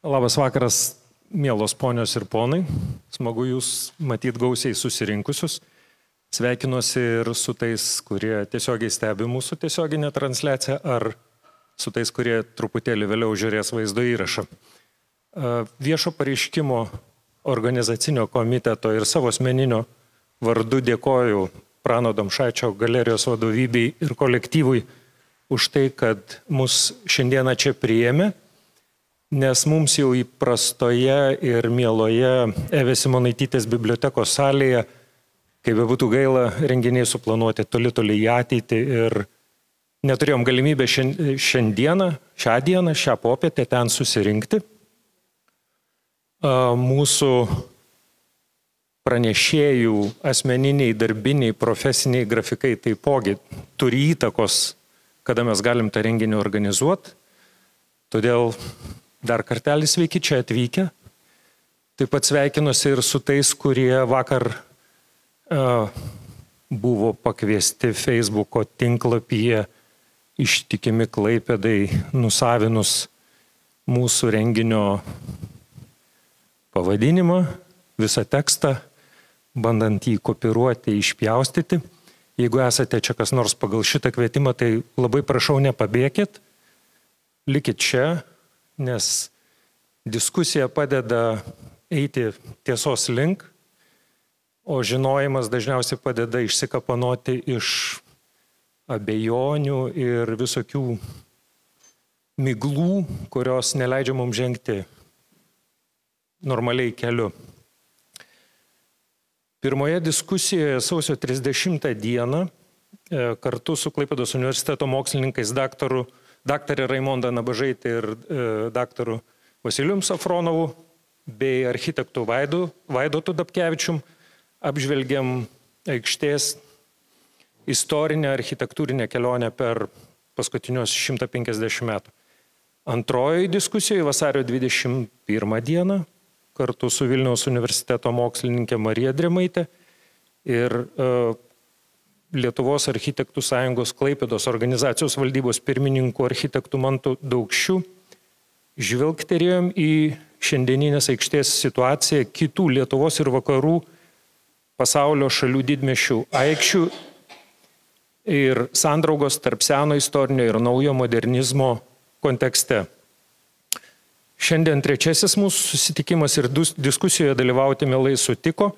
Labas vakaras, mielos ponios ir ponai. Smagu jūs matyti gausiai susirinkusius. Sveikinuosi ir su tais, kurie tiesiogiai stebi mūsų tiesioginę transliaciją, ar su tais, kurie truputėlį vėliau žiūrės vaizdo įrašą. Viešo pareiškimo organizacinio komiteto ir savo asmeninio vardu dėkoju Prano Domšaičio galerijos vadovybei ir kolektyvui už tai, kad mus šiandieną čia priėmė, nes mums jau įprastoje ir mieloje Evės Simonaitytės bibliotekos salėje, kaip bebūtų gaila, renginiai suplanuoti toli į ateitį ir neturėjom galimybę šią dieną, šią popietę ten susirinkti. Mūsų pranešėjų asmeniniai, darbiniai, profesiniai grafikai taipogi turi įtakos, kada mes galim tą renginį organizuoti. Todėl dar kartelį sveiki čia atvykę. Taip pat sveikinuosi ir su tais, kurie vakar buvo pakviesti Facebooko tinklapyje ištikimi Klaipėdai nusavinus mūsų renginio pavadinimą, visą tekstą, bandant jį kopiruoti, išpjaustyti. Jeigu esate čia kas nors pagal šitą kvietimą, tai labai prašau nepabėkit, likit čia, nes diskusija padeda eiti tiesos link, o žinojimas dažniausiai padeda išsikapanoti iš abejonių ir visokių miglų, kurios neleidžia mums žengti normaliai keliu. Pirmoje diskusijoje sausio 30 dieną kartu su Klaipėdos universiteto mokslininkais daktarė Raimonda Nabažaitė ir daktaru Vasilijum Safronovu bei architektu Vaidotu Dapkevičium apžvelgiam aikštės istorinę architektūrinę kelionę per paskutinius 150 metų. Antrojoje diskusijoje vasario 21 dieną kartu su Vilniaus universiteto mokslininkė Marija Drėmaitė ir Lietuvos architektų sąjungos Klaipėdos organizacijos valdybos pirmininku architektu Mantu Daukšiu žvilgterėjom į šiandieninės aikštės situaciją kitų Lietuvos ir vakarų pasaulio šalių didmiesčių aikščių ir sandraugos tarp seno istorinio ir naujo modernizmo kontekste. Šiandien trečiasis mūsų susitikimas ir diskusijoje dalyvauti mielai sutiko,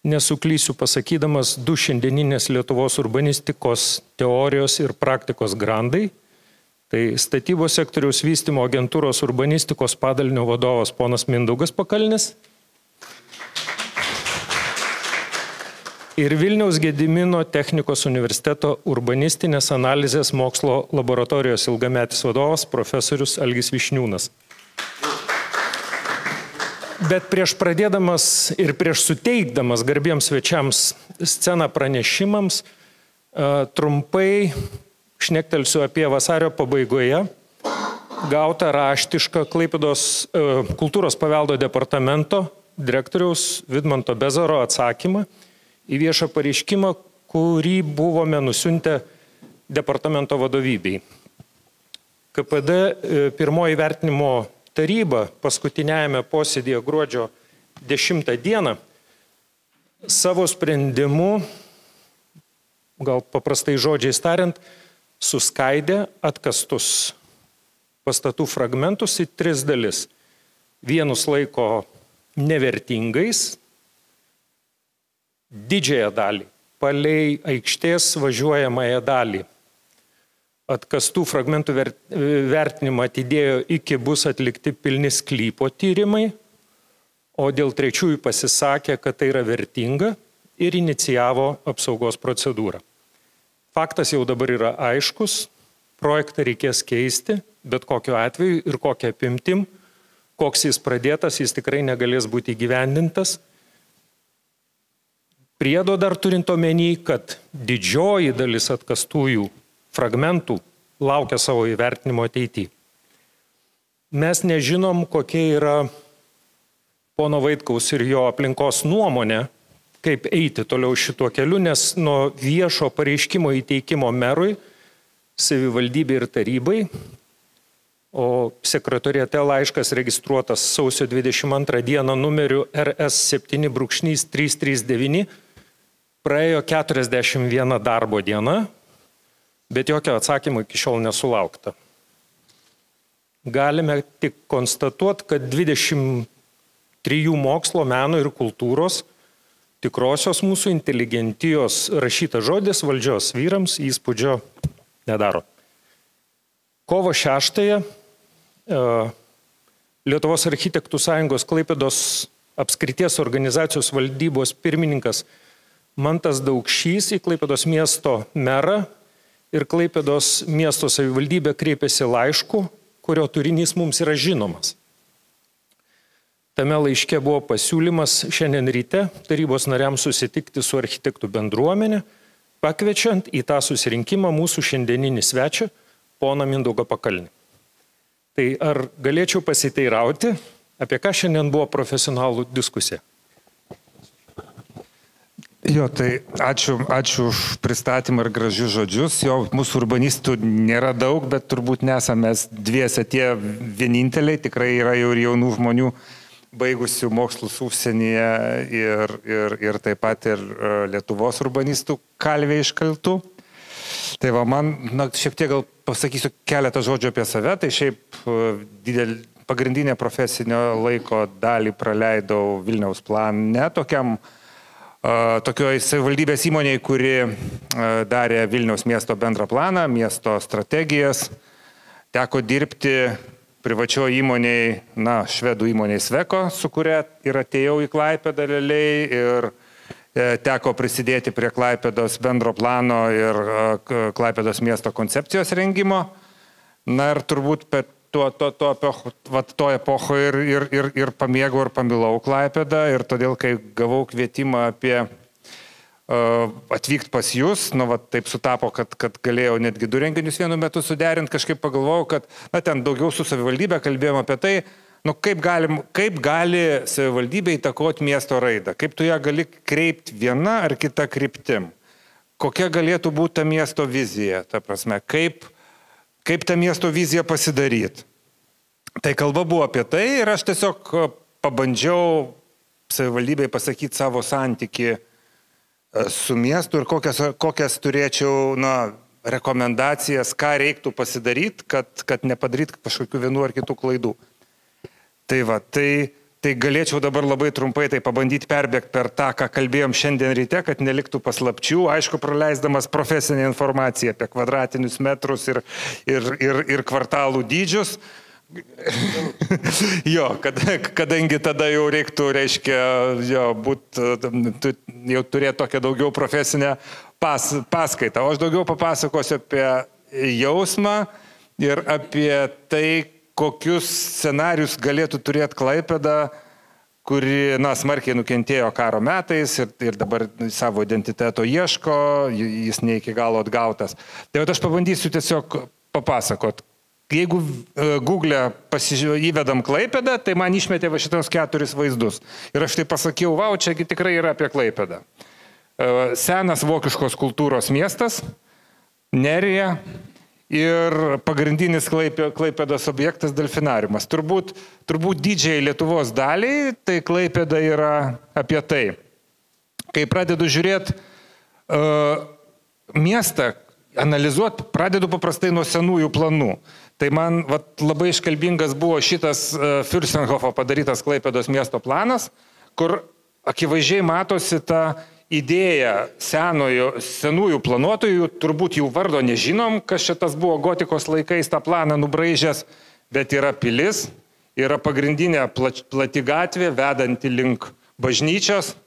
nesuklysiu pasakydamas du šiandieninės Lietuvos urbanistikos teorijos ir praktikos grandai. Tai statybos sektoriaus vystymo agentūros urbanistikos padalinio vadovas ponas Mindaugas Pakalnis ir Vilniaus Gedimino technikos universiteto urbanistinės analizės mokslo laboratorijos ilgametis vadovas profesorius Algis Višniūnas. Bet prieš pradėdamas ir prieš suteikdamas garbiems svečiams sceną pranešimams, trumpai šnektelsiu apie vasario pabaigoje gautą raštišką Klaipėdos kultūros paveldo departamento direktoriaus Vidmanto Bezaro atsakymą į viešą pareiškimą, kurį buvome nusiuntę departamento vadovybei. KPD pirmoji vertinimo taryba paskutiniajame posėdėje gruodžio 10 dieną savo sprendimu, gal paprastai žodžiais tariant, suskaidė atkastus pastatų fragmentus į 3 dalis. Vienus laiko nevertingais, didžiąją dalį, palei aikštės važiuojamąją dalį. Atkastų fragmentų vertinimą atidėjo iki bus atlikti pilni sklypo tyrimai, o dėl trečiųjų pasisakė, kad tai yra vertinga ir inicijavo apsaugos procedūrą. Faktas jau dabar yra aiškus, projektą reikės keisti, bet kokiu atveju ir kokia apimtim, koks jis pradėtas, jis tikrai negalės būti įgyvendintas. Priedo dar turint omeny, kad didžioji dalis atkastųjų fragmentų laukia savo įvertinimo ateityje. Mes nežinom, kokia yra pono Vaitkaus ir jo aplinkos nuomonė, kaip eiti toliau šituo keliu, nes nuo viešo pareiškimo įteikimo merui, savivaldybei ir tarybai o sekretoriate laiškas registruotas sausio 22 dieną numeriu RS7-339, praėjo 41 darbo diena, bet jokio atsakymo iki šiol nesulaukta. Galime tik konstatuoti, kad 23 mokslo, meno ir kultūros tikrosios mūsų inteligentijos rašytas žodis valdžios vyrams įspūdžio nedaro. Kovo 6 Lietuvos architektų sąjungos Klaipėdos apskrities organizacijos valdybos pirmininkas Mantas Daukšys į Klaipėdos miesto merą ir Klaipėdos miesto savivaldybę kreipėsi laišku, kurio turinys mums yra žinomas. Tame laiške buvo pasiūlymas šiandien ryte tarybos nariams susitikti su architektų bendruomenė, pakviečiant į tą susirinkimą mūsų šiandieninį svečią, poną Mindaugą Pakalnį. Tai ar galėčiau pasiteirauti, apie ką šiandien buvo profesionalų diskusija? Jo, tai ačiū už pristatymą ir gražius žodžius. Jo, mūsų urbanistų nėra daug, bet turbūt nesame mes dviese tie vieninteliai. Tikrai yra jau ir jaunų žmonių baigusių mokslus užsienyje ir taip pat ir Lietuvos urbanistų kalvė iškaltų. Tai va, man šiek tiek gal pasakysiu keletą žodžių apie save. Tai šiaip pagrindinę profesinio laiko dalį praleidau Vilniaus plane, tokioj savivaldybės įmonėje, kuri darė Vilniaus miesto bendrą planą, miesto strategijas. Teko dirbti privačioje įmonėje, švedų įmonėje Sveko, su kuria ir atėjau į Klaipėdą realiai ir teko prisidėti prie Klaipėdos bendro plano ir Klaipėdos miesto koncepcijos rengimo. Na ir turbūt per to epocho ir pamėgau ir pamilau Klaipėdą ir todėl, kai gavau kvietimą apie atvykti pas jūs, taip sutapo, kad galėjau netgi 2 renginius vienu metu suderinti, kažkaip pagalvojau, kad ten daugiau su savivaldybė kalbėjom apie tai, kaip gali savivaldybė įtakoti miesto raidą, kaip tu ją gali kreipti viena ar kita kryptim, kokia galėtų būti ta miesto vizija, ta prasme, kaip tą miesto viziją pasidaryti. Tai kalba buvo apie tai ir aš tiesiog pabandžiau savivaldybei pasakyti savo santykį su miestu ir kokias turėčiau rekomendacijas, ką reiktų pasidaryti, kad nepadaryt kažkokių vienų ar kitų klaidų. Tai va, tai galėčiau dabar labai trumpai tai pabandyti perbėgti per tą, ką kalbėjom šiandien ryte, kad neliktų paslapčių, aišku, praleisdamas profesinę informaciją apie kvadratinius metrus ir kvartalų dydžius. Jo, kadangi tada jau reiktų, jau turėti tokią daugiau profesinę paskaitą. O aš daugiau papasakosiu apie jausmą ir apie tai, kokius scenarius galėtų turėti Klaipėda, kuri, smarkiai nukentėjo karo metais ir dabar savo identiteto ieško, jis ne iki galo atgautas. Tai aš pabandysiu tiesiog papasakot. Jeigu Google įvedam Klaipėdą, tai man išmetė va šitos 4 vaizdus. Ir aš tai pasakiau, čiagi tikrai yra apie Klaipėdą. Senas vokiškos kultūros miestas, Nerija ir pagrindinis Klaipėdos objektas delfinariumas. Turbūt didžiai Lietuvos daliai, tai Klaipėda yra apie tai. Kai pradedu žiūrėti miestą, analizuoti, pradedu paprastai nuo senųjų planų. Tai man labai iškalbingas buvo šitas Fürstenhofo padarytas Klaipėdos miesto planas, kur akivaizdžiai matosi ta idėja senųjų planuotojų, turbūt jų vardo nežinom, kas šitas buvo gotikos laikais tą planą nubraižęs, bet yra pilis, yra pagrindinė plati gatvė, vedanti link bažnyčios,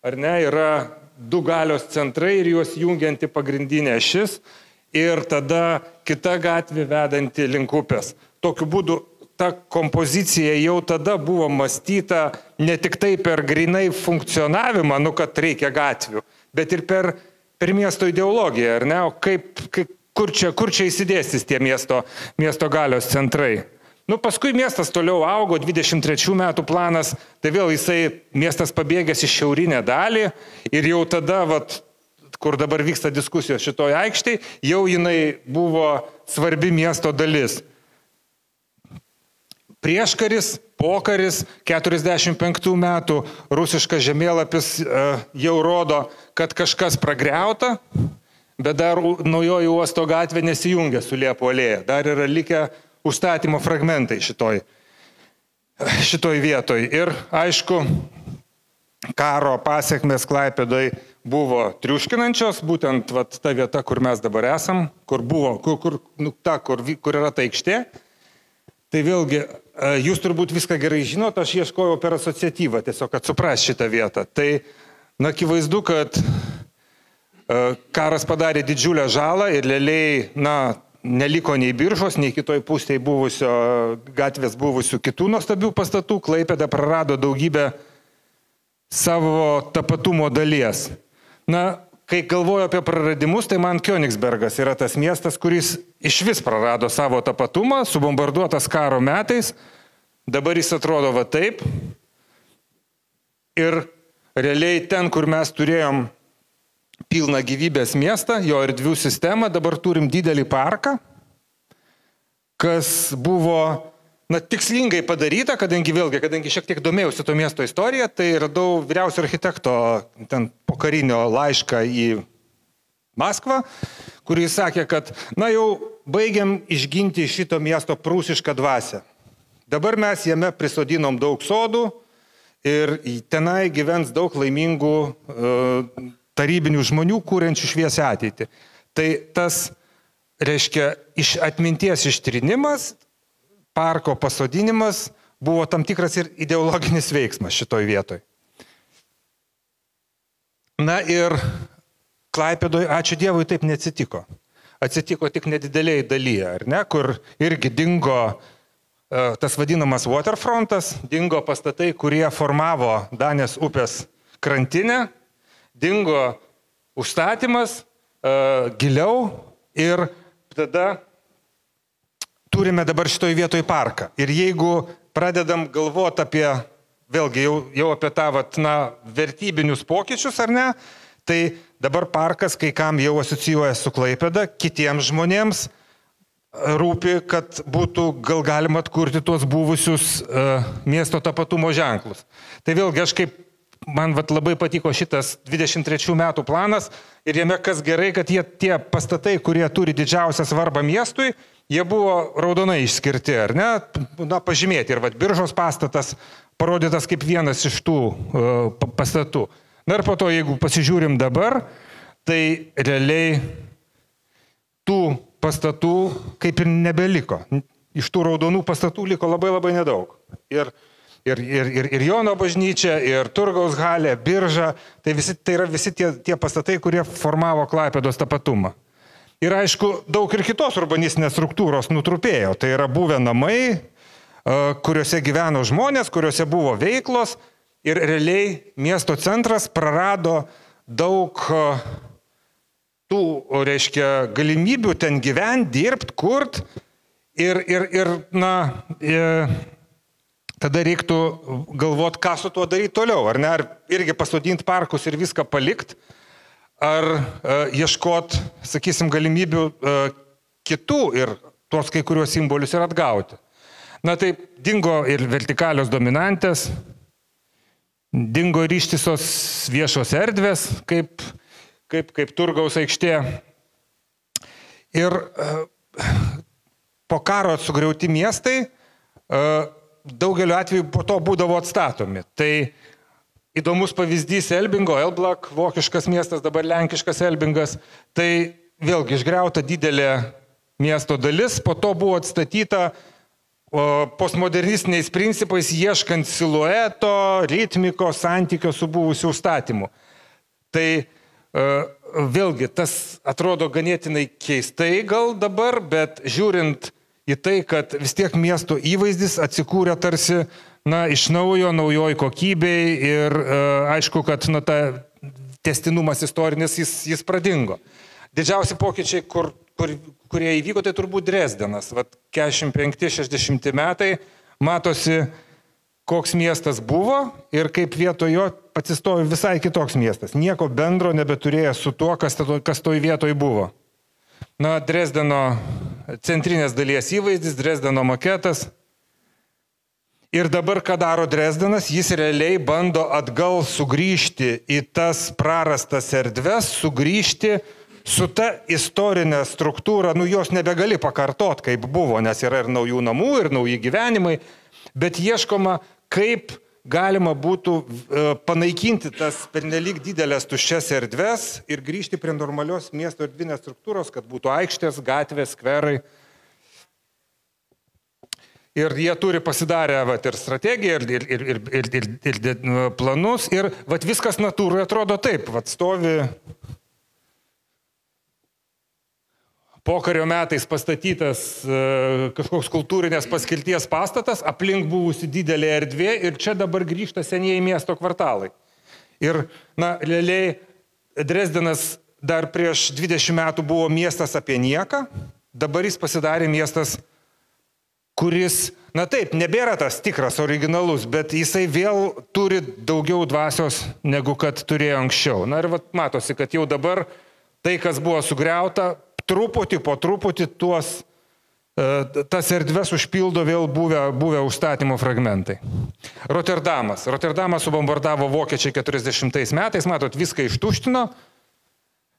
ar ne, yra 2 galios centrai ir juos jungianti pagrindinė ašis ir tada kita gatvė vedanti link upės. Tokiu būdu ta kompozicija jau tada buvo mąstyta ne tik tai per grinai funkcionavimą, kad reikia gatvių, bet ir per miesto ideologiją, ar ne? O kur čia įsidėstys tie miesto galios centrai? Paskui miestas toliau augo, 23 metų planas, tai vėl miestas pabėgęs į šiaurinę dalį ir jau tada, kur dabar vyksta diskusijos šitoje aikštėje, jau jinai buvo svarbi miesto dalis. prieškaris, pokaris, 45 metų rusiškas žemėlapis jau rodo, kad kažkas pragriauta, bet dar naujoji uosto gatvė nesijungia su Liepų alėja. Dar yra likę užstatymo fragmentai šitoj vietoj. Ir aišku, karo pasiekmės Klaipėdoj buvo triuškinančios, būtent ta vieta, kur mes dabar esam, kur yra ta aikštė. Tai vėlgi, jūs turbūt viską gerai žinot, aš ieškojau per asociatyvą, tiesiog, kad supras šitą vietą. Tai, akivaizdu, kad karas padarė didžiulę žalą ir realiai, neliko nei Biržos, nei kitoj pusėje gatvės buvusių kitų nuostabių pastatų. Klaipėda prarado daugybę savo tapatumo dalies. Kai galvoju apie praradimus, tai man Königsbergas yra tas miestas, kuris iš vis prarado savo tapatumą, subombarduotas karo metais. Dabar jis atrodo va taip. Ir realiai ten, kur mes turėjom pilną gyvybės miestą, jo erdvių sistemą, dabar turim didelį parką, kas buvo tikslingai padaryta, kadangi šiek tiek domėjausi to miesto istoriją, tai radau vyriausio architekto ten pokarinio laišką į Maskvą, kuris sakė, kad jau baigiam išginti šito miesto prūsišką dvasią. Dabar mes jame prisodinom daug sodų ir tenai gyvens daug laimingų tarybinių žmonių, kūrenčių šviesią ateitį. Tai tas, reiškia, iš atminties ištrinimas, parko pasodinimas buvo tam tikras ir ideologinis veiksmas šitoj vietoj. Ir Klaipėdoj, ačiū Dievui, taip neatsitiko. Atsitiko tik nedideliai dalyje, ar ne, kur irgi dingo tas vadinamas waterfrontas, dingo pastatai, kurie formavo Danės upės krantinę, dingo užstatymas giliau ir tada turime dabar šitoj vietoj parką. Ir jeigu pradedam galvoti apie, vėlgi jau apie tą vertybinius pokyčius, ar ne, tai dabar parkas kai kam jau asocijuoja su Klaipėda, kitiems žmonėms rūpi, kad būtų gal galima atkurti tuos buvusius miesto tapatumo ženklus. Tai vėlgi man labai patiko šitas 23 metų planas ir jame kas gerai, kad tie pastatai, kurie turi didžiausią svarbą miestui, jie buvo raudonai išskirti, ar ne, pažymėti. Ir Biržos pastatas parodytas kaip vienas iš tų pastatų. Ir po to, jeigu pasižiūrim dabar, tai realiai tų pastatų kaip ir nebeliko. Iš tų raudonų pastatų liko labai nedaug. Ir Jono bažnyčia, ir Turgaus halė, Birža, tai yra visi tie pastatai, kurie formavo Klaipėdos tapatumą. Ir aišku, daug ir kitos urbanistinės struktūros nutrupėjo. Tai yra buvę namai, kuriuose gyveno žmonės, kuriuose buvo veiklos ir realiai miesto centras prarado daug tų, reiškia, galimybių ten gyventi, dirbti, kurt ir tada reiktų galvoti, ką su tuo daryti toliau, ar ne, ar irgi pasodinti parkus ir viską palikti, ar ieškoti, sakysim, galimybių kitų ir tuos kai kuriuos simbolius ir atgauti. Tai dingo ir vertikalios dominantės, dingo ir ištisos viešos erdvės, kaip Turgaus aikštė. Ir po karo sugriauti miestai daugeliu atveju po to būdavo atstatomi. Tai įdomus pavyzdys Elbingo, Elblak, vokiškas miestas, dabar lenkiškas Elbingas, tai vėlgi išgriauta didelė miesto dalis, po to buvo atstatyta postmodernistiniais principais, ieškant silueto, ritmikos, santykio su buvusiu užstatymu. Tai vėlgi tas atrodo ganėtinai keistai gal dabar, bet žiūrint į tai, kad vis tiek miesto įvaizdis atsikūrė tarsi iš naujo, naujoj kokybei ir aišku, kad ta tęstinumas istorinis jis pradingo. Didžiausi pokyčiai, kurie įvyko, tai turbūt Dresdenas. 45-60 metai matosi, koks miestas buvo ir kaip vietoj jo atsistojo visai kitoks miestas. Nieko bendro nebeturėjęs su tuo, kas toj vietoj buvo. Dresdeno centrinės dalies įvaizdis, Dresdeno maketas. Ir dabar, ką daro Dresdenas, jis realiai bando atgal sugrįžti į tas prarastas erdves, sugrįžti su ta istorinė struktūra, jos nebegali pakartot, kaip buvo, nes yra ir naujų namų, ir nauji gyvenimai, bet ieškoma, kaip galima būtų panaikinti tas pernelyg didelės tuščias erdves ir grįžti prie normalios miesto erdvinės struktūros, kad būtų aikštės, gatvės, skverai. Ir jie turi pasidarę ir strategiją, ir planus, ir viskas natūroje atrodo taip, stovi pokario metais pastatytas kažkoks kultūrinės paskirties pastatas, aplink buvusi didelė erdvė ir čia dabar grįžta senieji miesto kvartalai. Ir, realiai Dresdenas dar prieš 20 metų buvo miestas apie nieką, dabar jis pasidarė miestas, kuris, taip, nebėra tas tikras, originalus, bet jisai vėl turi daugiau dvasios, negu kad turėjo anksčiau. Ir matosi, kad jau dabar tai, kas buvo sugriauta, truputį po truputį tas erdves užpildo vėl buvę užstatymo fragmentai. Rotterdamas subombardavo vokiečiai 40 metais, matot, viską ištuštino.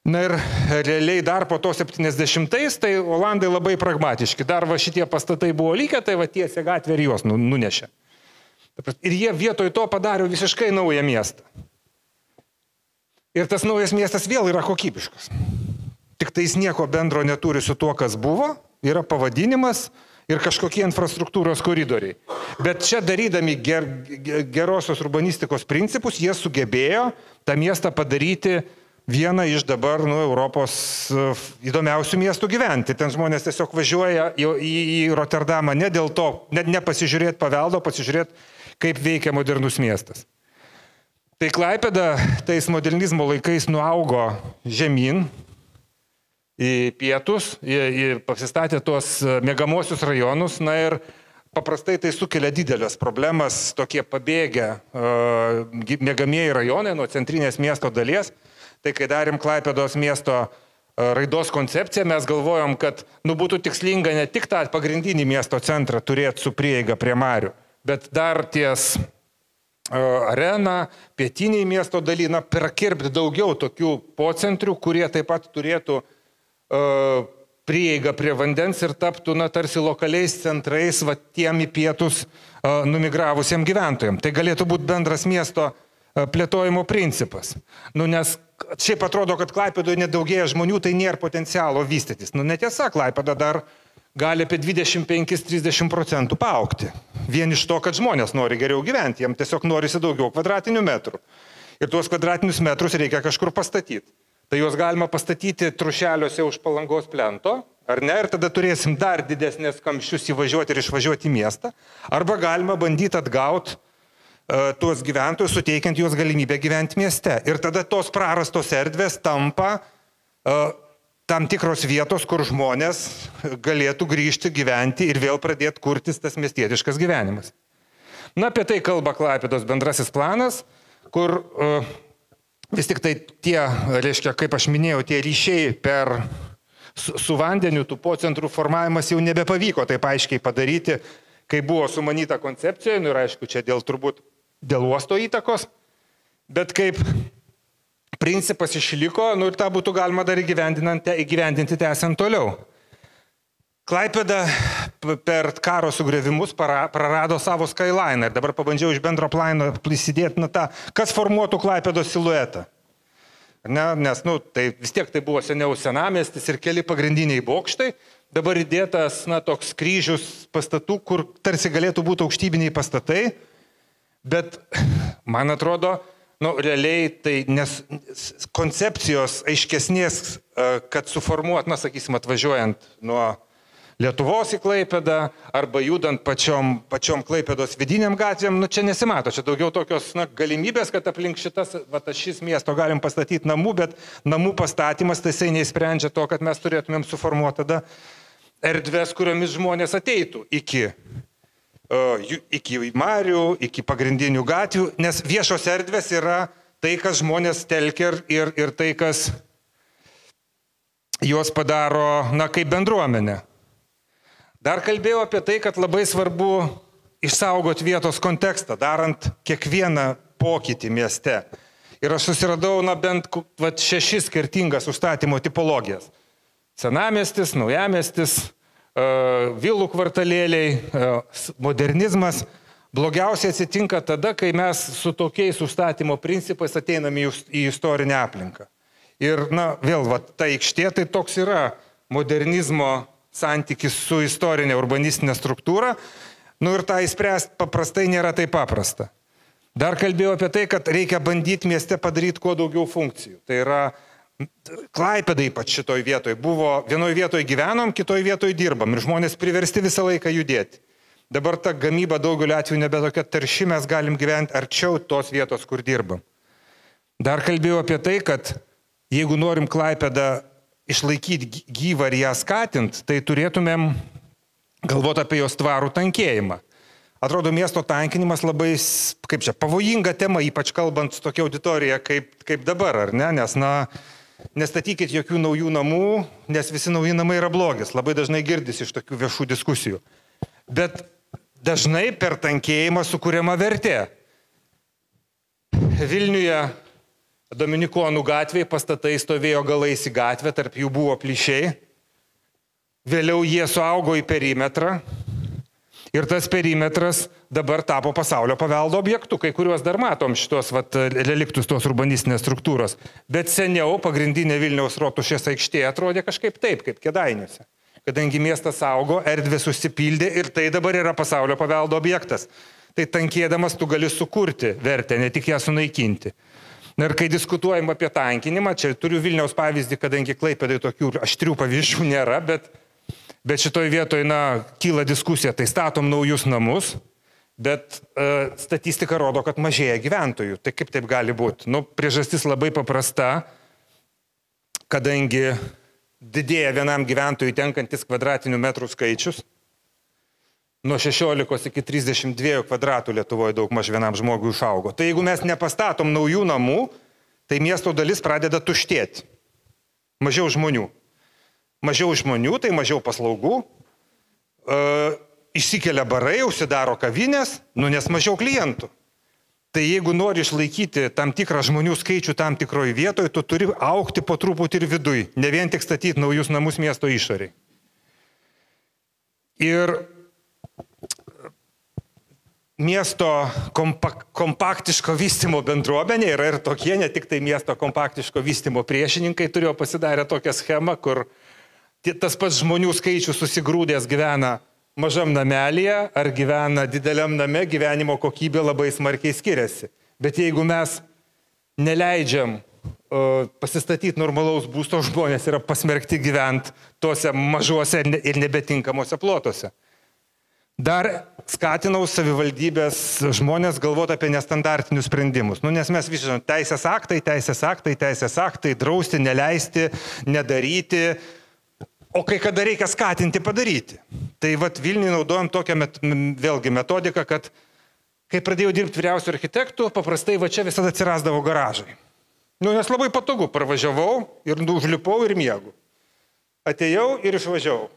Ir realiai dar po to 70-ais, tai olandai labai pragmatiški. Dar šitie pastatai buvo likę, tai tiesia gatvė ir juos nunešė. Ir jie vietoj to padarė visiškai naują miestą. Ir tas naujas miestas vėl yra kokybiškas. Tik tai jis nieko bendro neturi su tuo, kas buvo, yra pavadinimas ir kažkokie infrastruktūros koridoriai. Bet čia darydami gerosios urbanistikos principus, jie sugebėjo tą miestą padaryti vieną iš dabar Europos įdomiausių miestų gyventi. Ten žmonės tiesiog važiuoja į Rotterdamą ne dėl to, ne pasižiūrėti paveldo, pasižiūrėti, kaip veikia modernus miestas. Tai Klaipėda tais modernizmo laikais nuaugo žemyn į pietus, pasistatė tuos miegamosius rajonus, ir paprastai tai sukelia didelės problemas, tokie pabėgę miegamieji rajonai nuo centrinės miesto dalies. Tai kai darėm Klaipėdos miesto raidos koncepciją, mes galvojom, kad būtų tikslinga ne tik tą pagrindinį miesto centrą turėti su prieiga prie marių, bet dar ties areną, pietiniai miesto daly, prakirpti daugiau tokių pocentrių, kurie taip pat turėtų prieigą prie vandens ir taptų tarsi lokaliais centrais tiem į pietus numigravusiem gyventojams. Tai galėtų būti bendras miesto plėtojimo principas. Nes šiaip atrodo, kad Klaipėdoje nedaugėja žmonių, tai nėra potencialo vystytis. Netiesa, Klaipėda dar gali apie 25-30% paaugti. Vien iš to, kad žmonės nori geriau gyventi, jiems tiesiog norisi daugiau kvadratinių metrų. Ir tuos kvadratinius metrus reikia kažkur pastatyti. Tai juos galima pastatyti Trušeliuose už Palangos plento, ar ne? Ir tada turėsim dar didesnės kamščius įvažiuoti ir išvažiuoti į miestą. Arba galima bandyti atgauti tuos gyventojus, suteikiant juos galimybę gyventi mieste. Ir tada tos prarastos erdvės tampa tam tikros vietos, kur žmonės galėtų grįžti gyventi ir vėl pradėti kurtis tas miestietiškas gyvenimas. Apie tai kalba Klaipėdos bendrasis planas, kur vis tik tai tie, reiškia, kaip aš minėjau, tie ryšiai su vandeniu, tų pocentrų formavimas jau nebepavyko taip aiškiai padaryti, kai buvo sumanyta koncepcija, ir aišku, čia turbūt dėl uosto įtakos, bet kaip principas išliko, ir tą būtų galima dar įgyvendinti tęsiant toliau. Klaipėda per karo sugriovimus prarado savo skyline ir dabar pabandžiau iš bendro plano prisidėti kas formuotų Klaipėdos siluetą. Nes tai vis tiek tai buvo seniau senamiestis ir keli pagrindiniai bokštai, dabar įdėtas toks kryžius pastatų, kur tarsi galėtų būti aukštybiniai pastatai, bet man atrodo, realiai tai nes koncepcijos aiškesnės, kad suformuot, sakysim, atvažiuojant nuo Lietuvos į Klaipėdą arba judant pačiom Klaipėdos vidiniam gatvėm, čia nesimato, čia daugiau tokios galimybės, kad aplink šis miesto galim pastatyti namų, bet namų pastatymas tai jisai neįsprendžia to, kad mes turėtumėm suformuoti tada erdves, kuriomis žmonės ateitų iki marių, iki pagrindinių gatvių, nes viešos erdvės yra tai, kas žmonės telkia ir tai, kas juos padaro, kaip bendruomenė. Dar kalbėjau apie tai, kad labai svarbu išsaugoti vietos kontekstą, darant kiekvieną pokytį mieste. Ir aš susiradau bent 6 skirtingas užstatymo tipologijas. Senamiestis, naujamiestis, vilų kvartalėliai, modernizmas. Blogiausiai atsitinka tada, kai mes su tokiais užstatymo principais ateiname į istorinę aplinką. Ir, vėl, ta aikštė tai toks yra modernizmo santykis su istorinė urbanistinė struktūra. Ir tą įspręsti paprastai nėra taip paprasta. Dar kalbėjau apie tai, kad reikia bandyti mieste padaryti kuo daugiau funkcijų. Tai yra, Klaipėda ypač šitoj vietoj buvo, vienoje vietoje gyvenom, kitoje vietoje dirbam ir žmonės priversti visą laiką judėti. Dabar ta gamyba daugeliu atveju nebe tokia tarši, mes galim gyventi arčiau tos vietos, kur dirbam. Dar kalbėjau apie tai, kad jeigu norim Klaipėdą išlaikyti gyvą ir ją skatinti, tai turėtumėm galvoti apie jos tvarų tankėjimą. Atrodo, miesto tankinimas labai, pavojinga tema, ypač kalbant su tokia auditorija kaip dabar, ar ne? Nes, nestatykit jokių naujų namų, nes visi nauji namai yra blogis. Labai dažnai girdisi iš tokių viešų diskusijų. Bet dažnai per tankėjimą sukuriama vertė. Vilniuje Dominikonų gatvėje pastatai stovėjo galais į gatvę, tarp jų buvo plyšiai. Vėliau jie suaugo į perimetrą ir tas perimetras dabar tapo pasaulio paveldo objektu, kai kuriuos dar matom šitos reliktus tos urbanistinės struktūros. Bet seniau pagrindinė Vilniaus Rotušės aikštė atrodė kažkaip taip, kaip Kėdainiuose. Kadangi miestas augo, erdvės užsipildė ir tai dabar yra pasaulio paveldo objektas. Tai tankėdamas tu gali sukurti vertę, ne tik ją sunaikinti. Ir kai diskutuojam apie tankinimą, čia turiu Vilniaus pavyzdį, kadangi Klaipėdai tokių aštrių pavyzdžių nėra, bet šitoj vietoj, kyla diskusija, tai statom naujus namus, bet statistika rodo, kad mažėja gyventojų. Tai kaip taip gali būti? Priežastis labai paprasta, kadangi didėja vienam gyventojui tenkantis kvadratinių metrų skaičius. Nuo 16 iki 32 kvadratų Lietuvoje daug maž vienam žmogui išaugo. Tai jeigu mes nepastatom naujų namų, tai miesto dalis pradeda tuštėti. Mažiau žmonių. Mažiau žmonių, tai mažiau paslaugų. Išsikelia barai, užsidaro kavinės, nes mažiau klientų. Tai jeigu nori išlaikyti tam tikrą žmonių skaičių tam tikroje vietoje, tu turi augti po truputį ir viduj, ne vien tik statyti naujus namus miesto išoriai. Ir miesto kompaktiško vystymo bendruomenė yra ir tokie, ne tik tai miesto kompaktiško vystymo priešininkai turėjo pasidarę tokią schemą, kur tas pats žmonių skaičius susigrūdęs gyvena mažam namelėje ar gyvena dideliam name, gyvenimo kokybė labai smarkiai skiriasi. Bet jeigu mes neleidžiam pasistatyti normalaus būsto, žmonės yra pasmerkti gyventi tuose mažuose ir nebetinkamuose plotuose. Dar skatinau savivaldybės žmonės galvoti apie nestandartinius sprendimus. Nes mes visi žinom, teisės aktai, drausti, neleisti, nedaryti, o kai kada reikia skatinti padaryti. Tai Vilniuje naudojam tokią vėlgi metodiką, kad kai pradėjau dirbti vyriausiu architektu, paprastai čia visada atsirasdavo garažai. Nes labai patogu, parvažiavau ir užlipau ir miegu. Atėjau ir išvažiavau.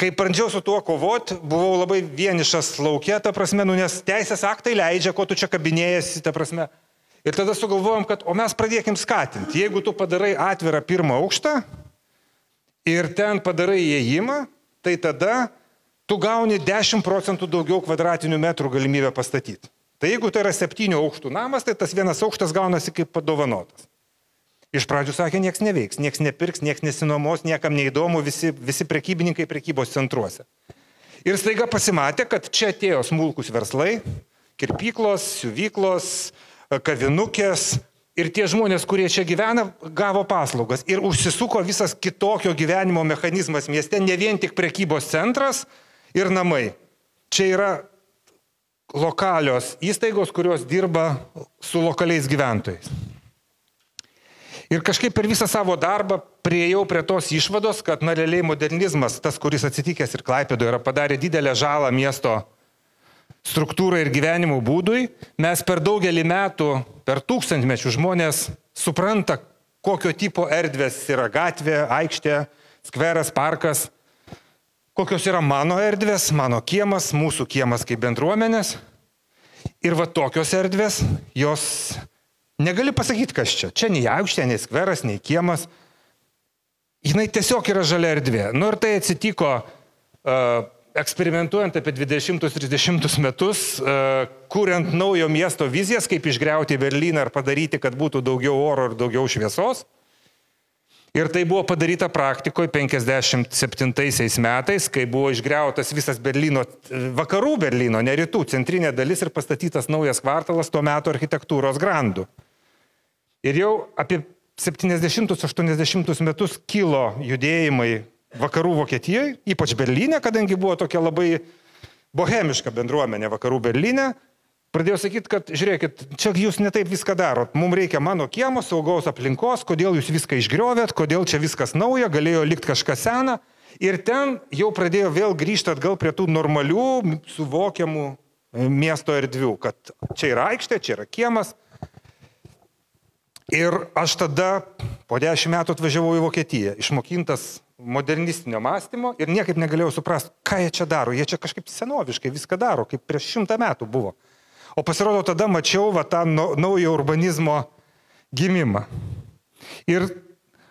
Kai pradėjau su tuo kovoti, buvau labai vienišas lauke, nes teisės aktai leidžia, ko tu čia kabinėjasi, Ir tada sugalvojom, kad mes pradėkim skatinti. Jeigu tu padarai atvirą pirmą aukštą ir ten padarai įėjimą, tai tada tu gauni 10% daugiau kvadratinių metrų galimybę pastatyti. Tai jeigu tai yra 7 aukštų namas, tai tas vienas aukštas gaunasi kaip padovanotas. Iš pradžių sakė, nieks neveiks, nieks nepirks, nieks nesinuomos, niekam neįdomu, visi prekybininkai prekybos centruose. Ir staiga pasimatė, kad čia atėjo smulkus verslai, kirpyklos, siuvyklos, kavinukės ir tie žmonės, kurie čia gyvena, gavo paslaugas. Ir užsisuko visas kitokio gyvenimo mechanizmas mieste, ne vien tik prekybos centras ir namai. Čia yra lokalios įstaigos, kurios dirba su lokaliais gyventojais. Ir kažkaip per visą savo darbą priėjau prie tos išvados, kad realiai modernizmas, tas, kuris atsitikęs ir Klaipėdoje, padarė didelę žalą miesto struktūrai ir gyvenimo būdui. Mes per daugelį metų, per tūkstantmečių žmonės supranta, kokio tipo erdvės yra gatvė, aikštė, skveras, parkas. kokios yra mano erdvės, mano kiemas, mūsų kiemas kaip bendruomenės. Ir va tokios erdvės, jos negali pasakyti, kas čia. Čia nei aikštė, nei skveras, nei kiemas. Jinai tiesiog yra žalia erdvė. Nu ir tai atsitiko eksperimentuojant apie 20-30 metus, kuriant naujo miesto vizijas, kaip išgriauti Berlyną ir padaryti, kad būtų daugiau oro ir daugiau šviesos. Ir tai buvo padaryta praktikoje 57 metais, kai buvo išgriautas visas Berlyno, vakarų Berlyno, ne rytų, centrinė dalis ir pastatytas naujas kvartalas tuo metu architektūros grandų. Ir jau apie 70-80 metus kilo judėjimai vakarų Vokietijoje, ypač Berlyne, kadangi buvo tokia labai bohemiška bendruomenė vakarų Berlyne. Pradėjau sakyti, kad žiūrėkit, čia jūs netaip viską darot. Mums reikia mano kiemo, saugaus aplinkos, kodėl jūs viską išgriovėt, kodėl čia viskas nauja, galėjo likti kažkas sena. Ir ten jau pradėjo vėl grįžti atgal prie tų normalių, suvokiamų miesto erdvių, kad čia yra aikštė, čia yra kiemas. Ir aš tada po 10 metų atvažiavau į Vokietiją, išmokintas modernistinio mąstymo ir niekaip negalėjau suprasti, ką jie čia daro. Jie čia kažkaip senoviškai viską daro, kaip prieš 100 metų buvo. O pasirodo, tada mačiau va, tą naujo urbanizmo gimimą. Ir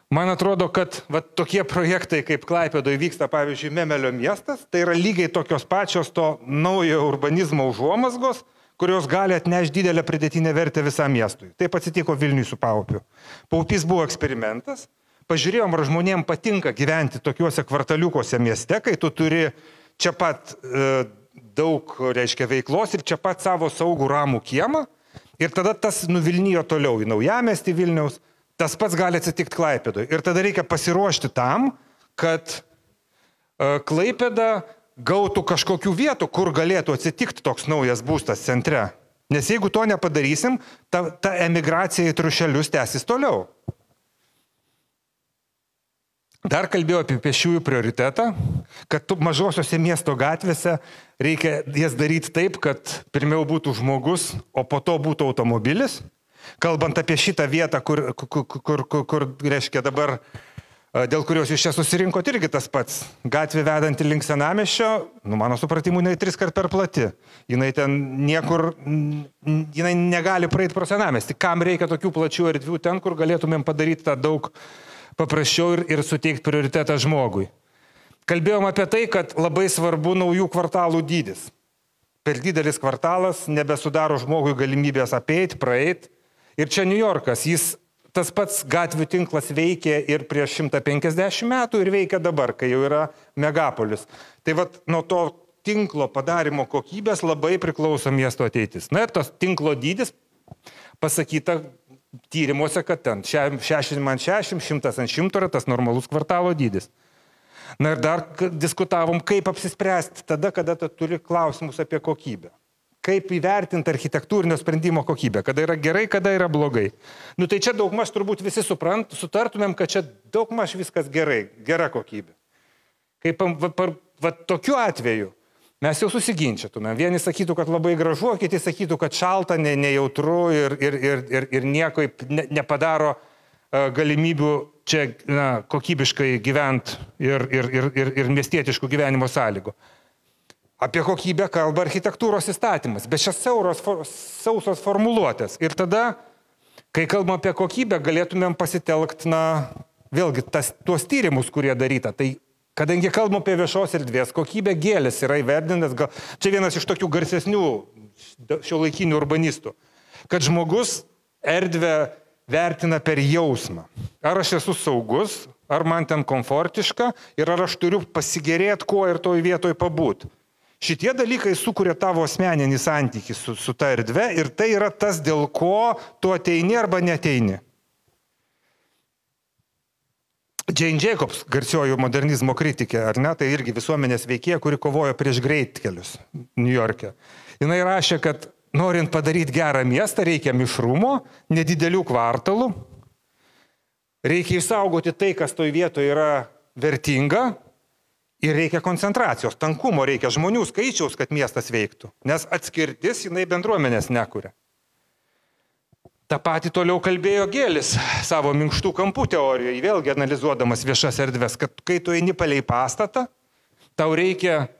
man atrodo, kad va, tokie projektai kaip Klaipėdoje vyksta, pavyzdžiui, Memelio miestas, tai yra lygiai tokios pačios to naujo urbanizmo užuomazgos, kurios gali atnešti didelę pridėtinę vertę visam miestui. Taip atsitiko Vilniui su Paupiu. Paupys buvo eksperimentas. Pažiūrėjom, ar žmonėms patinka gyventi tokiuose kvartaliukose mieste, kai tu turi čia pat daug, reiškia, veiklos ir čia pat savo saugų ramų kiemą. Ir tada tas nuvilnijo toliau į Naujamiestį Vilniaus. Tas pats gali atsitikti Klaipėdoje. Ir tada reikia pasiruošti tam, kad Klaipėda gautų kažkokių vietų, kur galėtų atsitikti toks naujas būstas centre. Nes jeigu to nepadarysim, ta emigracija į Trušelius tęsis toliau. Dar kalbėjau apie pėsčiųjų prioritetą, kad mažosiuose miesto gatvėse reikia jas daryti taip, kad pirmiau būtų žmogus, o po to būtų automobilis. Kalbant apie šitą vietą, kur reiškia dabar, dėl kurios jūs čia susirinkot, irgi tas pats. Gatvė vedanti link Senamiesčio, mano supratimu, jinai 3 kart per plati. Jinai ten niekur, jinai negali praeiti pro Senamiestį. Kam reikia tokių plačių erdvių ten, kur galėtumėm padaryti tą daug paprasčiau ir suteikti prioritetą žmogui. Kalbėjom apie tai, kad labai svarbu naujų kvartalų dydis. Per didelis kvartalas nebesudaro žmogui galimybės apeiti, praeiti. Ir čia New Yorkas, tas pats gatvių tinklas veikė ir prieš 150 metų ir veikia dabar, kai jau yra megapolis. Tai vat nuo to tinklo padarimo kokybės labai priklauso miesto ateitis. Na ir tas tinklo dydis pasakyta tyrimuose, kad ten 60 ant 60, 100 ant 100 yra tas normalus kvartalo dydis. Na ir dar diskutavom, kaip apsispręsti tada, kada turi klausimus apie kokybę. Kaip įvertinti architektūrinio sprendimo kokybę, kada yra gerai, kada yra blogai. Nu tai čia daugmaž turbūt visi sutartumėm, kad čia daugmaž viskas gerai, gera kokybė. Kaip tokiu atveju mes jau susiginčytumėm. Vieni sakytų, kad labai gražu, kiti sakytų, kad šalta, nejautru ir nieko nepadaro galimybių čia kokybiškai gyventi ir miestietiškų gyvenimo sąlygų. Apie kokybę kalba architektūros įstatymas, bet čia sausos formuluotės. Ir tada, kai kalbam apie kokybę, galėtumėm pasitelkti, vėlgi, tuos tyrimus, kurie daryta. Tai kadangi kalbam apie viešos erdvės kokybę, Gėlis yra įverdinęs, čia vienas iš tokių garsesnių šiuolaikinių urbanistų, kad žmogus erdvę vertina per jausmą. Ar aš esu saugus, ar man ten komfortiška ir ar aš turiu pasigėrėti kuo ir toj vietoj pabūti. Šitie dalykai sukuria tavo asmeninį santykį su ta erdve ir tai yra tas, dėl ko tu ateini arba neteini. Jane Jacobs, garsiojo modernizmo kritikė, ar ne, tai irgi visuomenės veikėja, kuri kovojo prieš greitkelius New York'e. Jinai rašė, kad norint padaryti gerą miestą, reikia mišrumo, nedidelių kvartalų, reikia išsaugoti tai, kas toj vietoje yra vertinga, ir reikia koncentracijos, tankumo, reikia žmonių skaičiaus, kad miestas veiktų, nes atskirtis jinai bendruomenės nekuria. Ta pati toliau kalbėjo Gėlis savo minkštų kampų teorijoje, vėlgi analizuodamas viešas erdves, kad kai tu eini palei pastatą, tau reikia,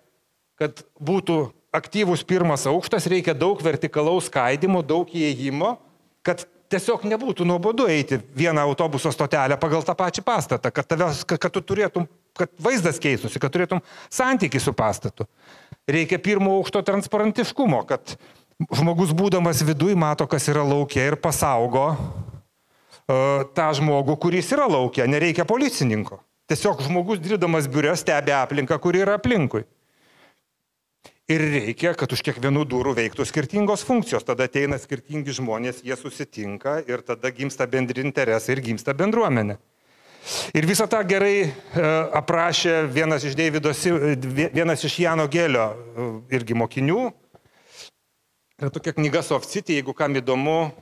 kad būtų aktyvus pirmas aukštas, reikia daug vertikalaus skaidimo, daug įėjimo, kad tiesiog nebūtų nuobodu eiti vieną autobuso stotelę pagal tą pačią pastatą, kad tu turėtum, kad vaizdas keistųsi, kad turėtum santykį su pastatu. Reikia pirmo aukšto transparantiškumo, kad žmogus būdamas viduj mato, kas yra laukia ir pasaugo tą žmogų, kuris yra laukia. Nereikia policininko. Tiesiog žmogus dirbdamas biure stebi aplinką, kuri yra aplinkui. Ir reikia, kad už kiekvienų durų veiktų skirtingos funkcijos. Tada ateina skirtingi žmonės, jie susitinka ir tada gimsta bendri interesai ir gimsta bendruomenė. Ir visą tą gerai aprašė vienas iš Jano Gelio irgi mokinių. Yra tokia knyga Soft City, jeigu kam įdomu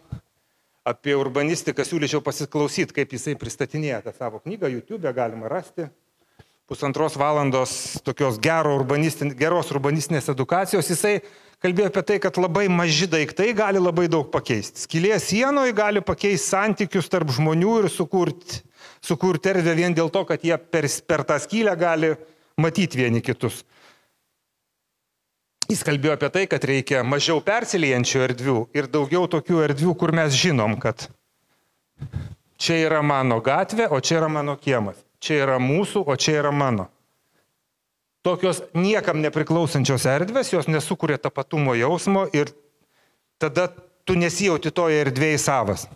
apie urbanistiką, siūlyčiau pasiklausyti, kaip jisai pristatinėja tą savo knygą, YouTube'e galima rasti. 1,5 valandos tokios geros urbanistinės edukacijos. Jisai kalbėjo apie tai, kad labai maži daiktai gali labai daug pakeisti. Skylė sienoje gali pakeisti santykius tarp žmonių ir sukurti erdvę vien dėl to, kad jie per tą skylę gali matyti vieni kitus. Jis kalbėjo apie tai, kad reikia mažiau persiliejančių erdvių ir daugiau tokių erdvių, kur mes žinom, kad čia yra mano gatvė, o čia yra mano kiemas. Čia yra mūsų, o čia yra mano. Tokios niekam nepriklausančios erdvės, jos nesukuria tapatumo jausmo ir tada tu nesijauti toje erdvėje savas.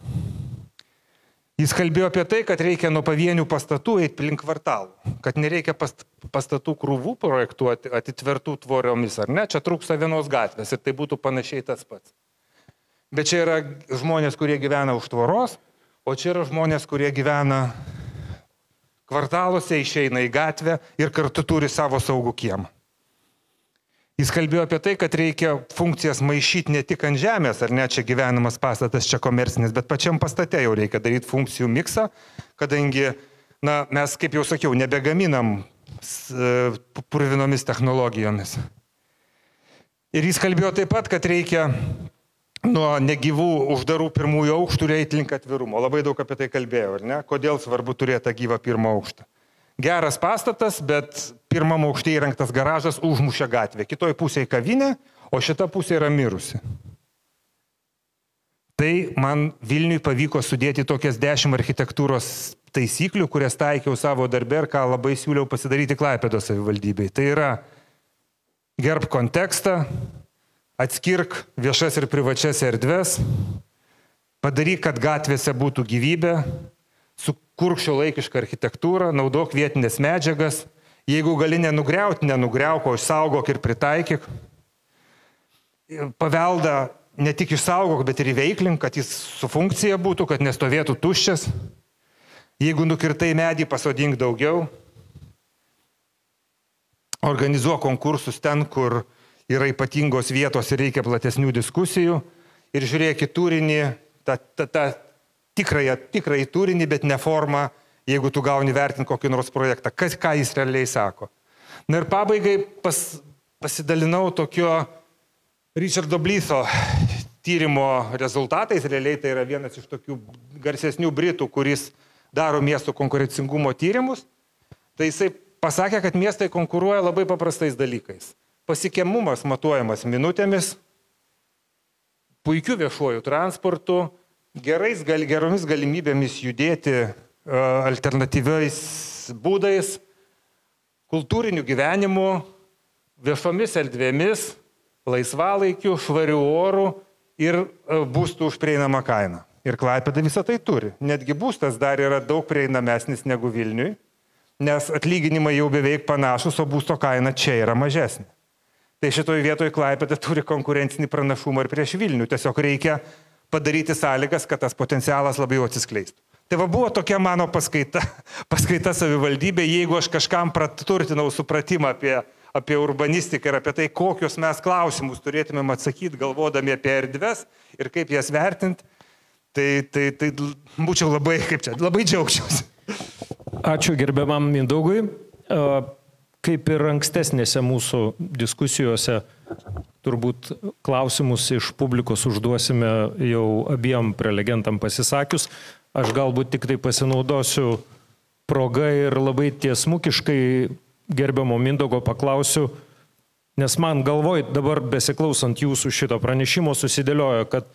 Jis kalbėjo apie tai, kad reikia nuo pavienių pastatų eiti link kvartalų, kad nereikia pastatų krūvų projektuoti atitvertų tvoriomis, ar ne? Čia trūksta vienos gatvės ir tai būtų panašiai tas pats. Bet čia yra žmonės, kurie gyvena už tvoros, o čia yra žmonės, kurie gyvena kvartaluose, išeina į gatvę ir kartu turi savo saugų kiemą. Jis kalbėjo apie tai, kad reikia funkcijas maišyti ne tik ant žemės, ar ne, čia gyvenamas pastatas, čia komercinis, bet pačiam pastate jau reikia daryti funkcijų miksą, kadangi, mes, kaip jau sakiau, nebegaminam purvinomis technologijomis. Ir jis kalbėjo taip pat, kad reikia nuo negyvų uždarų pirmųjų aukštų eiti link atvirumo. Labai daug apie tai kalbėjau, ar ne? Kodėl svarbu turėti tą gyvą pirmą aukštą. Geras pastatas, bet pirmam aukšte įrengtas garažas užmušia gatvę. Kitoj pusėje kavinė, o šita pusė yra mirusi. Tai man Vilniui pavyko sudėti tokias 10 architektūros taisyklių, kurias taikiau savo darbę ir ką labai siūliau pasidaryti Klaipėdos savivaldybei. Tai yra gerb kontekstą, atskirk viešas ir privačias erdves, padaryk, kad gatvėse būtų gyvybė, sukurk šiuolaikišką architektūrą, naudok vietinės medžiagas, jeigu gali nenugriauti, nenugriauk, o išsaugok ir pritaikyk. Paveldą ne tik išsaugok, bet ir įveiklink, kad jis su funkcija būtų, kad nestovėtų tuščias. Jeigu nukirtai medį, pasodink daugiau. Organizuok konkursus ten, kur yra ypatingos vietos ir reikia platesnių diskusijų ir žiūrėk į turinį, tą tikrąjį turinį, bet ne formą, jeigu tu gauni vertinti kokį nors projektą, ką jis realiai sako. Na ir pabaigai pasidalinau tokio Richardo Blytho tyrimo rezultatais, realiai tai yra vienas iš tokių garsesnių britų, kuris daro miestų konkurencingumo tyrimus. Tai jisai pasakė, kad miestai konkuruoja labai paprastais dalykais. Pasiekiamumas matuojamas minutėmis, puikiu viešuoju transportu, geromis galimybėmis judėti alternatyviais būdais, kultūriniu gyvenimu, viešomis erdvėmis, laisvalaikiu, švariu oru ir būstų už prieinamą kainą. Ir Klaipėda visą tai turi. Netgi būstas dar yra daug prieinamesnis negu Vilniui, nes atlyginimai jau beveik panašus, o būsto kaina čia yra mažesnė. Tai šitoje vietoje Klaipėda turi konkurencinį pranašumą ir prieš Vilnių. Tiesiog reikia padaryti sąlygas, kad tas potencialas labiau atsiskleistų. Tai buvo tokia mano paskaita savivaldybė, jeigu aš kažkam praturtinau supratimą apie urbanistiką ir apie tai, kokius mes klausimus turėtumėm atsakyti, galvodami apie erdves ir kaip jas vertinti, tai būčiau labai džiaugčiausi. Ačiū gerbiamam Mindaugui. Kaip ir ankstesnėse mūsų diskusijose, turbūt klausimus iš publikos užduosime jau abiem prelegentam pasisakius. Aš galbūt tik tai pasinaudosiu progą ir labai tiesmukiškai gerbiamo Mindaugo paklausiu, nes man galvoj dabar besiklausant jūsų šito pranešimo susidėliojo, kad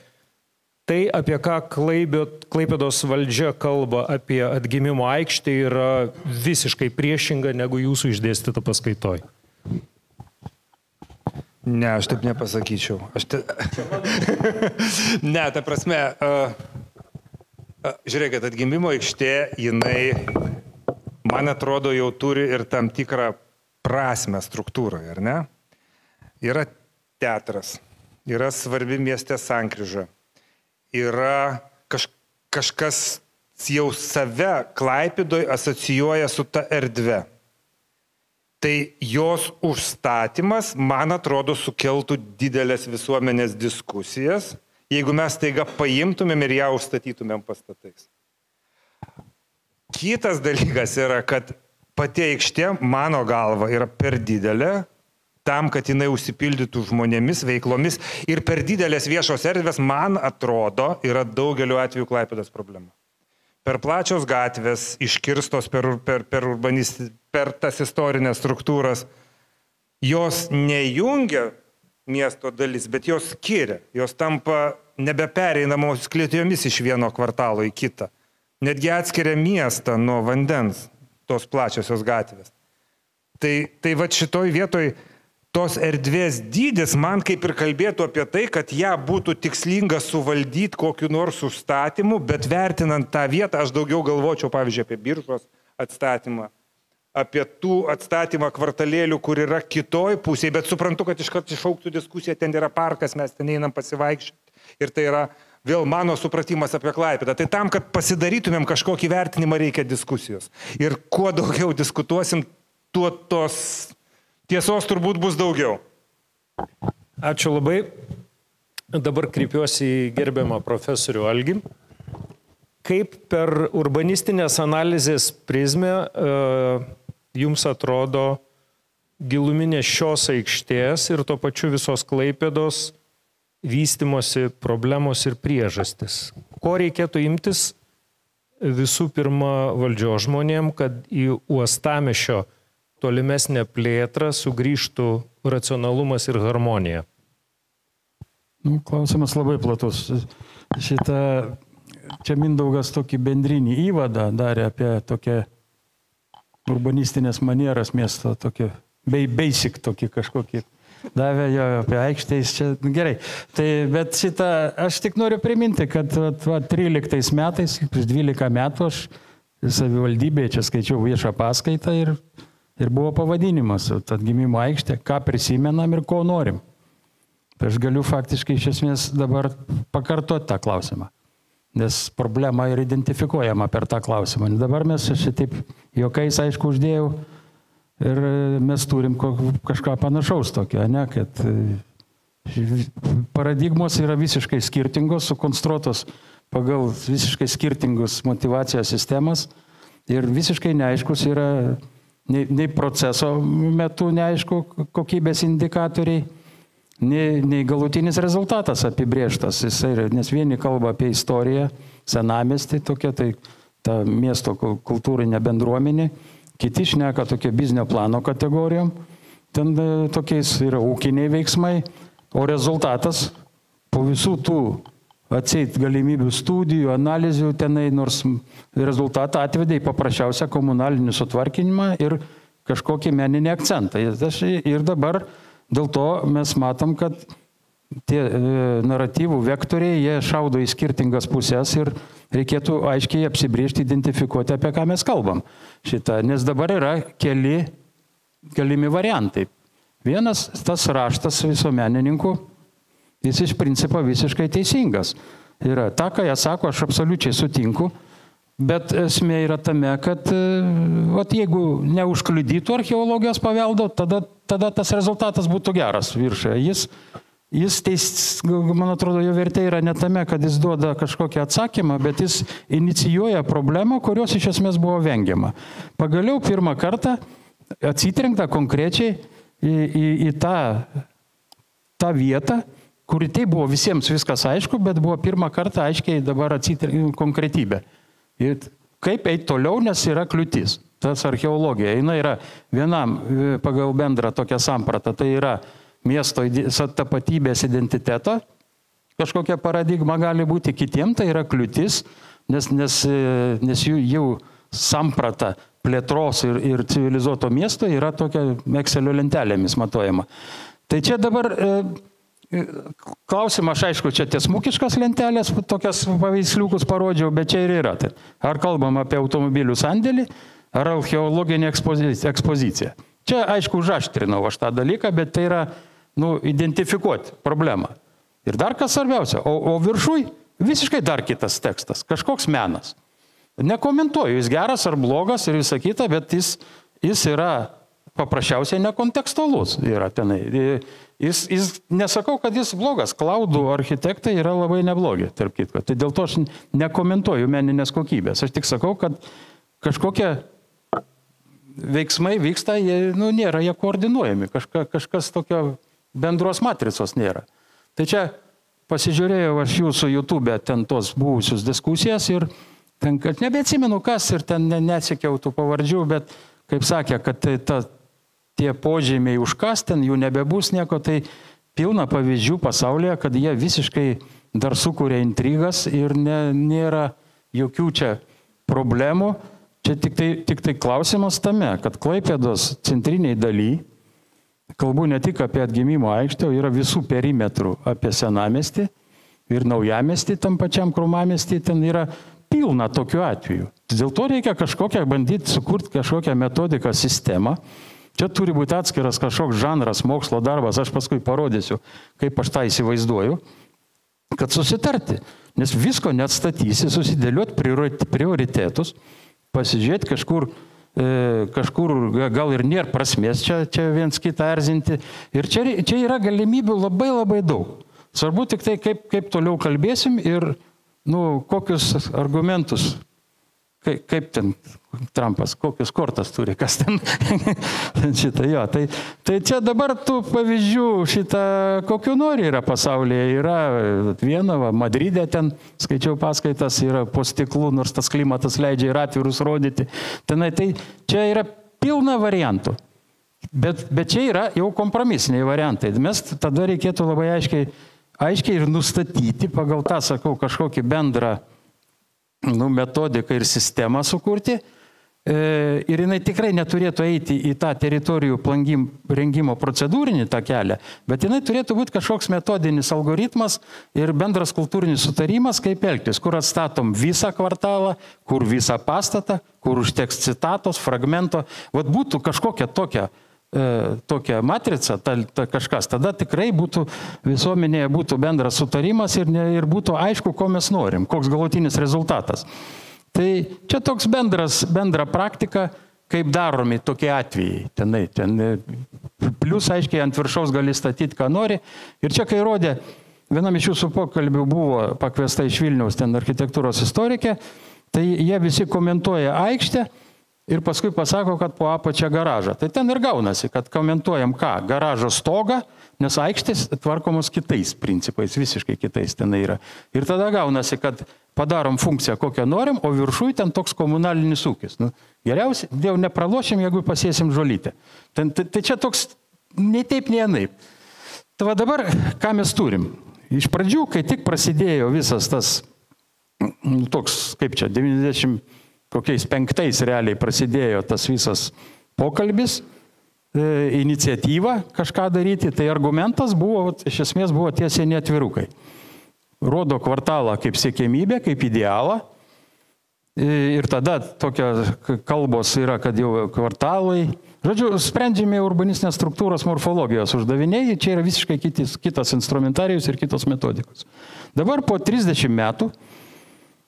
tai, apie ką Klaipėdos valdžia kalba apie atgimimo aikštę, yra visiškai priešinga negu jūsų išdėstyta paskaitoj. Ne, aš taip nepasakyčiau. Ne, ta prasme, žiūrėkit, atgimimo aikštė, jinai, man atrodo, jau turi ir tam tikrą prasmę struktūroje, ar ne? Yra teatras, yra svarbi mieste sankryža, yra kažkas jau save Klaipėdoj asocijuoja su ta erdve. Tai jos užstatymas, man atrodo, sukeltų didelės visuomenės diskusijas, jeigu mes taiga paimtumėm ir ją užstatytumėm pastatais. Kitas dalykas yra, kad pati aikštė, mano galva, yra per didelė tam, kad jinai užsipildytų žmonėmis, veiklomis ir per didelės viešos erdvės, man atrodo, yra daugeliu atveju Klaipėdos problema. Per plačios gatvės, iškirstos per tas istorinės struktūras, jos nejungia miesto dalis, bet jos skiria, jos tampa nebepereinamos klėtijomis iš vieno kvartalo į kitą. Netgi atskiria miestą nuo vandens, tos plačiosios gatvės. Tai va šitoj vietoj tos erdvės dydis man kaip ir kalbėtų apie tai, kad ją būtų tikslinga suvaldyti kokiu nors užstatymu, bet vertinant tą vietą, aš daugiau galvočiau, pavyzdžiui, apie Biržos atstatymą, apie tų atstatymą kvartalėlių, kur yra kitoj pusėje, bet suprantu, kad iškart išauktų diskusiją, ten yra parkas, mes ten einam pasivaikščioti ir tai yra vėl mano supratimas apie Klaipėdą. Tai tam, kad pasidarytumėm kažkokį vertinimą, reikia diskusijos. Ir kuo daugiau diskutuosim, tuo tos tiesos turbūt bus daugiau. Ačiū labai. Dabar kreipiuosi į gerbiamą profesorių Algį. Kaip per urbanistinės analizės prizmę jums atrodo giluminės šios aikštės ir tuo pačiu visos Klaipėdos vystimosi problemos ir priežastis? Ko reikėtų imtis visų pirma valdžios žmonėm, kad į uostamiesčio tolimesnę plėtrą sugrįžtų racionalumas ir harmonija? Klausimas labai platus. Čia Mindaugas tokį bendrinį įvadą darė apie tokią urbanistinės manieras miesto, tokį basic tokį kažkokį. Davė jo apie aikštės, čia gerai. Bet aš tik noriu priminti, kad 13 metais, prieš 12 metų aš savivaldybėje čia skaičiau viešą paskaitą ir buvo pavadinimas, atgimimo aikštė, ką prisimenam ir ko norim. Aš galiu faktiškai iš esmės dabar pakartoti tą klausimą, nes problema ir identifikuojama per tą klausimą. Dabar mes šitaip juokais, aišku, uždėjau ir mes turim kažką panašaus tokio, ne, kad paradigmos yra visiškai skirtingos, sukonstruotos pagal visiškai skirtingus motyvacijos sistemas ir visiškai neaiškus yra nei proceso metu neaišku kokybės indikatoriai, nei galutinis rezultatas apibrėžtas. Nes vieni kalba apie istoriją, senamiestį, tokia tai ta miesto kultūrinė bendruomenė, kiti šneka tokia biznio plano kategorijom, ten tokiais yra ūkiniai veiksmai, o rezultatas po visų tų atseit galimybių studijų, analizių tenai, nors rezultatą atvedė į paprasčiausią komunalinį sutvarkinimą ir kažkokį meninį akcentą. Ir dabar dėl to mes matom, kad tie naratyvų vektoriai, jie šaudo į skirtingas pusės ir reikėtų aiškiai apsibriežti, identifikuoti, apie ką mes kalbam. Nes dabar yra keli galimi variantai. Vienas, tas raštas visuomenininkų, jis iš principo visiškai teisingas. Yra ta, ką jie sako, aš absoliučiai sutinku, bet esmė yra tame, kad jeigu neužkliudytų archeologijos paveldo, tada tas rezultatas būtų geras viršuje. Man atrodo, jo vertė yra ne tame, kad jis duoda kažkokį atsakymą, bet jis inicijuoja problemą, kurios iš esmės buvo vengiama. Pagaliau pirmą kartą atsitrenkta konkrečiai į tą vietą, kur tai buvo visiems viskas aišku, bet buvo pirmą kartą aiškiai dabar konkretybė. Ir kaip eiti toliau, nes yra kliūtis. tas archeologija. Jis yra vienam pagal bendrą tokią sampratą, tai yra miesto tapatybės identiteto, kažkokia paradigma gali būti, kitiem tai yra kliūtis, nes jų samprata plėtros ir civilizuoto miesto yra tokia Excelio lentelėmis matuojama. Tai čia dabar klausimą, aš aišku, čia tiesmukiškas lentelės, tokias paveiksliukus parodžiau, bet čia ir yra. Tai ar kalbam apie automobilių sandėlį, ar archeologinę ekspoziciją. Čia, aišku, užaštrinau aš tą dalyką, bet tai yra, identifikuoti problemą. Ir dar kas svarbiausia, o viršui visiškai dar kitas tekstas, kažkoks menas. Nekomentuoju, jis geras ar blogas ir visą kitą, bet jis yra paprasčiausiai nekontekstualus. Yra tenai. Jis nesakau, kad jis blogas. Klaudų architektai yra labai neblogi, tarp kitko. Tai dėl to aš nekomentuoju meninės kokybės. Aš tik sakau, kad kažkokie veiksmai vyksta, nėra jie koordinuojami. Kažkas tokio bendros matricos nėra. Tai čia pasižiūrėjau aš jūsų YouTube ten tos buvusius diskusijas ir ten, kad nebeatsimenu kas ir ten neatsekiau tų pavardžių, bet kaip sakė, kad tie požymiai užkas, ten jų nebebus nieko, tai pilna pavyzdžių pasaulyje, kad jie visiškai dar sukuria intrigas ir nėra jokių čia problemų. Čia tik tai klausimas tame, kad Klaipėdos centriniai daly, kalbu ne tik apie atgimimo aikštę, yra visų perimetrų apie senamiestį ir naujamiestį, tam pačiam Krūmamiestį, ten yra pilna tokių atvejų. Dėl to reikia bandyti sukurti kažkokią metodiką, sistemą. Čia turi būti atskiras kažkoks žanras, mokslo darbas, aš paskui parodysiu, kaip aš tą įsivaizduoju, kad susitarti. Nes visko neatstatysi, susidėlioti prioritetus, pasižiūrėti kažkur gal ir nėra prasmės čia viens kitą erzinti. Ir čia yra galimybių labai labai daug. Svarbu tik tai, kaip toliau kalbėsim ir kokius argumentus, kaip ten Trumpas, kokius kortas turi, kas ten šitą jo. Tai čia dabar tų pavyzdžių kokių nori yra pasaulyje. Yra viena, Madride ten, skaičiau paskaitas, yra po stiklų, nors tas klimatas leidžia ir atvirus rodyti. Tai čia yra pilna variantų. Bet čia yra jau kompromisiniai variantai. Mes tada reikėtų labai aiškiai ir nustatyti pagal tą, sakau, kažkokį bendrą metodiką ir sistemą sukurti. Ir jinai tikrai neturėtų eiti į tą teritorijų rengimo procedūrinį tą kelią, bet jinai turėtų būti kažkoks metodinis algoritmas ir bendras kultūrinis sutarimas, kaip elgtis, kur atstatom visą kvartalą, kur visą pastatą, kur užteks citatos, fragmento. Vat būtų kažkokia tokia matrica, kažkas, tada tikrai visuomenėje būtų bendras sutarimas ir būtų aišku, ko mes norim, koks galutinis rezultatas. Tai čia toks bendra praktika, kaip daromi tokie atvejai. Ten plius aiškiai ant viršaus gali statyti, ką nori. Ir čia, kai rodė, vienam iš jūsų pokalbių buvo pakviesta iš Vilniaus ten architektūros istorikė, tai jie visi komentuoja aikštę ir paskui pasako, kad po apačią garažą. Tai ten ir gaunasi, kad komentuojam ką? Garažo stogą, nes aikštės tvarkomos kitais principais, visiškai kitais ten yra. Ir tada gaunasi, kad padarom funkciją kokią norim, o viršui ten toks komunalinis ūkis. Geriausiai, jau nepralošim, jeigu pasėsim žolytę. Tai čia toks nei taip, nei anaip. Tai va dabar, ką mes turim? Iš pradžių, kai tik prasidėjo visas tas, toks, kaip čia, 95 realiai prasidėjo tas visas pokalbis, iniciatyva kažką daryti, tai argumentas buvo, iš esmės buvo tiesiai atvirukai. Rodo kvartalą kaip siekiamybę, kaip idealą. Ir tada tokia kalbos yra, kad jau kvartalai. Žodžiu, sprendžiami urbanistinės struktūros morfologijos uždaviniai, čia yra visiškai kitas instrumentarijus ir kitos metodikos. Dabar po 30 metų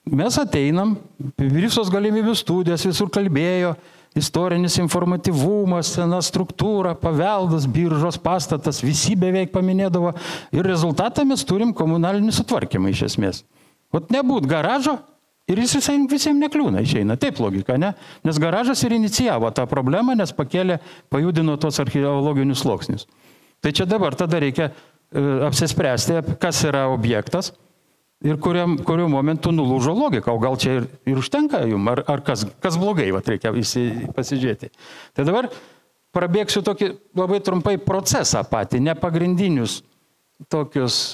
mes ateinam, visos galimybių studijos visur kalbėjo, istorinis informatyvumas, sena struktūra, paveldas, biržos pastatas, visi beveik paminėdavo. Ir rezultatą mes turim komunalinį sutvarkymą iš esmės. Vat nebūt garažo ir jis visiems nekliūna, išeina. Taip logika, ne? Nes garažas ir inicijavo tą problemą, nes pajudino tos archeologinius sluoksnius. Tai čia dabar tada reikia apsispręsti, kas yra objektas, ir kuriuo momentu nulūžo logika, o gal čia ir užtenka jum, ar kas blogai, reikia pasižiūrėti. Tai dabar prabėgsiu tokį labai trumpai procesą patį, ne pagrindinius tokius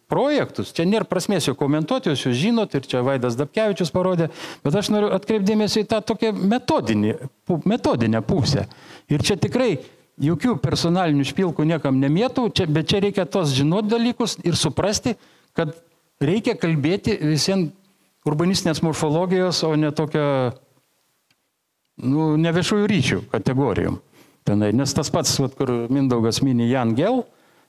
projektus. Čia nėra prasmės jau komentuoti, jūs žinot, ir čia Vaidas Dabkevičius parodė, bet aš noriu atkreipdėmėsi į tą tokią metodinę pusę. Ir čia tikrai jokių personalinių špilkų niekam nemėtau, bet čia reikia tos žinot dalykus ir suprasti, kad reikia kalbėti visiems urbanistinės morfologijos, o ne tokio, ne viešųjų ryšių kategorijom. Nes tas pats, kur Mindaugas mini Jan Gell,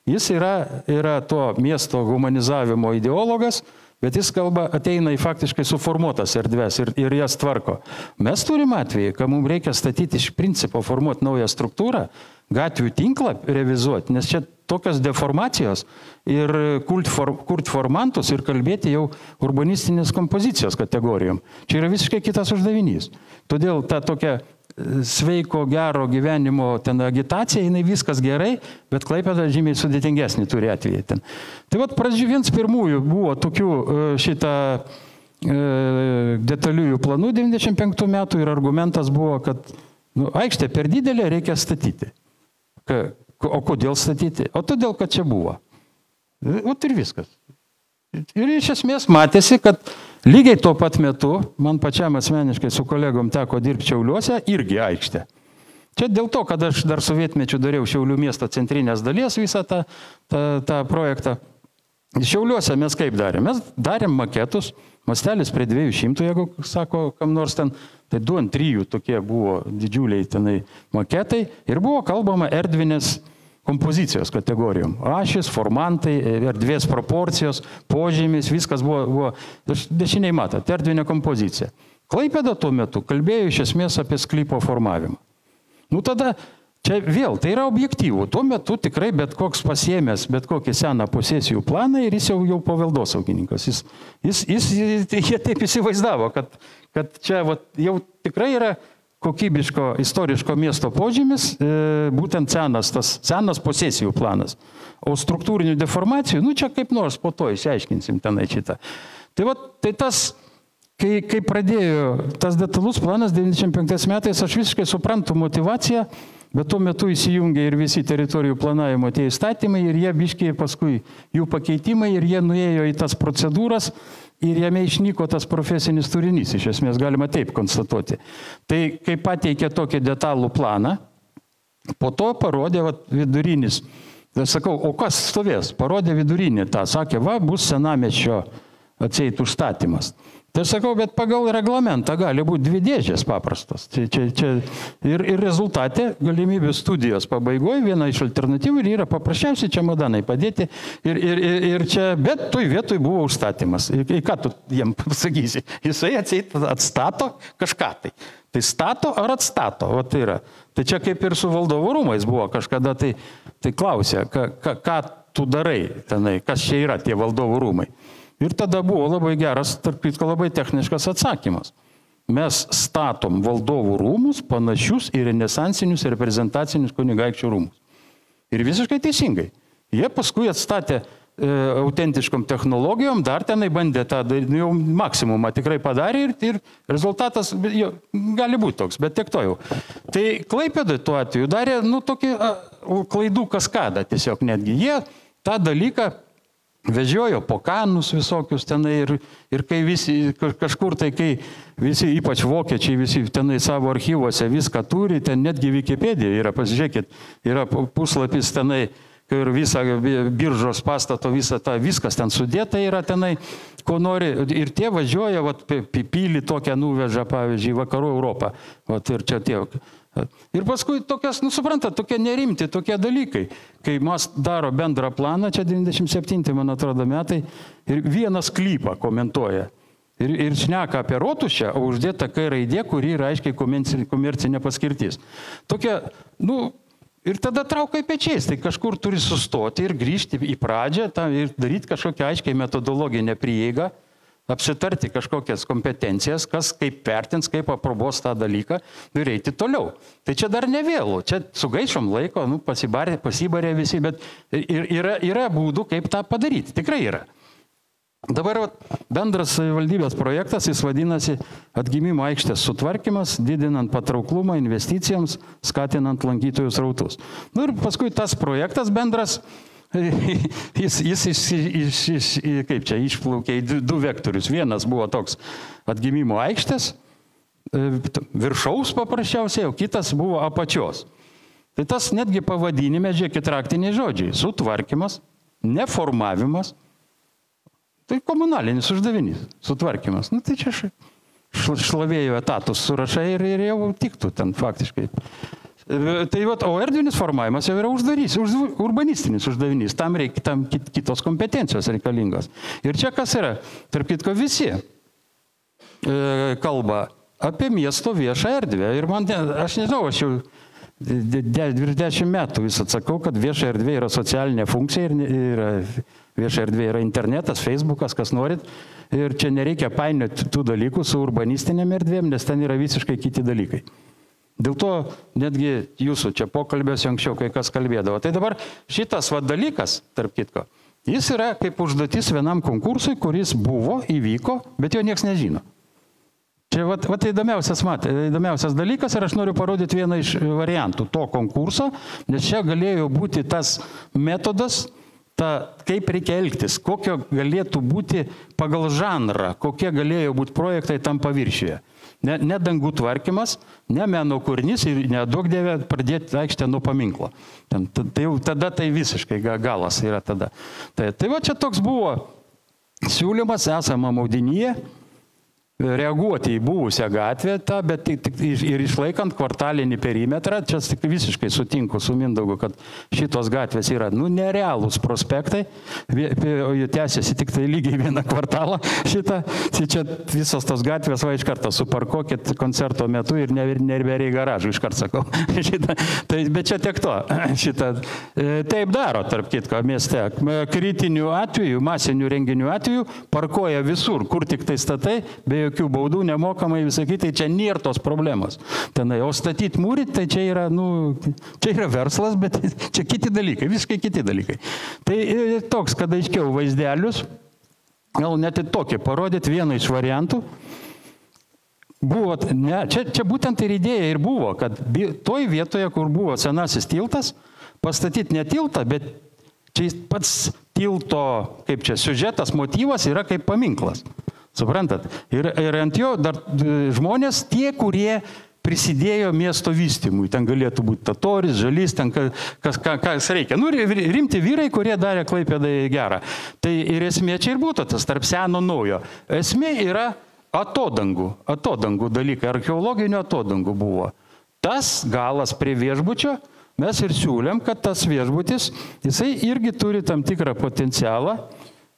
jis yra to miesto humanizavimo ideologas, bet jis ateina į faktiškai suformuotas erdves ir jas tvarko. Mes turim atvejį, kad mums reikia statyti iš principo, formuoti naują struktūrą, gatvių tinklą revizuoti, nes čia tokios deformacijos ir kurt formantus ir kalbėti jau urbanistinės kompozicijos kategorijom. Čia yra visiškai kitas uždavinys. Todėl ta tokia sveiko, gero gyvenimo ten agitacija, jinai viskas gerai, bet Klaipėda žymiai sudėtingesnį turi atvejį ten. Tai vienas pirmųjų buvo tokių šitą detaliųjų planų 95 metų ir argumentas buvo, kad aikštė per didelė, reikia statyti. O kodėl statyti? O todėl, kad čia buvo. Ir viskas. Ir iš esmės matėsi, kad lygiai tuo pat metu, man pačiam asmeniškai su kolegom teko dirbti Šiauliuose, irgi aikštė. Čia dėl to, kad aš dar sovietmečiu dariau Šiaulių miesto centrinės dalies visą tą projektą. Šiauliuose mes kaip darėm? Mes darėm maketus, mastelis prie 200, jeigu sako kam nors ten, tai 2 ant 3 tokie buvo didžiuliai tenai maketai ir buvo kalbama erdvinės kompozicijos kategorijom. Ašis, formantai, erdvės proporcijos, požymis, viskas buvo dešiniai matot, erdvinė kompozicija. Klaipėda tuo metu kalbėjo iš esmės apie sklypo formavimą. Tada čia vėl, tai yra objektyvų. Tuo metu tikrai bet koks pasiėmęs, bet kokį seną posesijų planą ir jis jau paveldosaugininkas. Jie taip įsivaizdavo, kad čia jau tikrai yra kokybiško istoriško miesto požymis, būtent senas posesijų planas. O struktūrinių deformacijų, čia kaip nors po to išsiaiškinsim tenai šitą. Tai tas, kai pradėjo tas detalus planas 95 metais, aš visiškai suprantu motivaciją, bet tuo metu įsijungė ir visi teritorijų planavimo tie įstatymai ir jie biškiai paskui jų pakeitimai ir jie nuėjo į tas procedūras ir jame išnyko tas profesinis turinys, iš esmės galima taip konstatuoti. Tai kai pateikė tokį detalų planą, po to parodė vidurinis, sakau, o kas stovės? Parodė vidurinį tą, sakė, bus senamiesčio atseit užstatymas. Tai sakau, bet pagal reglamentą gali būti 2 dėžės paprastos. Ir rezultate galimybių studijos pabaigoje viena iš alternatyvų yra paprasčiausiai čemodanai padėti ir čia, bet toj vietoj buvo užstatymas. Ir ką tu jiem pasakysi? Jisai atseit atstato kažką tai. Tai stato ar atstato? Tai yra. Tai čia kaip ir su valdovų rūmais buvo kažkada tai klausė, ką tu darai tenai, kas čia yra tie valdovų rūmai. Ir tada buvo labai geras, tarp kitko labai techniškas atsakymas. Mes statom valdovų rūmus panašius į renesansinius reprezentacinius kunigaikščių rūmus. Ir visiškai teisingai. Jie paskui atstatė autentiškom technologijom, dar tenai bandė tą, jau maksimumą tikrai padarė ir rezultatas gali būti toks, bet tiek to jau. Tai Klaipėdai tuo atveju darė, tokį klaidų kaskadą tiesiog netgi. Jie tą dalyką vežiojo po kanus visokius tenai ir kai visi, kažkur tai, kai visi, ypač vokiečiai, visi tenai savo archyvuose viską turi, ten netgi Wikipedija yra, pasižiūrėkit, yra puslapis tenai, ir visą biržos pastato, viskas ten sudėta yra tenai, ko nori, ir tie važiuoja, pilį tokią nuveža, pavyzdžiui, Vakarų Europą, ir čia tie. Ir paskui tokias, suprantat, tokie nerimti, tokie dalykai, kai mes daro bendrą planą, čia 97, man atrodo, metai, ir vieną sklypą komentuoja. Ir šneka apie rotušę, o uždėta K raidė, kuri yra aiškiai komercinė paskirtis. Tokia, ir tada traukai pečiais, tai kažkur turi sustoti ir grįžti į pradžią ir daryti kažkokią aiškiai metodologinę prieigą, apsitarti kažkokias kompetencijas, kas kaip vertins, kaip aprobos tą dalyką ir eiti toliau. Tai čia dar ne vėlu, čia sugaišom laiko, pasibarė visi, bet yra būdų, kaip tą padaryti, tikrai yra. Dabar bendras savivaldybės projektas, jis vadinasi atgimimo aikštės sutvarkymas, didinant patrauklumą investicijoms, skatinant lankytojų srautus. Nu ir paskui tas projektas bendras, jis išplaukė į du vektorius. Vienas buvo toks atgimimo aikštės, viršaus paprasčiausiai, o kitas buvo apačios. Tai tas netgi pavadinime, žiūrėkit, raktiniai žodžiai. Sutvarkymas, neformavimas. Tai komunalinis uždavinys, sutvarkymas. Nu, tai čia šlavėjų etatus surašai ir jau tiktų ten faktiškai. Tai o erdvinis formavimas jau yra urbanistinis uždavinys. Tam reikia kitos kompetencijos reikalingos. Ir čia kas yra? Tarp kitko visi kalba apie miesto viešą erdvę. Ir man, aš nežinau, aš jau 10 metų vis atsakau, kad vieša erdvė yra socialinė funkcija ir vieša erdvė yra internetas, Facebookas, kas norit. Ir čia nereikia painioti tų dalykų su urbanistinėm erdvėm, nes ten yra visiškai kiti dalykai. Dėl to netgi jūsų čia pokalbėse anksčiau kai kas kalbėdavo. Tai dabar šitas dalykas, tarp kitko, jis yra kaip užduotis vienam konkursui, kuris buvo, įvyko, bet jo nieks nežino. Čia įdomiausias dalykas ir aš noriu parodyti vieną iš variantų to konkurso, nes čia galėjo būti tas metodas, kaip reikia elgtis, kokio galėtų būti pagal žanrą, kokie galėjo būti projektai tam paviršiuje. Ne dangų tvarkymas, ne meno kūrinys ir nedaug dievė pradėti aikštę nuo paminklo. Tada tai visiškai galas yra tada. Tai va čia toks buvo siūlymas esamam audinyje, reaguoti į buvusią gatvę, bet ir išlaikant kvartalinį perimetrą. Čia visiškai sutinku su Mindaugu, kad šitos gatvės yra nerealūs prospektai, jie tęsiasi tik tai lygiai vieną kvartalą šitą. Čia visos tos gatvės iš karto suparkuokit koncerto metu ir nerberiai garažų, iš karto sakau. Bet čia tiek to. Taip daro, tarp kitko, mieste. Kritinių atvejų, masinių renginių atvejų parkuoja visur, kur tik tai statai, be jokių baudų, nemokamai visai, tai čia nėra tos problemos. O statyti mūrit, tai čia yra verslas, bet čia kiti dalykai, visiškai kiti dalykai. Tai toks, kad aiškiau vaizdelius, gal net ir tokį parodyti vieną iš variantų. Čia būtent ir idėja ir buvo, kad toj vietoje, kur buvo senasis tiltas, pastatyti ne tiltą, bet čia pats tilto, kaip čia, siužetas, motyvas yra kaip paminklas. Suprantat? Ir ant jo dar žmonės tie, kurie prisidėjo miesto vystymui. Ten galėtų būti Totoris, Žalys, ten kas reikia. Rimti vyrai, kurie darė Klaipėdai gerą. Tai ir esmė čia ir būtų tas tarp seno naujo. Esmė yra atodangų dalykai, archeologinių atodangų buvo. Tas galas prie viešbučio, mes ir siūlėm, kad tas viešbutis, jisai irgi turi tam tikrą potencialą.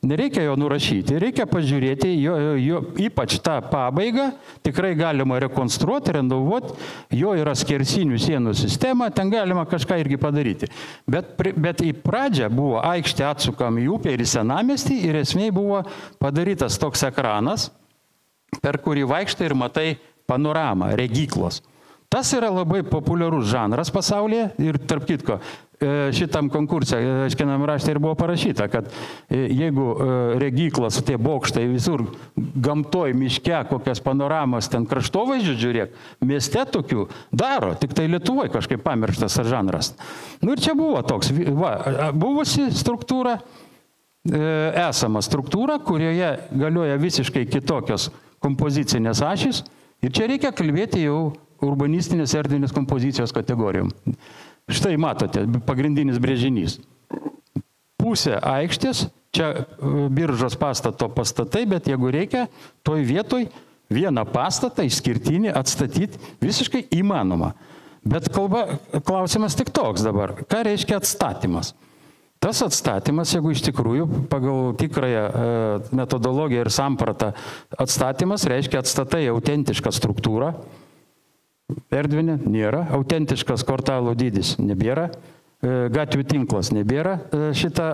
Nereikia jo nurašyti, reikia pažiūrėti jo ypač tą pabaigą, tikrai galima rekonstruoti, renovuoti, jo yra skersinių sienų sistema, ten galima kažką irgi padaryti. Bet į pradžią buvo aikštė atsukam į upę ir į senamiestį ir esmė buvo padarytas toks ekranas, per kurį vaikštai ir matai panoramą, regyklos. Tas yra labai populiarus žanras pasaulyje ir tarp kitko, šitam konkursė, aiškinam rašte ir buvo parašyta, kad jeigu regyklas, tie bokštai visur gamtoj, miške, kokias panoramas, ten kraštovaizdžių žiūrėk, mieste tokių daro, tik tai Lietuvoje kažkaip pamirštas žanras. Ir čia buvo toks, buvusi struktūra, esama struktūra, kurioje galioja visiškai kitokios kompozicinės ašys ir čia reikia kalbėti jau urbanistinės erdvinės kompozicijos kategorijom. Štai matote, pagrindinis brėžinys. Pusė aikštės, čia biržos pastato pastatai, bet jeigu reikia, toj vietoj vieną pastatą išskirtinį atstatyti visiškai įmanoma. Bet klausimas tik toks dabar. Ką reiškia atstatymas? Tas atstatymas, jeigu iš tikrųjų pagal tikrąją metodologiją ir sampratą atstatymas reiškia atstatai autentišką struktūrą, erdvinė nėra, autentiškas kvartalo dydis nebėra, gatvių tinklas nebėra, šitą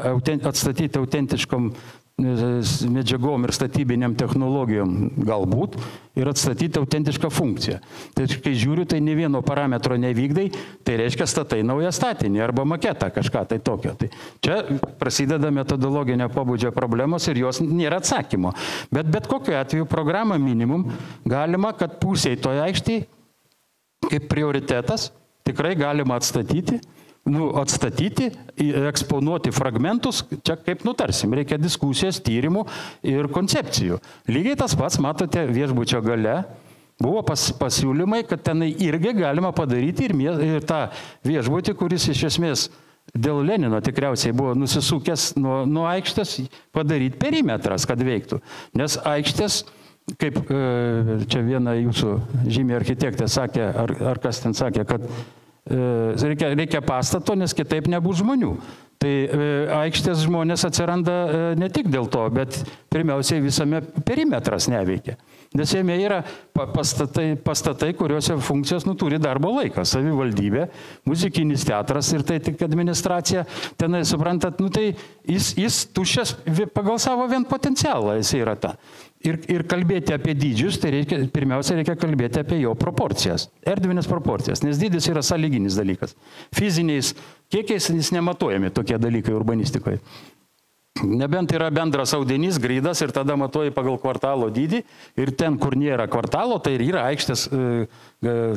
atstatyti autentiškom medžiagom ir statybiniam technologijom galbūt ir atstatyti autentišką funkciją. Tai kai žiūriu, tai ne vieno parametro nevykdai, tai reiškia statai naują statinį arba maketą kažką tai tokio. Tai čia prasideda metodologinio pobūdžio problemos ir jos nėra atsakymo. Bet kokiu atveju programą minimum galima, kad pusiai toje aikštėje kaip prioritetas tikrai galima atstatyti, eksponuoti fragmentus, čia kaip nutarsim, reikia diskusijos, tyrimų ir koncepcijų. Lygiai tas pats, matote, viešbučio gale buvo pasiūlymai, kad tenai irgi galima padaryti ir tą viešbutį, kuris iš esmės dėl Lenino tikriausiai buvo nusisukęs nuo aikštės, padaryti perimetras, kad veiktų. Nes aikštės, kaip čia viena jūsų žymi architektė sakė, ar kas ten sakė, kad reikia pastato, nes kitaip nebus žmonių. Tai aikštės žmonės atsiranda ne tik dėl to, bet pirmiausiai visame perimetras neveikia. Nes jame yra pastatai, kuriuose funkcijos turi darbo laiką. Savivaldybė, muzikinis teatras ir tai tik administracija. Tenai, suprantat, tai jis tuščias pagal savo vien potencialą, jis yra ta. Ir kalbėti apie dydžius, tai pirmiausia reikia kalbėti apie jo proporcijas, erdvinės proporcijas, nes dydis yra sąlyginis dalykas. Fiziniais kiekiais jis nematuojami tokie dalykai urbanistikoje. Nebent yra bendras audinys, grydas ir tada matuoji pagal kvartalo dydį ir ten, kur nėra kvartalo, tai yra aikštės,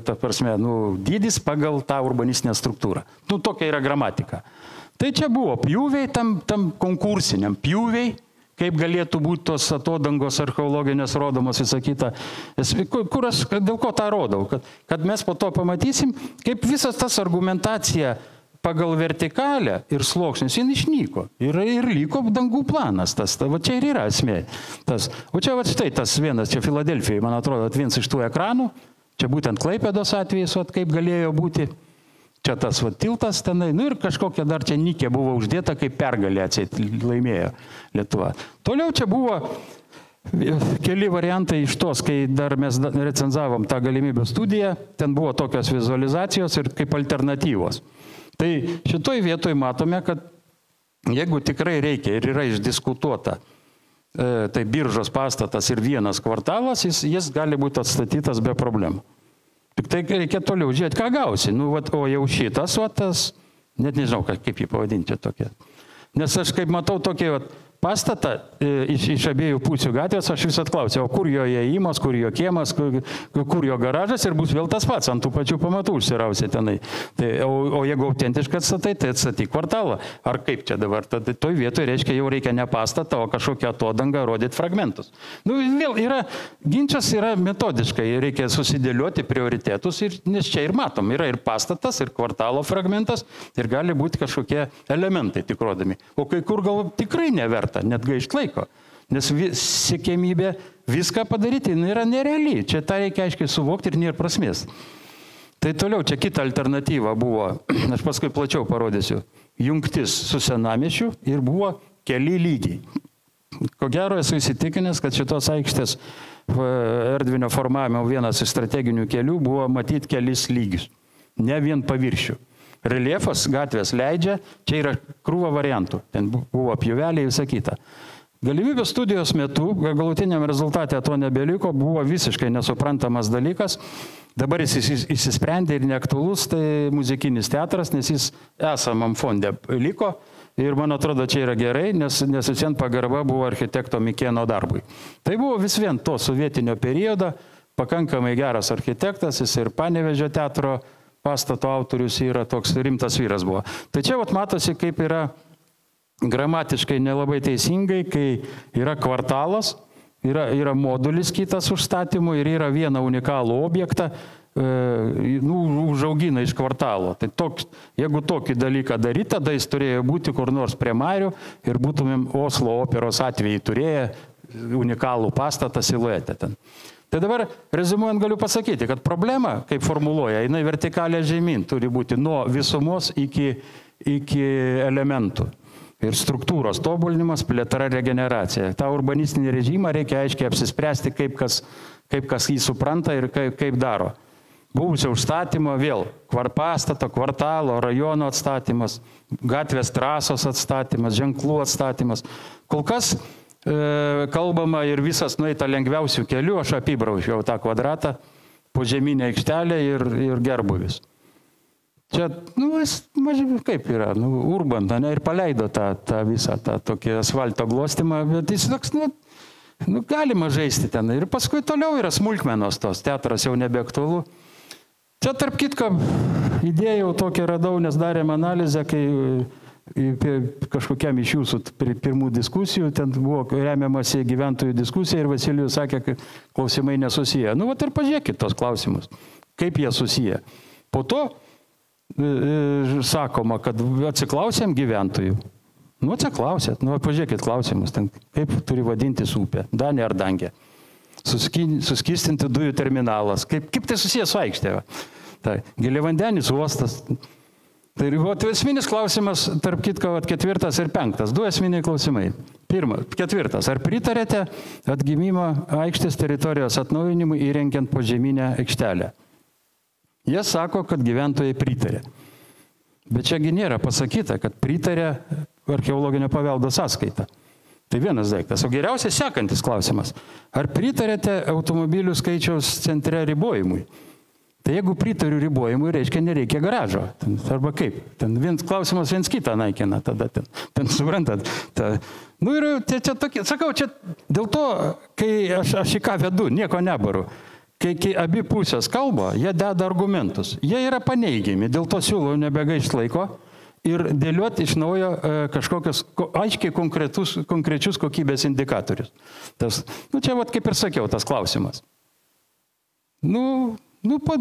ta prasme, dydis pagal tą urbanistinę struktūrą. Tokia yra gramatika. Tai čia buvo pjūviai, tam konkursiniam pjūviai, kaip galėtų būti tos atodangos archeologinės rodomos, visakyta. Dėl ko tą rodau? Kad mes po to pamatysim, kaip visas tas argumentacija pagal vertikalę ir sluoksnius, jin išnyko. Ir liko dangų planas. Va čia ir yra esmė. O čia va štai tas vienas, čia Filadelfijai, man atrodo, vienas iš tų ekranų. Čia būtent Klaipėdos atvejais, kaip galėjo būti. Čia tas tiltas tenai, ir kažkokia dar čia nikė buvo uždėta, kaip pergalė atseit laimėjo Lietuva. Toliau čia buvo keli variantai iš tos, kai dar mes recenzavom tą galimybę studiją, ten buvo tokios vizualizacijos ir kaip alternatyvos. Tai šitoj vietoj matome, kad jeigu tikrai reikia ir yra išdiskutuota, tai biržos pastatas ir vienas kvartalas, jis gali būti atstatytas be problemų. Tik tai reikia toliau žiūrėti, ką gausi. O jau šitas, net nežinau, kaip jį pavadinti tokia. Nes aš kaip matau tokį pastatą iš abiejų pusių gatvės, aš vis atklausiau, o kur jo įėjimas, kur jo kiemas, kur jo garažas ir bus vėl tas pats, ant tų pačių pamatų užsirausia tenai. O jeigu autentiškai atstatai, tai atstatyk kvartalą. Ar kaip čia dabar? Toj vietoje reiškia, jau reikia ne pastatą, o kažkokią atodangą rodyti fragmentus. Vėl ginčas yra metodiškai, reikia susidėlioti prioritetus, nes čia ir matom, yra ir pastatas, ir kvartalo fragmentas, ir gali būti kažkokie elementai tik rodomi. O kai kur gal tikrai neverta, net gaišt laiko, nes siekiamybė viską padaryti yra nereali. Čia tą reikia aiškiai suvokti ir nėra prasmės. Tai toliau čia kita alternatyva buvo, aš paskui plačiau parodysiu, jungtis su senamiesčiu ir buvo keli lygiai. Ko gero esu įsitikinęs, kad šitos aikštės erdvinio formavimo vienas iš strateginių kelių buvo matyti kelis lygius, ne vien paviršių. Reljefas gatvės leidžia, čia yra krūva variantų, ten buvo pjuveliai, visą kitą. Galimybės studijos metu, galutiniam rezultate to nebeliko, buvo visiškai nesuprantamas dalykas. Dabar jis įsisprendė ir neaktualus, tai muzikinis teatras, nes jis esamam fonde liko. Ir man atrodo, čia yra gerai, nes visien pagarba buvo architekto Mikėno darbui. Tai buvo vis vien to sovietinio periodo, pakankamai geras architektas, jis ir Panevėžio teatro pastato autorius yra toks rimtas vyras buvo. Tai čia matosi, kaip yra gramatiškai nelabai teisingai, kai yra kvartalas, yra modulis kitas užstatymų ir yra vieną unikalų objektą, užaugina iš kvartalo. Tai jeigu tokį dalyką daryti, tada jis turėjo būti kur nors prie marių ir būtumėm Oslo operos atvejį turėję unikalų pastatą siluetę ten. Tai dabar, rezumuojant, galiu pasakyti, kad problema, kaip formuluoja, jinai vertikalė žemyn turi būti nuo visumos iki elementų. Ir struktūros tobulinimas, plėtra, regeneracija. Ta urbanistinį režimą reikia aiškiai apsispręsti, kaip kas jį supranta ir kaip daro. Buvusio užstatymo vėl, pastato, kvartalo, rajono atstatymas, gatvės trasos atstatymas, ženklų atstatymas. Kol kas kalbama ir visas nueita lengviausių kelių, aš apibraužiau tą kvadratą, požeminę aikštelę ir gerbuvis. Čia, kaip yra, Urban, ir paleido tą visą, tą tokį asfalto glostymą, bet jis toks, galima žaisti ten. Ir paskui toliau yra smulkmenos tos, teatras jau nebeaktualu. Čia tarp kitko idėjau tokią radau, nes darėm analizę, kai kažkokiam iš jūsų pirmų diskusijų, ten buvo remiamasi gyventojų diskusija ir Vasilijus sakė, kad klausimai nesusiję. Ir pažiūrėkit tos klausimus, kaip jie susiję. Po to sakoma, kad atsiklausėm gyventojų. Atsiklausėt, pažiūrėkit klausimus, ten, kaip turi vadintis upė, Danė ar Dangė. Suskystinti dujų terminalas, kaip tai susijęs su aikštė. Tai giliavandenis uostas. Tai esminis klausimas, tarp kitko, 4 ir 5, 2 esminiai klausimai. 4. Ar pritarėte atgimimo aikštės teritorijos atnaujinimui įrengiant požeminę aikštelę? Jie sako, kad gyventojai pritarė. Bet čiagi nėra pasakyta, kad pritarė archeologinio paveldo sąskaita. Tai vienas daiktas. O geriausiai sekantis klausimas. Ar pritarėte automobilių skaičiaus centre ribojimui? Tai jeigu pritariu ribojimui, reiškia nereikia garažo. Arba kaip? Ten klausimas viens kitą naikina tada. Ten suprantat. Ir čia tokie, sakau, čia dėl to, kai aš į ką vedu, nieko nebaru. Kai abi pusės kalba, jie deda argumentus. Jie yra paneigiami, dėl to siūlau nebegaišti laiko ir dėlioti iš naujo kažkokius aiškiai konkrečius kokybės indikatorius. Čia kaip ir sakiau, tas klausimas.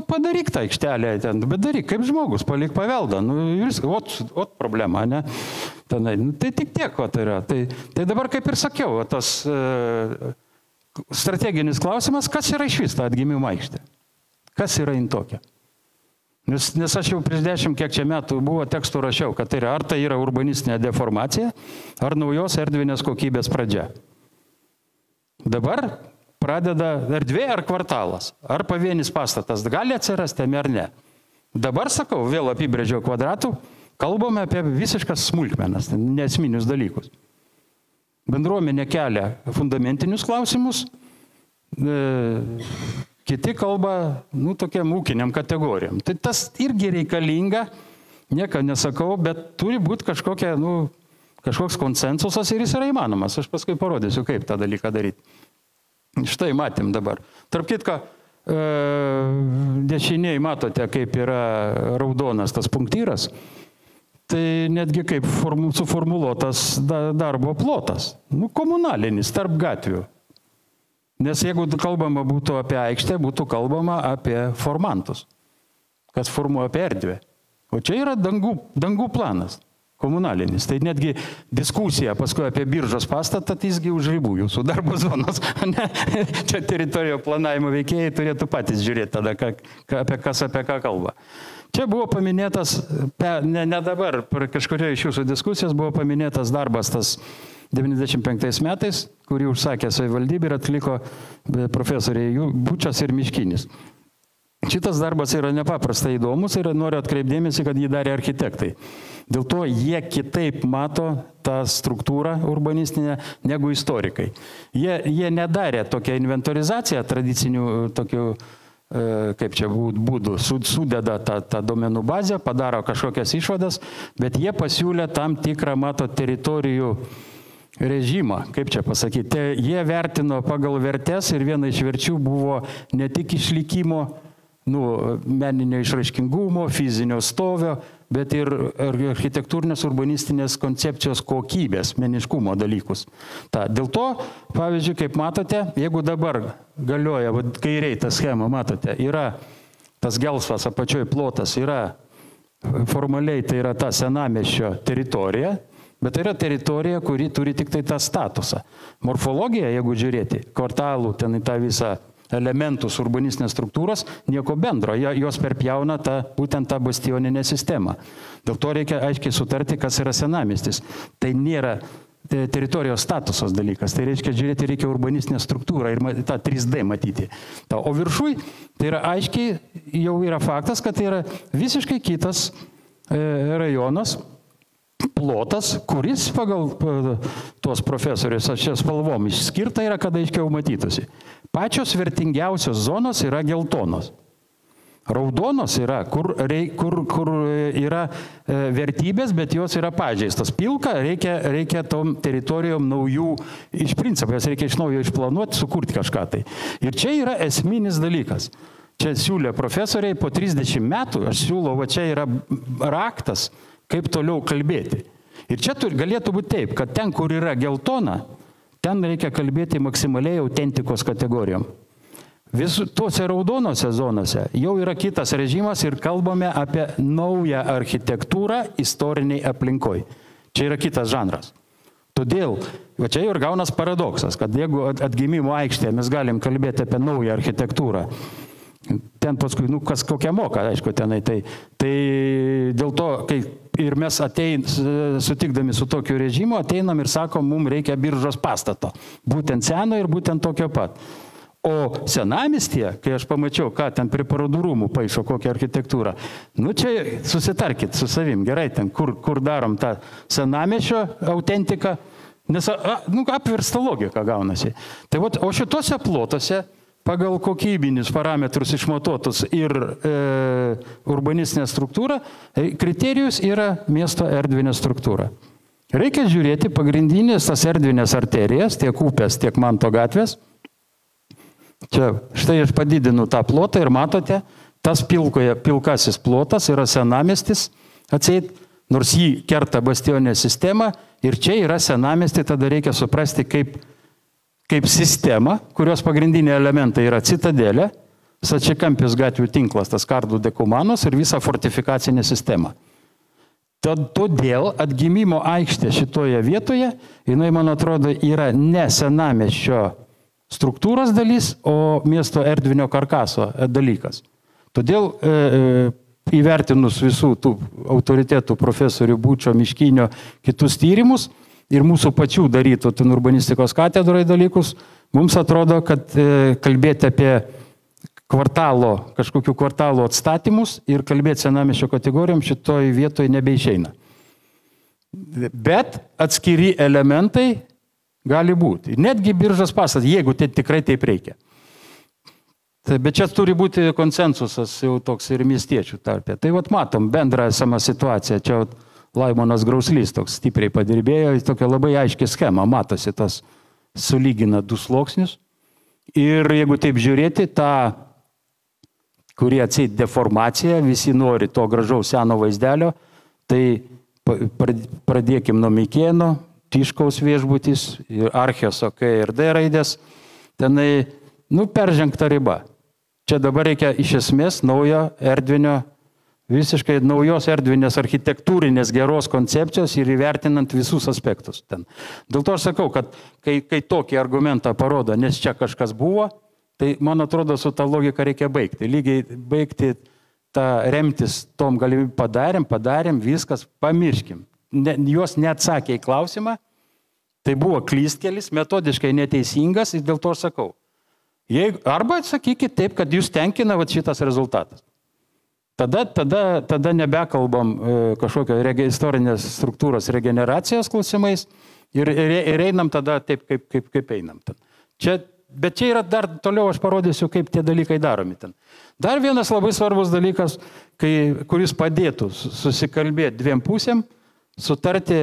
Padaryk tą aikštelę, bet daryk kaip žmogus, palik paveldą. Ot problema, ne? Tai tik tiek, o tai yra. Tai dabar, kaip ir sakiau, tas strateginis klausimas, kas yra iš vis ta atgimimo aikštė? Kas yra jin tokia? Nes aš jau prieš 10 kiek čia metų buvo tekstų rašiau, kad ar tai yra urbanistinė deformacija, ar naujos erdvinės kokybės pradžia. Dabar pradeda erdvė ar kvartalas, ar pavienis pastatas gali atsirasti, ar ne. Dabar, sakau, vėl apibrėžiau kvadratų, kalbame apie visiškas smulkmenas, neesminius dalykus. Bendruomenė kelia fundamentinius klausimus, kiti kalba, tokiam ūkiniam kategorijam. Tai tas irgi reikalinga, nieko nesakau, bet turi būti kažkoks konsensusas ir jis yra įmanomas. Aš paskui parodysiu, kaip tą dalyką daryti. Štai matėm dabar. Tarp kitko, dešiniai matote, kaip yra raudonas tas punktyras. Tai netgi kaip suformuluotas darbo plotas. Komunalinis, tarp gatvių. Nes jeigu kalbama būtų apie aikštę, būtų kalbama apie formantus. Kas formuoja apie erdvę. O čia yra dangų planas. Komunalinis. Tai netgi diskusija paskui apie biržos pastatą, jisgi už ribų jūsų darbo zonos. Čia teritorijos planavimo veikėjai turėtų patys žiūrėti tada, apie ką kalba. Čia buvo paminėtas, ne dabar, per kažkurioje iš jūsų diskusijos buvo paminėtas darbas tas 95 metais, kurį užsakė savivaldybė ir atliko profesoriai Bučas ir Miškinis. Šitas darbas yra nepaprastai įdomus ir noriu atkreipdėmėsi, kad jį darė architektai. Dėl to jie kitaip mato tą struktūrą urbanistinę negu istorikai. Jie nedarė tokią inventorizaciją tradicinių tokių, kaip čia būdų, sudeda tą domenų bazę, padaro kažkokias išvadas, bet jie pasiūlė tam tikrą, mato, teritorijų režimą, kaip čia pasakyti. Jie vertino pagal vertes ir viena iš verčių buvo ne tik išlikimo, meninio išraiškingumo, fizinio stovio, bet ir architektūrinės urbanistinės koncepcijos kokybės, meniškumo dalykus. Dėl to, pavyzdžiui, kaip matote, jeigu dabar galioja, kairiai tą schemą matote, yra tas gelsvas apačioj plotas, yra formaliai tai yra ta senamiesčio teritorija, bet tai yra teritorija, kuri turi tik tai tą statusą. Morfologija, jeigu žiūrėti, kvartalų, ten į tą visą elementus urbanistinės struktūros, nieko bendro. Jos perpjauna būtent tą bastioninę sistemą. Dėl to reikia aiškiai sutarti, kas yra senamiestis. Tai nėra teritorijos statusos dalykas. Tai reikia urbanistinę struktūrą ir tą 3D matyti. O viršui, tai yra aiškiai, jau yra faktas, kad tai yra visiškai kitas rajonas. plotas, kuris pagal tuos profesorius, aš čia spalvom išskirta yra, kada aiškiau matytųsi. Pačios vertingiausios zonos yra geltonos. Raudonos yra, kur yra vertybės, bet jos yra pažeistos. Pilka, reikia tom teritorijom naujų, iš principo, jas reikia iš naujo išplanuoti, sukurti kažką tai. Ir čia yra esminis dalykas. Čia siūlė profesoriai po 30 metų, aš siūlau, va čia yra raktas, kaip toliau kalbėti. Ir čia galėtų būti taip, kad ten, kur yra geltona, ten reikia kalbėti maksimaliai autentikos kategorijom. Tuose raudonose zonose jau yra kitas režimas ir kalbame apie naują architektūrą istoriniai aplinkoj. Čia yra kitas žanras. Todėl, va čia jau ir gaunas paradoksas, kad jeigu atgimimo aikštėje mes galim kalbėti apie naują architektūrą, ten paskui, kas kokią moka, aišku, tenai, tai dėl to, kai ir mes sutikdami su tokiu režimu, ateinam ir sakom, mums reikia biržos pastato, būtent seno ir būtent tokio pat. O senamiestyje, kai aš pamačiau, ką ten prie parodų rūmų paišo kokią architektūrą, čia susitarkit su savim, gerai, ten kur darom tą senamiesčio autentiką, nes apversta logika gaunasi. Tai o šitose plotose, pagal kokybinius parametrus išmatuotus ir urbanistinę struktūrą, kriterijus yra miesto erdvinė struktūra. Reikia žiūrėti pagrindinės tas erdvinės arterijas, tiek upės, tiek Manto gatvės. Čia, štai aš padidinu tą plotą ir matote, tas pilkasis plotas yra senamiestis, atseit, nors jį kerta bastionė sistema ir čia yra senamiestis, tada reikia suprasti kaip sistema, kurios pagrindiniai elementai yra citadelė, stačiakampis gatvių tinklas, tas kardų dekumanos ir visa fortifikacinė sistema. Todėl atgimimo aikštė šitoje vietoje, jinai, man atrodo, yra ne senamiesčio struktūros dalis, o miesto erdvinio karkaso dalykas. Todėl įvertinus visų tų autoritetų profesorių Būčio, Miškinio, kitus tyrimus ir mūsų pačių darytų urbanistikos katedroje dalykus, mums atrodo, kad kalbėti apie kažkokių kvartalų atstatymus ir kalbėti senamiesčio kategorijom šitoj vietoje nebeišeina. Bet atskiri elementai gali būti. Netgi biržos pastatas, jeigu tikrai taip reikia. Bet čia turi būti konsensusas jau toks ir miestiečių tarpe. Tai matom bendrą esamą situaciją. Čia Laimonas Grauslys toks stipriai padirbėjo, tokia labai aiški schema, matosi tas sulygina du sluoksnius. Ir jeigu taip žiūrėti, kurie atseit deformacija, visi nori to gražaus seno vaizdelio, tai pradėkim nuo Mikėno, Tiškaus viešbutis, Archeso K ir D raidės, tenai, peržengta riba. Čia dabar reikia iš esmės naujo erdvinio, visiškai naujos erdvinės architektūrinės geros koncepcijos ir įvertinant visus aspektus ten. Dėl to aš sakau, kad kai tokį argumentą parodo, nes čia kažkas buvo, tai man atrodo, su tą logiką reikia baigti. Lygiai baigti remtis tom galimybėm, padarėm, viskas, pamirškim. Jos neatsakė į klausimą, tai buvo klystkelis, metodiškai neteisingas ir dėl to aš sakau. Arba atsakykit taip, kad jūs tenkina šitas rezultatas. Tada nebekalbam kažkokio istorinės struktūros regeneracijos klausimais ir einam tada taip, kaip einam. Bet čia yra dar toliau, aš parodysiu, kaip tie dalykai daromi ten. Dar vienas labai svarbus dalykas, kuris padėtų susikalbėti dviem pusėm, sutarti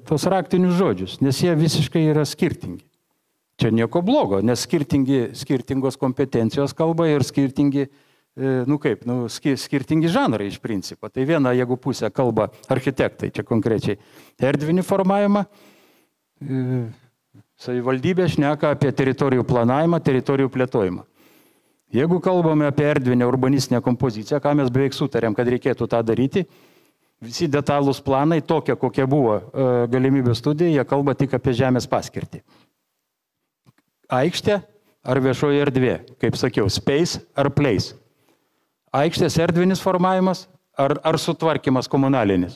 tos raktinius žodžius, nes jie visiškai yra skirtingi. Čia nieko blogo, nes skirtingos kompetencijos kalba ir skirtingi žanrai iš principo. Tai viena, jeigu pusė kalba architektai, čia konkrečiai erdvinį formavimą, savivaldybė šneka apie teritorijų planavimą, teritorijų plėtojimą. Jeigu kalbame apie erdvinę urbanistinę kompoziciją, ką mes beveik sutarėm, kad reikėtų tą daryti, visi detalūs planai, tokie, kokie buvo galimybių studija, jie kalba tik apie žemės paskirtį. Aikštė ar viešoji erdvė, kaip sakiau, space ar place. Aikštės erdvinis formavimas ar sutvarkymas komunalinis.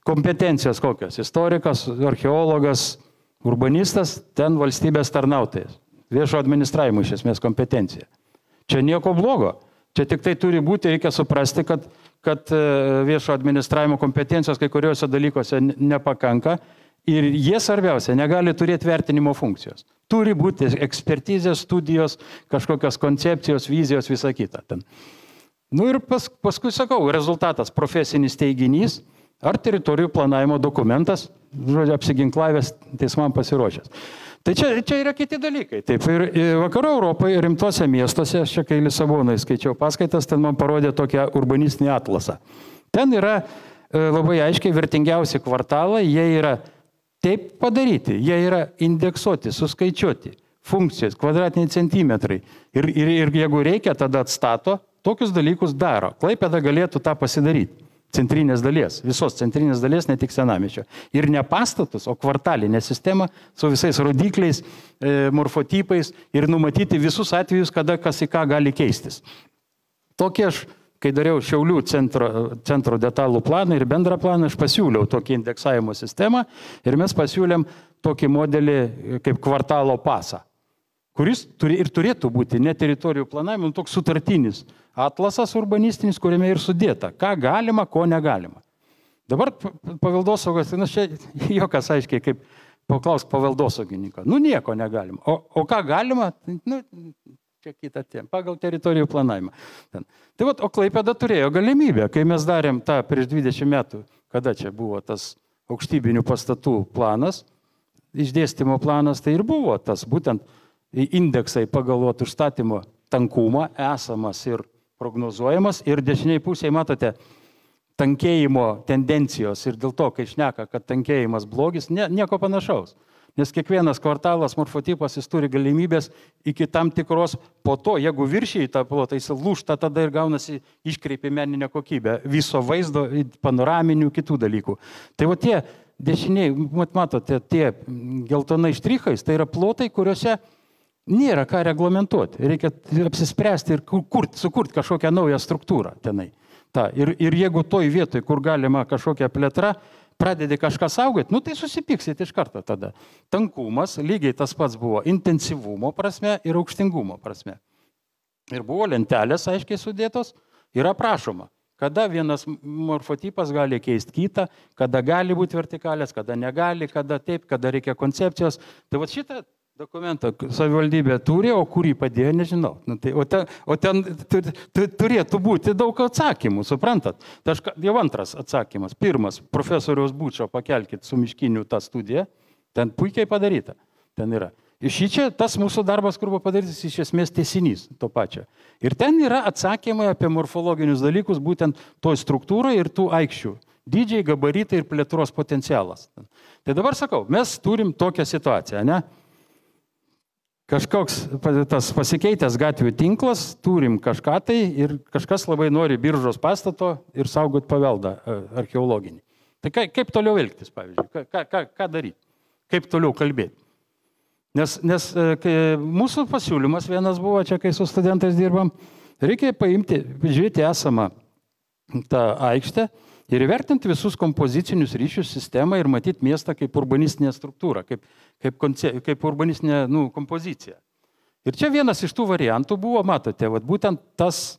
Kompetencijos kokios? Istorikas, archeologas, urbanistas, ten valstybės tarnautojas. Viešo administravimo iš esmės kompetencija. Čia nieko blogo. Čia tik tai turi būti, reikia suprasti, kad viešo administravimo kompetencijos kai kuriuose dalykuose nepakanka ir jie svarbiausia, negali turėti vertinimo funkcijos. Turi būti ekspertizės, studijos, kažkokios koncepcijos, vizijos, visa kita. Ten. Nu ir paskui sakau, rezultatas profesinis teiginys ar teritorijų planavimo dokumentas, žodžiu, apsiginklavęs teismam pasiruošęs. Tai čia yra kiti dalykai. Taip, ir vakarų Europoje rimtuose miestuose, aš čia kai Lisabonai skaičiau paskaitas, ten man parodė tokią urbanistinį atlasą. Ten yra labai aiškiai vertingiausi kvartalai, jie yra taip padaryti, jie yra indeksuoti, suskaičiuoti, funkcijos, kvadratiniai centimetrai. Ir jeigu reikia, tada atstato, tokius dalykus daro. Klaipėda galėtų tą pasidaryti. Centrinės dalies, visos centrinės dalies, ne tik senamiesčio. Ir ne pastatus, o kvartalinė sistema su visais rodikliais, morfotipais ir numatyti visus atvejus, kada kas į ką gali keistis. Tokie aš, kai dariau Šiaulių centro detalų planą ir bendrą planą, aš pasiūliau tokį indeksavimo sistemą ir mes pasiūlėm tokį modelį kaip kvartalo pasą, kuris ir turėtų būti ne teritorijų planavimo, toks sutartinis atlasas urbanistinis, kuriame ir sudėta, ką galima, ko negalima. Dabar paveldosaugos, čia jokas aiškiai, kaip paklausk paveldosaugininką, nieko negalima. O ką galima, čia kita tema, pagal teritorijų planavimą. Tai o Klaipėda turėjo galimybę, kai mes darėm tą prieš 20 metų, kada čia buvo tas aukštybinių pastatų planas, išdėstymo planas, tai ir buvo tas būtent indeksai pagal užstatymo tankumą esamas ir prognozuojamas ir dešiniai pusėje matote tankėjimo tendencijos ir dėl to, kai šneka, kad tankėjimas blogis, nieko panašaus. Nes kiekvienas kvartalas, morfotipas, jis turi galimybės iki tam tikros, po to, jeigu viršyji tą plotą, jis lūžta, tada ir gaunasi iškreipia meninę kokybę, viso vaizdo, panoraminių kitų dalykų. Tai tie dešiniai, matote, tie geltonai štrichais, tai yra plotai, kuriuose nėra ką reglamentuoti. Reikia apsispręsti ir sukurti kažkokią naują struktūrą tenai. Ir jeigu toj vietoj, kur galima kažkokią plėtrą, pradedi kažką saugoti, tai susipyksit iš karto tada. Tankumas lygiai tas pats buvo intensyvumo prasme ir aukštingumo prasme. Ir buvo lentelės aiškiai sudėtos ir aprašoma, kada vienas morfotipas gali keisti kitą, kada gali būti vertikalės, kada negali, kada taip, kada reikia koncepcijos. Tai šitą dokumentą savivaldybė turi, o kurį padėjo, nežinau. O ten turėtų būti daug atsakymų, suprantat? Tai jau antras atsakymas. Pirmas, profesoriaus Bučo pakelkit su Miškiniu tą studiją, ten puikiai padaryta. Ten yra. Iš čia tas mūsų darbas, kur buvo padarytas, iš esmės tęsinys to pačio. Ir ten yra atsakymai apie morfologinius dalykus, būtent toj struktūroje ir tų aikščių. Dydžiai, gabaritai ir plėtros potencialas. Tai dabar sakau, mes turim tokią situaciją, ne? Kažkoks tas pasikeitęs gatvių tinklas, turim kažką tai ir kažkas labai nori biržos pastato ir saugot paveldą archeologinį. Tai kaip toliau elgtis, pavyzdžiui? Ką daryti? Kaip toliau kalbėti? Nes mūsų pasiūlymas vienas buvo, čia kai su studentais dirbam, reikia paimti, žiūrėti esamą tą aikštę ir įvertinti visus kompozicinius ryšius sistemą ir matyti miestą kaip urbanistinę struktūrą, kaip urbanistinę kompoziciją. Ir čia vienas iš tų variantų buvo, matote, būtent tas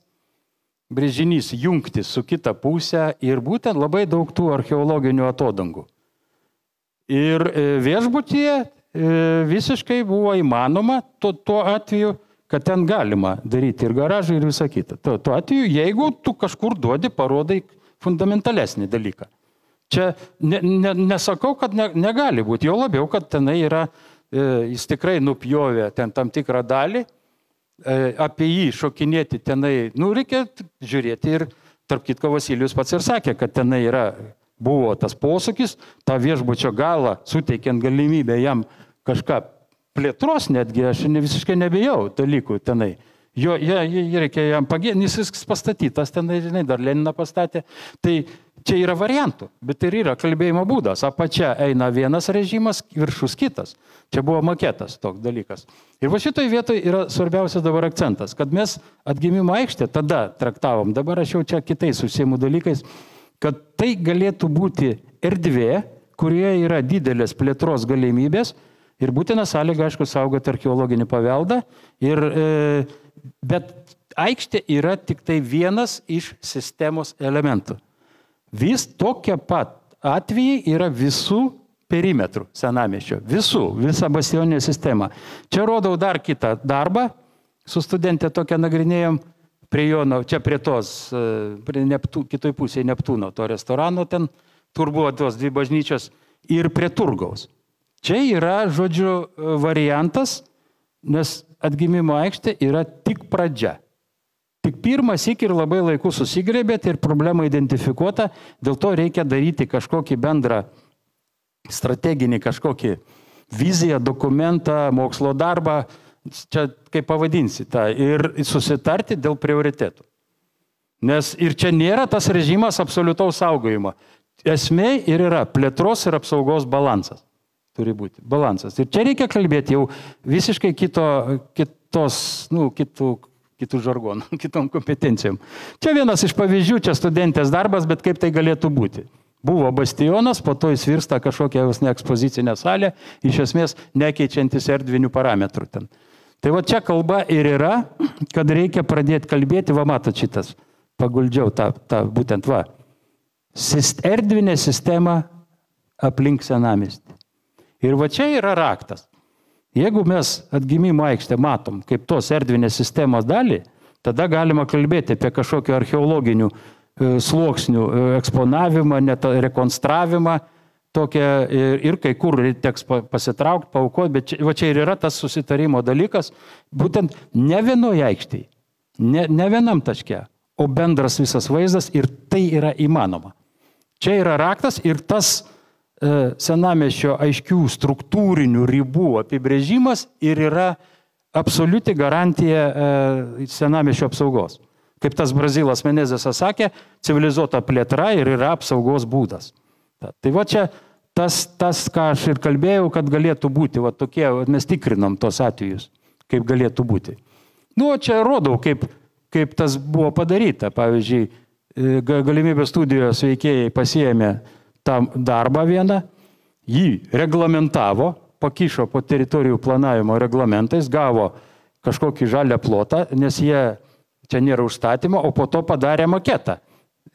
brėžinys jungti su kita pusė ir būtent labai daug tų archeologinių atodangų. Ir viešbutyje visiškai buvo įmanoma tuo atveju, kad ten galima daryti ir garažą ir visą kitą. Tuo atveju, jeigu tu kažkur duodi, parodai fundamentalesnį dalyką. Čia nesakau, kad negali būti, jo labiau, kad tenai yra, jis tikrai nupjovė ten tam tikrą dalį, apie jį šokinėti tenai, reikia žiūrėti ir tarp kitko Vasilijus pats ir sakė, kad tenai buvo tas posūkis, tą viešbučio galą, suteikiant galimybę jam kažką plėtros netgi, aš visiškai nebijau dalykų tenai. Reikia jam pagėti, jis pastatytas tenai, žinai, dar Leniną pastatė. Tai čia yra variantų, bet ir yra kalbėjimo būdas. Apačia eina vienas režimas, viršus kitas. Čia buvo maketas toks dalykas. Ir šitoj vietoj yra svarbiausias dabar akcentas, kad mes atgimimo aikštę tada traktavom, dabar aš jau čia kitais užsiimu dalykais, kad tai galėtų būti erdvė, kurioje yra didelės plėtros galimybės ir būtina sąlyga, aišku, saugoti archeologinį paveldą. Bet aikštė yra tik tai vienas iš sistemos elementų. Vis tokia pat atvejai yra visų perimetrų senamiesčio. Visą bastioninę sistemą. Čia rodau dar kitą darbą. Su studentė tokia nagrinėjom prie Jono, čia prie tos, kitoj pusėje Neptūno, to restorano ten, kur buvo tos dvi bažnyčios, ir prie Turgaus. Čia yra, žodžiu, variantas, nes atgimimo aikštė yra tik pradžia. Tik pirmas iki ir labai laiku susigrėbėt ir problema identifikuota, dėl to reikia daryti kažkokį bendrą strateginį, kažkokį viziją, dokumentą, mokslo darbą, čia kaip pavadinsi tą, ir susitarti dėl prioritetų. Nes ir čia nėra tas režimas absoliutaus saugojimo. Esmė ir yra plėtros ir apsaugos balansas. Turi būti balansas. Ir čia reikia kalbėti jau visiškai kitų žargonų, kitom kompetencijom. Čia vienas iš pavyzdžių, čia studentės darbas, bet kaip tai galėtų būti. Buvo bastionas, po to jis virsta kažkokia ekspozicinė salė, iš esmės nekeičiantis erdvinių parametrų ten. Tai va čia kalba ir yra, kad reikia pradėti kalbėti, va matot šitas, paguldžiau tą būtent va, erdvinė sistema aplink senamiestį. Ir va čia yra raktas. Jeigu mes atgimimo aikštę matom kaip tos erdvinės sistemos dalį, tada galima kalbėti apie kažkokio archeologinių sluoksnių eksponavimą, net rekonstravimą, tokią, ir kai kur teks pasitraukti, paaukoti, bet čia ir yra tas susitarimo dalykas, būtent ne vienoje aikštėje, ne vienam taške, o bendras visas vaizdas ir tai yra įmanoma. Čia yra raktas ir tas senamiesčio aiškių struktūrinių ribų apibrėžimas ir yra absoliuti garantija senamiesčio apsaugos. Kaip tas Brazilas Menezesas sakė, civilizuota plėtra ir yra apsaugos būdas. Tai va čia tas, ką aš ir kalbėjau, kad galėtų būti, va tokie, mes tikrinam tos atvejus, kaip galėtų būti. Nu, čia rodau, kaip tas buvo padaryta. Pavyzdžiui, galimybės studijos veikėjai pasiėmė tą darbą vieną, jį reglamentavo, pakišo po teritorijų planavimo reglamentais, gavo kažkokį žalią plotą, nes čia nėra užstatymo, o po to padarė maketą.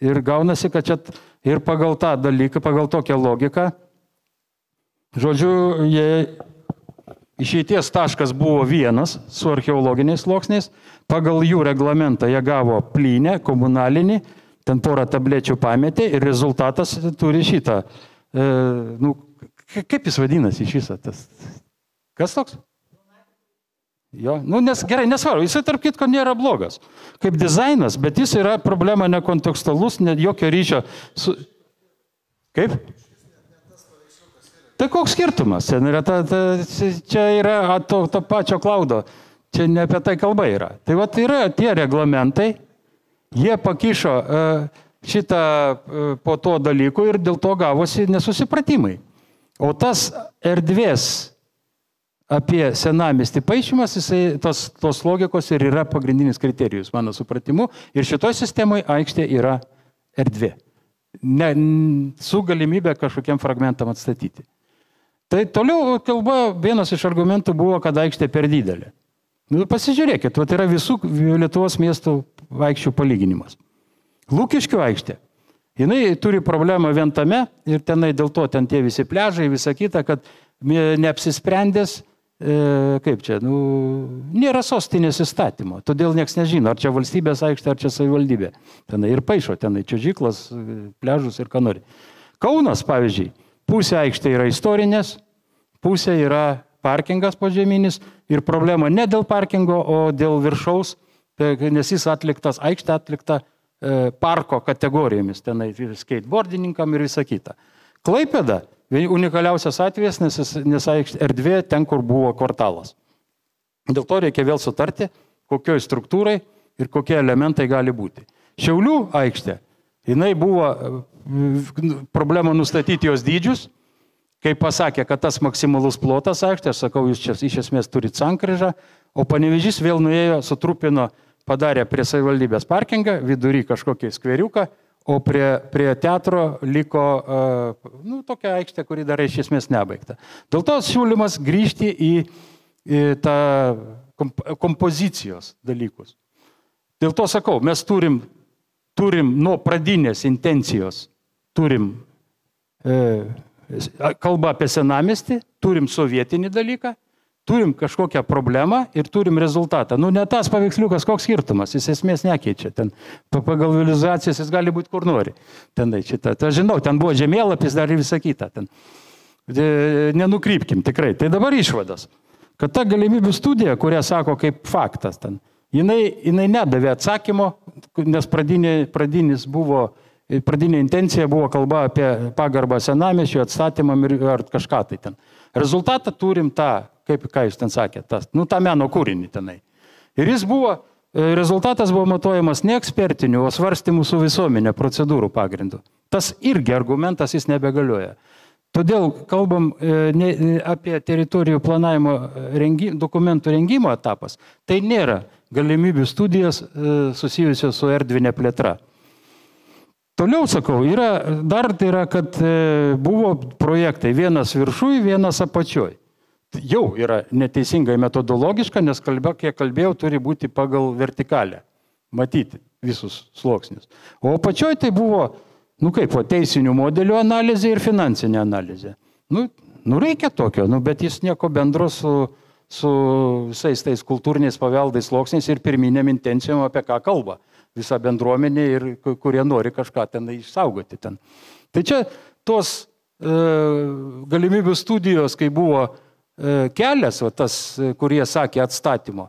Ir gaunasi, kad čia ir pagal tą dalyką, pagal tokią logiką, žodžiu, išeities taškas buvo vienas su archeologiniais sluoksniais, pagal jų reglamentą jie gavo plynę, komunalinį, ten porą tablečių pametė ir rezultatas turi šitą. Kaip jis vadinasi šitą? Kas toks? Jo, gerai, nesvaru, jisai tarp kitko nėra blogas. Kaip dizainas, bet jis yra problema nekontekstalus, net jokio ryšio su... Kaip? Tai koks skirtumas? Čia yra to pačio klaudo. Čia ne apie tai kalba yra. Tai va yra tie reglamentai, jie pakišo šitą po to dalykų ir dėl to gavosi nesusipratimai. O tas erdvės apie senamiestį paišymas, tos logikos ir yra pagrindinis kriterijus, mano supratimu. Ir šitoj sistemoje aikštė yra erdvė. Su galimybė kažkokiem fragmentam atstatyti. Tai toliau kalba, vienas iš argumentų buvo, kad aikštė per didelė. Pasižiūrėkit, yra visų Lietuvos miestų aikščių palyginimas. Lukiškių aikštė. Jinai turi problemą vien tame ir tenai dėl to ten tie visi pliažai, visa kita, kad neapsisprendęs, kaip čia, nėra sostinės įstatymo. Todėl nieks nežino, ar čia valstybės aikštė, ar čia savivaldybė. Tenai ir paišo, tenai čiuožyklas, pliažus ir ką nori. Kaunas, pavyzdžiui, pusė aikštė yra istorinės, pusė yra parkingas požeminis ir problema ne dėl parkingo, o dėl viršaus, nes jis atliktas, aikštė atlikta parko kategorijomis, tenai ir skateboardininkam ir visa kita. Klaipėda, unikaliausias atvejas, nes erdvė ten, kur buvo kvartalas. Dėl to reikia vėl sutarti, kokioj struktūrai ir kokie elementai gali būti. Šiaulių aikštė, jinai buvo problema nustatyti jos dydžius, kai pasakė, kad tas maksimalus plotas aikštė, aš sakau, jūs čia iš esmės turite sankryžą, o Panevėžys vėl nuėjo, sutrupino, padarė prie savivaldybės parkingą, vidury kažkokį skveriuką, o prie teatro liko tokia aikštė, kuri dar iš esmės nebaigta. Dėl to siūlymas grįžti į tą kompozicijos dalykus. Dėl to sakau, mes turim nuo pradinės intencijos, turim kalbą apie senamiestį, turim sovietinį dalyką, turim kažkokią problemą ir turim rezultatą. Nu, ne tas paveiksliukas, koks skirtumas, jis esmės nekeičia. Ten, pagal visualizacijas jis gali būti kur nori. Tenai šitą. Aš žinau, ten buvo žemėlapis dar ir visą kitą. Ten. Nenukrypkim tikrai. Tai dabar išvadas. Kad ta galimybių studija, kurią sako kaip faktas, ten, jinai nedavė atsakymo, nes pradinė intencija buvo kalba apie pagarbą senamiesčiui, atstatymam ar kažką tai ten. Rezultatą turim tą, ką jūs ten sakėte, tą meno kūrinį tenai. Ir rezultatas buvo matuojamas ne ekspertinių, o svarstymų su visuomenė procedūrų pagrindu. Tas irgi argumentas jis nebegalioja. Todėl kalbam apie teritorijų planavimo dokumentų rengimo etapas. Tai nėra galimybių studijos susijusios su erdvinė plėtra. Toliau sakau, dar tai yra, kad buvo projektai vienas viršui, vienas apačioj. Jau yra neteisingai metodologiška, nes kiek kalbėjau, turi būti pagal vertikalę. Matyti visus sluoksnius. O apačioj tai buvo teisinių modelių analizė ir finansinė analizė. Reikia tokio, bet jis nieko bendro su visais tais kultūriniais paveldais sluoksniais ir pirminėm intencijom, apie ką kalba visa bendruomenė ir kurie nori kažką ten išsaugoti ten. Tai čia tos galimybių studijos, kai buvo kelias, kurie sakė atstatymo,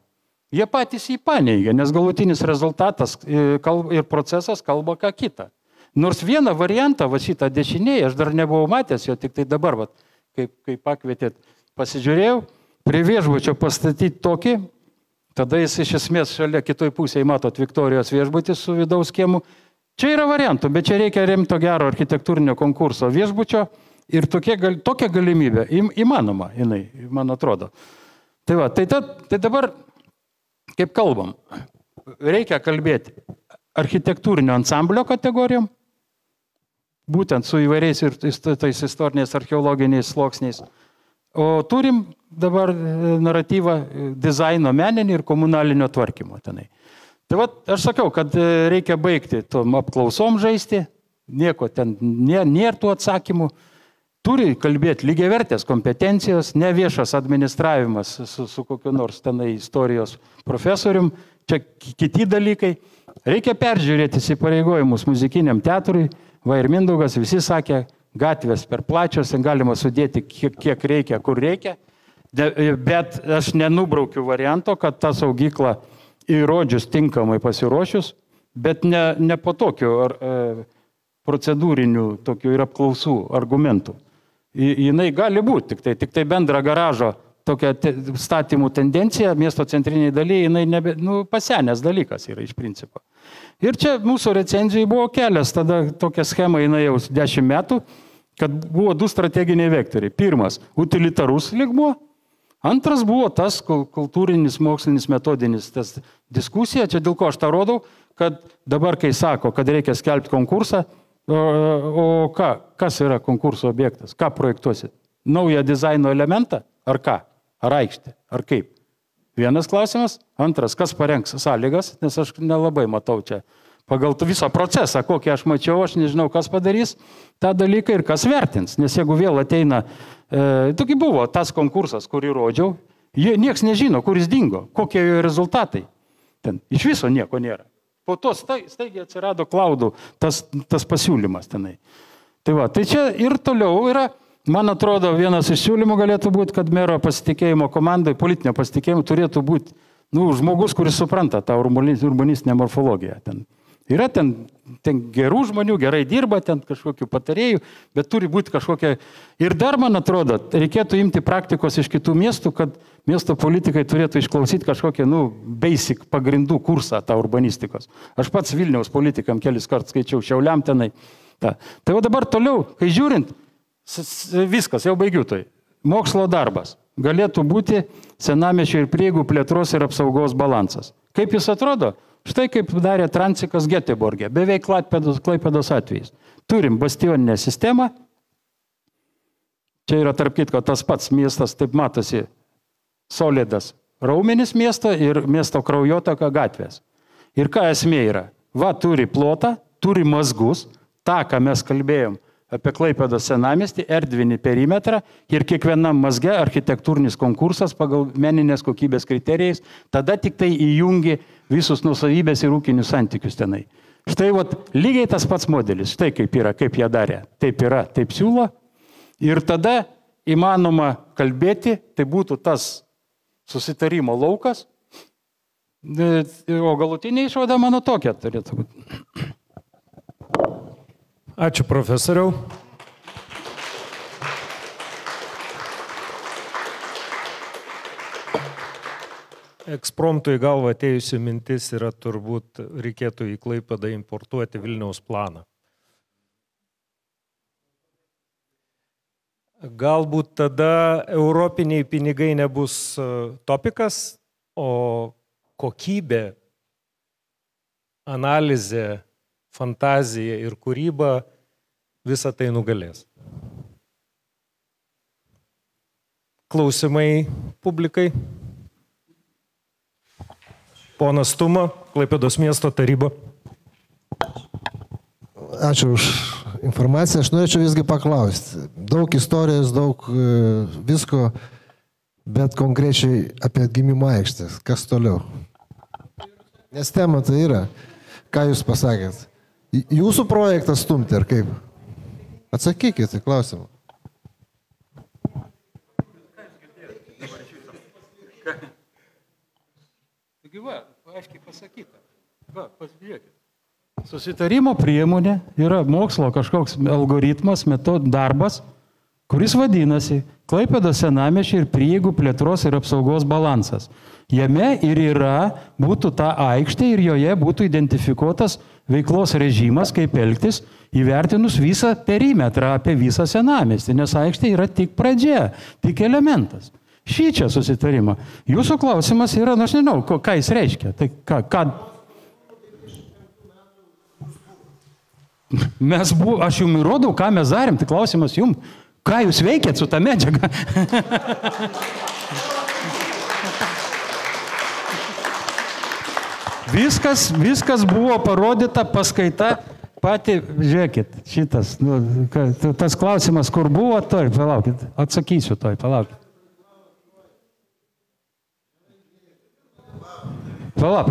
jie patys jį paneigė, nes galutinis rezultatas ir procesas kalba ką kitą. Nors vieną variantą, šitą dešinėje, aš dar nebuvau matęs jo, tik tai dabar, kai pakvietėt, pasižiūrėjau, prie viešbučio pastatyti tokį, tada jis iš esmės šalia kitoj pusėje matot Viktorijos viešbutį su vidaus kiemu. Čia yra variantų, bet čia reikia rimto gero architektūrinio konkurso viešbučio ir tokia galimybė įmanoma, jinai, man atrodo. Tai dabar, kaip kalbam, reikia kalbėti architektūrinio ansamblio kategorijom, būtent su įvairiais ir tais istoriniais archeologiniais sluoksniais. O turim dabar naratyvą dizaino meninį ir komunalinio tvarkymo tenai. Tai aš sakau, kad reikia baigti tom apklausom žaisti, nieko ten nėra tų atsakymų. Turi kalbėti lygiavertės kompetencijos, ne viešas administravimas su kokiu nors tenai istorijos profesorium, čia kiti dalykai. Reikia peržiūrėti įsipareigojimus muzikiniam teatrui, ir Mindaugas visi sakė, gatvės per plačios, galima sudėti kiek reikia, kur reikia, bet aš nenubraukiu varianto, kad ta saugykla įrodžius tinkamai pasiruošius, bet ne po tokių procedūrinių tokių ir apklausų argumentų. Jinai gali būti, tik tai bendra garažo tokia statymų tendencija, miesto centriniai dalyje, jinai pasenęs dalykas yra iš principo. Ir čia mūsų recenzijai buvo kelias, tada tokia schema jinai jau 10 metų, kad buvo 2 strateginiai vektoriai. Pirmas – utilitarus lygmuo, antras buvo tas kultūrinis, mokslinis, metodinis tas diskusija. Čia dėl ko aš tą rodau, kad dabar, kai sako, kad reikia skelbti konkursą, o kas yra konkurso objektas, ką projektuosit? Naują dizaino elementą ar ką? Ar aikštę? Ar kaip? Vienas klausimas. Antras, kas parengs sąlygas, nes aš nelabai matau čia. Pagal visą procesą, kokį aš mačiau, aš nežinau, kas padarys tą dalyką ir kas vertins. Nes jeigu vėl ateina, toki buvo tas konkursas, kurį rodžiau, nieks nežino, kur jis dingo, kokie jo rezultatai. Ten iš viso nieko nėra. Po to staigiai atsirado klaudų tas pasiūlymas tenai. Tai čia ir toliau yra, man atrodo, vienas iš siūlymų galėtų būti, kad mero pasitikėjimo komandai, politinio pasitikėjimo turėtų būti žmogus, kuris supranta tą urbanistinę morfologiją. Yra ten gerų žmonių, gerai dirba, ten kažkokių patarėjų, bet turi būti kažkokia... Ir dar, man atrodo, reikėtų imti praktikos iš kitų miestų, kad miesto politikai turėtų išklausyti kažkokią, basic pagrindų kursą tą urbanistikos. Aš pats Vilniaus politikam kelis kartus skaičiau, Šiauliam tenai. Tai dabar toliau, kai žiūrint, viskas, jau baigiu tai. Mokslo darbas. Galėtų būti senamiesčio ir prieigų plėtros ir apsaugos balansas. Kaip jis atrodo? Štai kaip darė Transikas Geteborge, beveik Klaipėdos atvejais. Turim bastioninę sistemą. Čia yra tarp kitko tas pats miestas, taip matosi, solidas raumenis miesto ir miesto kraujotaka gatvės. Ir ką esmė yra? Va, turi plotą, turi mazgus, tą, ką mes kalbėjom apie Klaipėdos senamiestį, erdvinį perimetrą ir kiekvienam mazge architektūrinis konkursas pagal meninės kokybės kriterijais, tada tik tai įjungi visus nuosavybės ir ūkinius santykius tenai. Štai lygiai tas pats modelis, štai kaip yra, kaip jie darė. Taip yra, taip siūlo. Ir tada įmanoma kalbėti, tai būtų tas susitarimo laukas. O galutinė išvada mano tokia turėtų būti. Ačiū profesoriau. Ekspromtų į galvą atėjusi mintis yra turbūt reikėtų į Klaipėdą importuoti Vilniaus planą. Galbūt tada europiniai pinigai nebus topikas, o kokybė, analizė, fantazija ir kūryba visą tai nugalės. Klausimai publikai. Ponas Tuma, Klaipėdos miesto taryba. Ačiū už informaciją. Aš norėčiau visgi paklausti. Daug istorijos, daug visko, bet konkrečiai apie atgimimo aikštės. Kas toliau? Nes tema tai yra. Ką jūs pasakėt? Jūsų projektas stumti, ar kaip? Atsakykite į klausimą. Taigi va, aiškiai pasakyta. Va, pasižiūrėkit. Susitarimo priemonė yra mokslo kažkoks algoritmas, darbas, kuris vadinasi Klaipėdos senamiesčio ir prieigų plėtros ir apsaugos balansas. Jame ir būtų ta aikštė ir joje būtų identifikuotas veiklos režimas, kaip elgtis, įvertinus visą perimetrą apie visą senamiestį, nes aikštė yra tik pradžia, tik elementas. Šį čia susitarimą. Jūsų klausimas yra, aš nežinau, ką jis reiškia. Tai aš jums įrodau, ką mes darėm, tai klausimas jums, ką jūs veikėt su ta medžiaga? Viskas buvo parodyta, paskaita, pati, žiūrėkit, šitas, tas klausimas, kur buvo, toj, palaukit, atsakysiu toj, palaukit. Pala.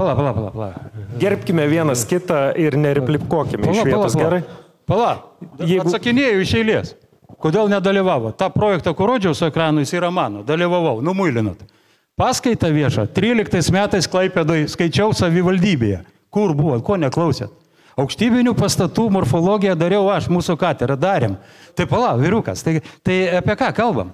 Gerbkime vienas kitą ir nereplikuokime iš vietos, gerai? Atsakinėjau iš eilės. Kodėl nedalyvavo? Ta projektą, kur rodžiau su ekranu, jis yra mano. Dalyvavau, numuilinot. Paskaita viešą. 13 metais Klaipėdoj skaičiau savivaldybėje. Kur buvo, ko neklausėt? Aukštybinių pastatų morfologiją dariau aš, mūsų katedrą darėm. Tai vyrukas, tai apie ką kalbam?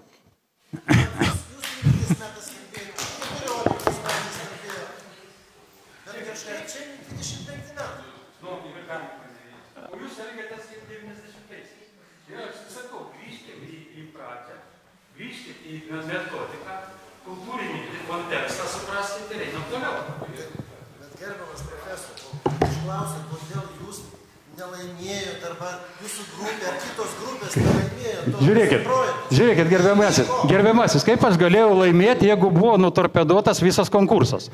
Metodiką, kultūrinį kontekstą suprasti, tai reikia toliau. Bet gerbiamas profesorius, aš klausiu, kodėl jūs nelaimėjot, arba jūsų grupė, ar kitos grupės nelaimėjo. Žiūrėkit, gerbiamasis, kaip aš galėjau laimėti, jeigu buvo nutorpeduotas visas konkursas?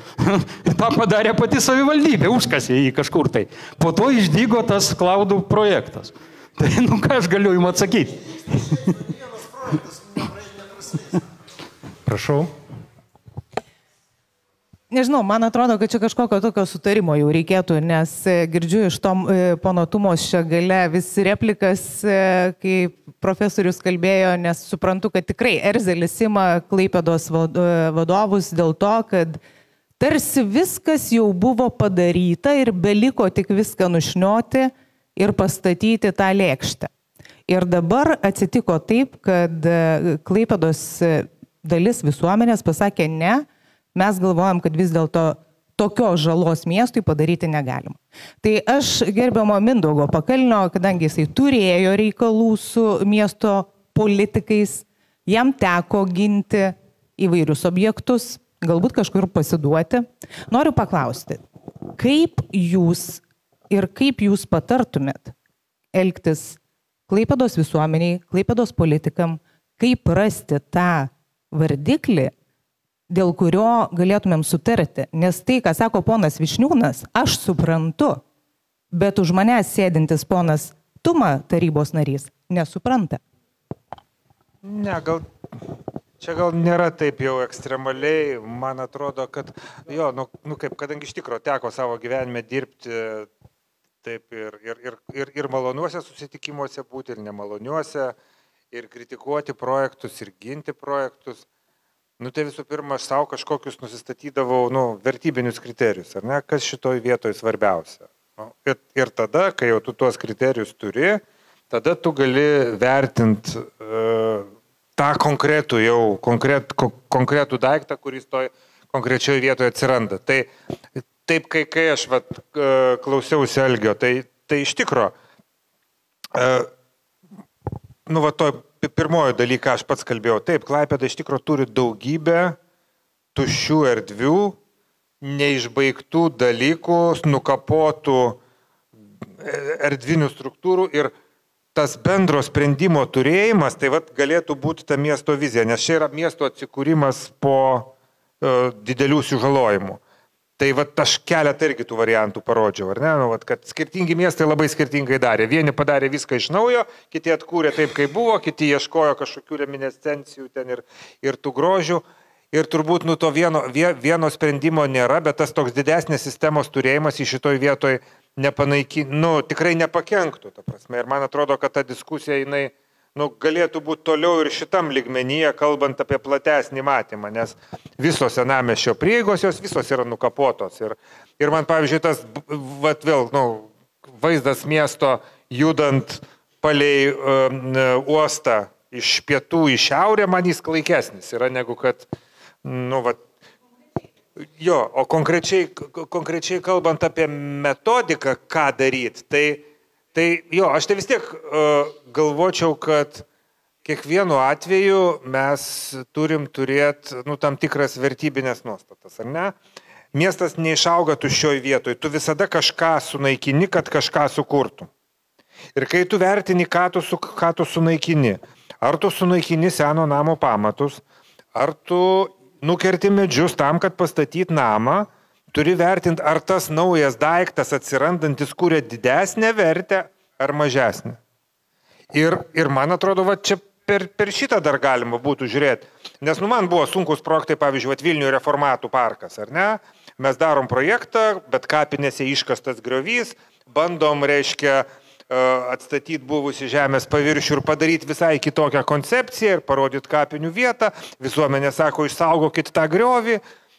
Ta padarė pati savivaldybė, užkasė jį kažkur tai. Po to išdygo tas klaudų projektas. Tai, ką aš galiu jums atsakyti? Prašau. Nežinau, man atrodo, kad čia kažkokio tokio sutarimo jau reikėtų, nes girdžiu iš pono Tumos čia gale vis replikas, kai profesorius kalbėjo, nes suprantu, kad tikrai erzelis ima Klaipėdos vadovus dėl to, kad tarsi viskas jau buvo padaryta ir beliko tik viską nušnioti ir pastatyti tą lėkštę. Ir dabar atsitiko taip, kad Klaipėdos dalis visuomenės pasakė ne, mes galvojam, kad vis dėlto tokios žalos miestui padaryti negalima. Tai aš gerbiamo Mindaugo Pakalnio, kadangi jisai turėjo reikalų su miesto politikais, jam teko ginti įvairius objektus, galbūt kažkur pasiduoti. Noriu paklausti, kaip jūs patartumėt elgtis Klaipėdos visuomeniai, Klaipėdos politikam, kaip rasti tą vardiklį, dėl kurio galėtumėm sutarti. Nes tai, ką sako ponas Višniūnas, aš suprantu, bet už manęs sėdintis ponas Tuma, tarybos narys, nesupranta. Ne, čia gal nėra taip jau ekstremaliai, man atrodo, kad jo, kadangi iš tikro teko savo gyvenime dirbti taip ir maloniuose susitikimuose būti, ir nemaloniuose, ir kritikuoti projektus, ir ginti projektus, tai visų pirma, aš savo kažkokius nusistatydavau, vertybinius kriterijus, ar ne, kas šitoj vietoj svarbiausia. Ir tada, kai jau tu tuos kriterijus turi, tada tu gali vertinti tą konkretų daiktą, kuris toj konkrečioje vietoje atsiranda. Taip, kai aš klausiausi Algio, tai iš tikro, pirmojo dalyką aš pats kalbėjau, taip, Klaipėda iš tikro turi daugybę tuščių erdvių, neišbaigtų dalykų, nukapotų erdvinių struktūrų ir tas bendro sprendimo turėjimas, tai galėtų būti ta miesto vizija, nes čia yra miesto atsikūrimas po didelių sužalojimų. Tai aš keletą irgi tų variantų parodžiau, ar ne? Kad skirtingi miestai labai skirtingai darė. Vieni padarė viską iš naujo, kiti atkūrė taip, kaip buvo, kiti ieškojo kažkokių reminiscencijų ten ir tų grožių. Ir turbūt to vieno sprendimo nėra, bet tas toks didesnės sistemos turėjimas į šitoj vietoj tikrai nepakenktų, ta prasme. Ir man atrodo, kad ta diskusija, jinai, galėtų būti toliau ir šitam lygmenyje, kalbant apie platesnį matymą, nes visos senamiesčio prieigos, jos visos yra nukapotos. Ir man, pavyzdžiui, tas, vaizdas miesto judant palei uostą iš pietų į šiaurę, man jis klaikesnis yra negu kad jo, o konkrečiai kalbant apie metodiką, ką daryti, tai jo, aš tai vis tiek galvočiau, kad kiekvienu atveju mes turim turėti tam tikras vertybinės nuostatas, ar ne? Miestas neišauga tuščioj vietoj, tu visada kažką sunaikini, kad kažką sukurtum. Ir kai tu vertini, ką tu sunaikini, ar tu sunaikini seno namo pamatus, ar tu nukerti medžius tam, kad pastatyti namą, turi vertinti, ar tas naujas daiktas atsirandantis kūrė didesnę vertę ar mažesnę. Ir man atrodo, čia per šitą dar galima būtų žiūrėti. Nes man buvo sunkus projektai, pavyzdžiui, Vilniuje reformatų parkas, ar ne? Mes darom projektą, bet kapinėse iškastas griovys, bandom, atstatyti buvusi žemės paviršių ir padaryti visai kitokią koncepciją ir parodyti kapinių vietą. Visuomenė sako, išsaugokit tą griovį.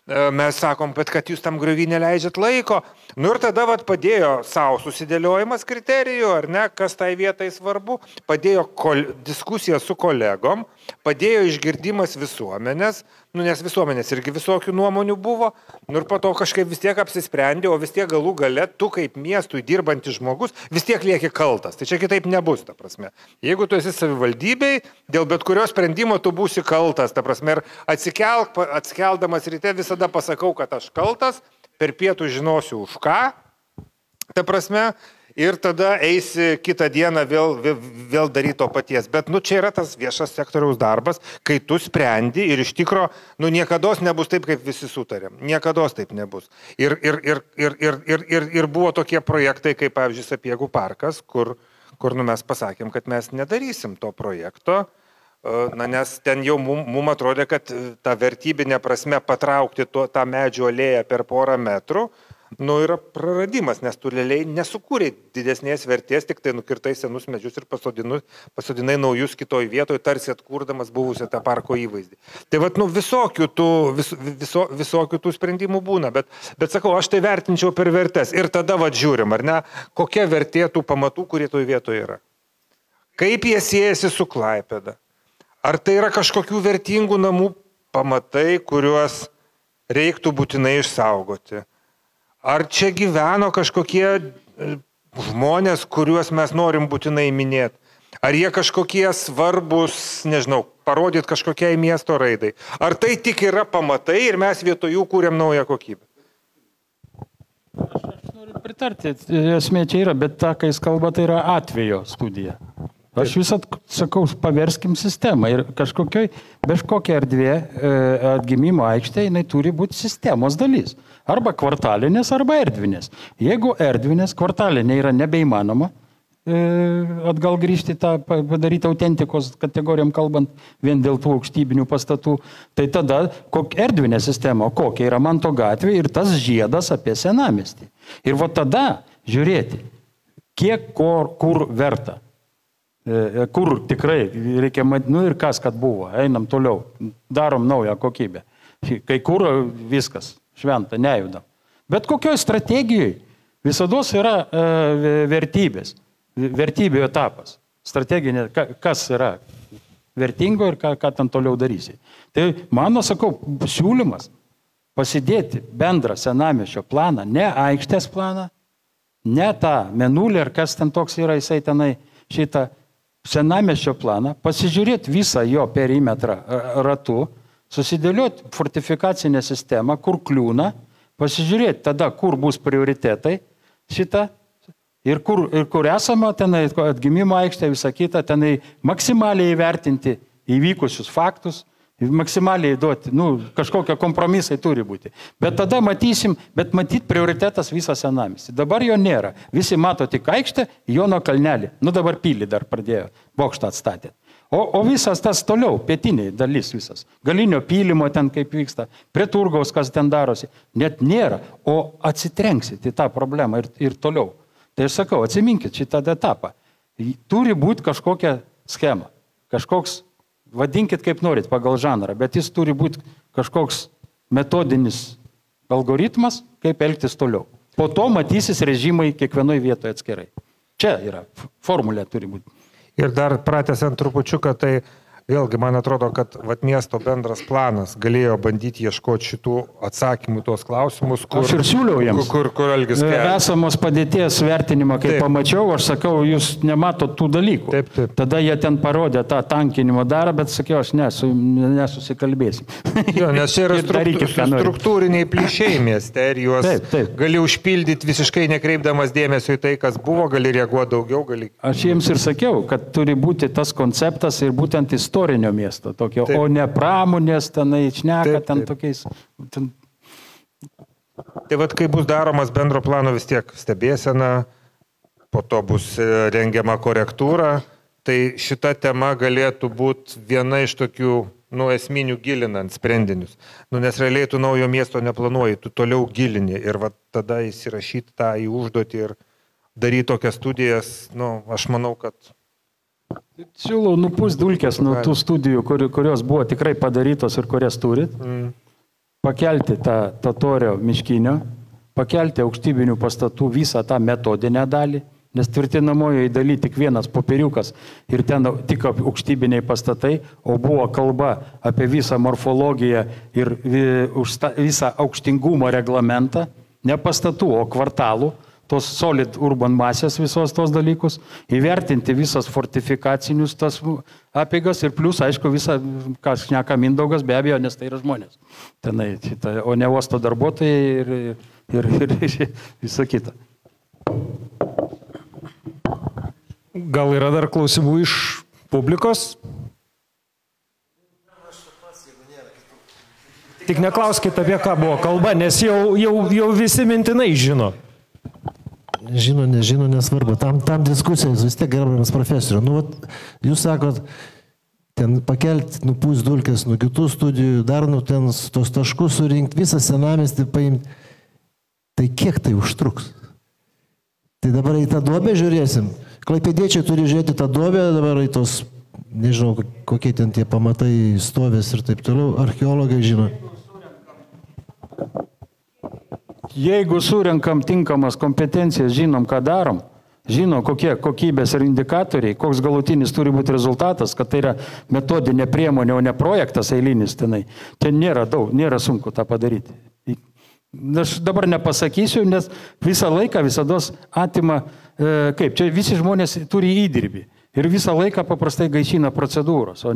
Mes sakom, kad jūs tam griovį neleidžiat laiko. Ir tada padėjo savo susidėliojimas kriterijų, ar ne, kas tai vietai svarbu. Padėjo diskusija su kolegom, padėjo išgirdimas visuomenės, nes visuomenės irgi visokių nuomonių buvo. Ir po to kažkaip vis tiek apsisprendė, o vis tiek galų gale tu kaip miestui dirbantis žmogus vis tiek lieki kaltas. Tai čia kitaip nebus, ta prasme. Jeigu tu esi savivaldybei, dėl bet kurio sprendimo tu būsi kaltas, ta prasme. Ir atsikeldamas ryte visada pasakau, kad aš kaltas, per pietų žinosiu už ką, ta prasme. Ir tada eisi kitą dieną vėl daryti to paties. Bet čia yra tas viešas sektoriaus darbas, kai tu sprendi ir iš tikro, niekados nebus taip, kaip visi sutarėm. Niekados taip nebus. Ir buvo tokie projektai, kaip, pavyzdžiui, Sapiegų parkas, kur mes pasakėm, kad mes nedarysim to projekto, nes ten jau mum atrodė, kad ta vertybinė prasme patraukti tą medžio alėją per porą metrų, yra praradimas, nes tu realiai nesukūrė didesnės vertės, tik tai nukirtai senus medžius ir pasodinai naujus kitoj vietoj, tarsi atkurdamas buvusią tą parko įvaizdį. Tai visokių tų sprendimų būna, bet sakau, aš tai vertinčiau per vertės ir tada žiūrim, ar ne, kokia vertė tų pamatų, kurie toj vietoje yra. Kaip jie siejasi su Klaipėda? Ar tai yra kažkokių vertingų namų pamatai, kuriuos reiktų būtinai išsaugoti? Ar čia gyveno kažkokie žmonės, kuriuos mes norim būtinai minėti? Ar jie kažkokie svarbus, nežinau, parodyti kažkokiai miesto raidai? Ar tai tik yra pamatai ir mes vietoj jų kūrėm naują kokybę? Aš noriu pritarti, esmė čia yra, bet ta, kai jis kalba, tai yra atvejo studija. Aš visat sakau, paverskim sistemą ir kažkokia erdvė atgimimo aikštė, jinai turi būti sistemos dalis. Arba kvartalinės, arba erdvinės. Jeigu erdvinės, kvartalinė yra nebeįmanoma, atgal grįžti tą padaryti autentikos kategorijom kalbant, vien dėl tų aukštybinių pastatų, tai tada erdvinė sistema, kokia yra Manto gatvė ir tas žiedas apie senamiestį. Ir va tada žiūrėti, kiek kur verta. Kur tikrai reikia, ir kas, kad buvo, einam toliau, darom naują kokybę. Kai kur viskas, šventa, nejudam. Bet kokioj strategijoje visados yra vertybės, vertybių etapas. Strateginė, kas yra vertingo ir ką ten toliau darysi. Tai mano, sakau, siūlymas pasidėti bendrą senamiesčio planą, ne aikštės planą, ne tą menulį ar kas ten toks yra, jisai tenai šitą senamiesčio planą, pasižiūrėti visą jo perimetrą ratu, susidėlioti fortifikacinę sistemą, kur kliūna, pasižiūrėti tada, kur bus prioritetai šitą ir kur esama, tenai atgimimo aikštė, visą kitą, tenai maksimaliai įvertinti įvykusius faktus, maksimaliai duoti, kažkokie kompromisai turi būti. Bet tada matysim, bet matyt prioritetas visą senamiestį. Dabar jo nėra. Visi mato tik aikštę, Jono kalnelį. Dabar pilį dar pradėjo, bokštą atstatė. O visas tas toliau, pietiniai dalis visas. Galinio pylimo ten kaip vyksta, prie Turgaus kas ten darosi, net nėra. O atsitrenksit į tą problemą ir toliau. Tai aš sakau, atsiminkit šitą etapą. Turi būti kažkokia schema, kažkoks, vadinkit kaip norit pagal žanrą, bet jis turi būti kažkoks metodinis algoritmas, kaip elgtis toliau. Po to matysis režimai kiekvienoje vietoje atskirai. Čia yra, formulė turi būti. Ir dar pratęsiant trupučiuką, tai vėlgi man atrodo, kad miesto bendras planas galėjo bandyti ieškoti šitų atsakymų tuos klausimus, kur... Aš ir siūliau jiems. Kur Algis kelia. Esamos padėties vertinimą, kai pamačiau, aš sakau, jūs nematot tų dalykų. Taip. Tada jie ten parodė tą tankinimo darą, bet sakiau, aš nesusikalbėsim. Jo, nes čia yra struktūriniai plyšiai mieste ir juos gali užpildyti visiškai nekreipdamas dėmesio į tai, kas buvo, gali reaguoti daugiau, gali... Aš jiems ir sakiau, kad turi būti tas konceptas ir būtent istorinio miesto tokio, o ne pramonės, tenai šneka, ten tokiais... Tai kai bus daromas bendro plano vis tiek stebėsena, po to bus rengiama korektūra, tai šita tema galėtų būti viena iš tokių, esminių gilinant sprendinius. Nes realiai tu naujo miesto neplanuoji, tu toliau gilini ir tada įsirašyti tą į užduotį ir daryti tokias studijas, aš manau, kad... Siūlau nupūst dulkes nuo tų studijų, kurios buvo tikrai padarytos ir kurias turit, pakelti tą totorio miškinio, pakelti aukštybinių pastatų visą tą metodinę dalį, nes tvirtinamojoje daly tik vienas popieriukas ir ten tik aukštybiniai pastatai, o buvo kalba apie visą morfologiją ir visą aukštingumo reglamentą, ne pastatų, o kvartalų, tos solid urban masės visos tos dalykus, įvertinti visas fortifikacinius tas apeigas ir plus, aišku, visą, ką šneka Mindaugas, be abejo, nes tai yra žmonės. Tenai, o ne uosto darbuotojai ir visą kitą. Gal yra dar klausimų iš publikos? Tik neklauskite, apie ką buvo kalba, nes jau visi mintinai žino. Žino, nežino, nesvarbu. Tam diskusijos vis tiek gerbiamas profesorių. Jūs sakot, ten pakelti, nupūst dulkes nuo kitų studijų, dar ten tos taškus surinkti, visą senamiestį paimti. Tai kiek tai užtruks? Tai dabar į tą duobę žiūrėsim. Klaipėdiečiai turi žiūrėti tą duobę, dabar į tos, nežinau, kokie ten tie pamatai stovės ir taip toliau, archeologai žino. Jeigu surenkam tinkamas kompetencijas, žinom, ką darom, žinom, kokie kokybės ir indikatoriai, koks galutinis turi būti rezultatas, kad tai yra metodinė priemonė, o ne projektas eilinis tenai. Ten nėra daug, nėra sunku tą padaryti. Aš dabar nepasakysiu, nes visą laiką visados atima, čia visi žmonės turi įdirbį. Ir visą laiką paprastai gaišina procedūros, o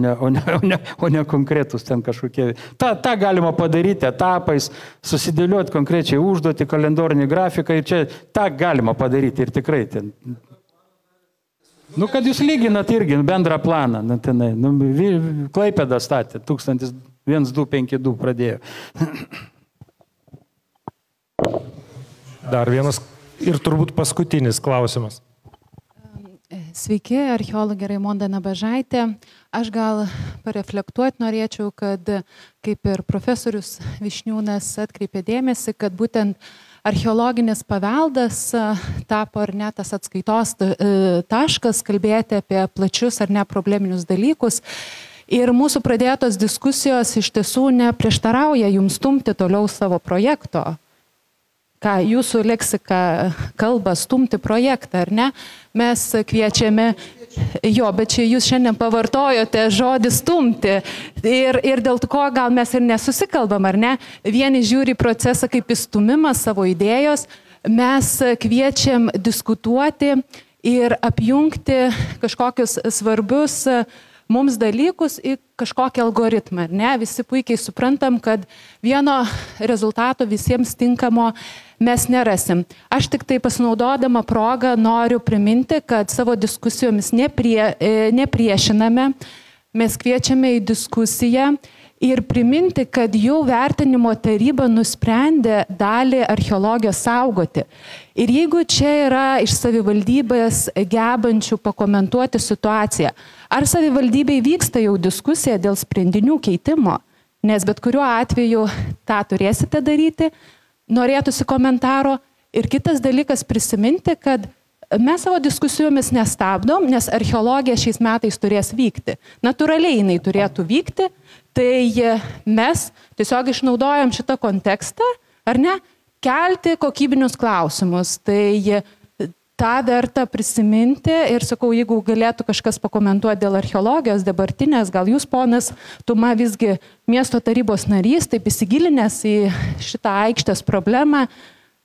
ne konkretus ten kažkokie. Ta galima padaryti etapais, susidėlioti konkrečiai užduoti, kalendorinį grafiką ir čia tą galima padaryti ir tikrai ten. Nu, kad jūs lyginat irgi bendrą planą. Nu, tenai, nu, Klaipėdą statė, 1252 pradėjo. Dar vienas ir turbūt paskutinis klausimas. Sveiki, archeologė Raimonda Nabažaitė. Aš gal pareflektuoti norėčiau, kad kaip ir profesorius Višniūnas atkreipė dėmesį, kad būtent archeologinis paveldas tapo ar ne tas atskaitos taškas, kalbėti apie plačius ar ne probleminius dalykus. Ir mūsų pradėtos diskusijos iš tiesų neprieštarauja jums stumti toliau savo projekto. Ką jūsų leksika kalba stumti projektą, ar ne? Mes kviečiame, jo, bet čia jūs šiandien pavartojote žodį stumti. Ir dėl to, gal mes ir nesusikalbam, ar ne? Vieni žiūri procesą kaip įstumimą savo idėjos, mes kviečiam diskutuoti ir apjungti kažkokius svarbius mums dalykus į kažkokį algoritmą, ar ne? Visi puikiai suprantam, kad vieno rezultato visiems tinkamo mes nerasim. Aš tik tai pasinaudodama progą noriu priminti, kad savo diskusijomis nepriešiname, mes kviečiame į diskusiją ir priminti, kad jau vertinimo taryba nusprendė dalį archeologijos saugoti. Ir jeigu čia yra iš savivaldybės gebančių pakomentuoti situaciją, ar savivaldybei vyksta jau diskusija dėl sprendinių keitimo, nes bet kuriuo atveju tą turėsite daryti, norėtųsi komentaro. Ir kitas dalykas prisiminti, kad mes savo diskusijomis nestabdom, nes archeologija šiais metais turės vykti. Natūraliai jinai turėtų vykti, tai mes tiesiog išnaudojam šitą kontekstą, ar ne, kelti kokybinius klausimus. Tai tą verta prisiminti ir sakau, jeigu galėtų kažkas pakomentuoti dėl archeologijos dabartinės, gal jūs, ponas Tuma, visgi miesto tarybos narys, taip įsigilinęs į šitą aikštės problemą,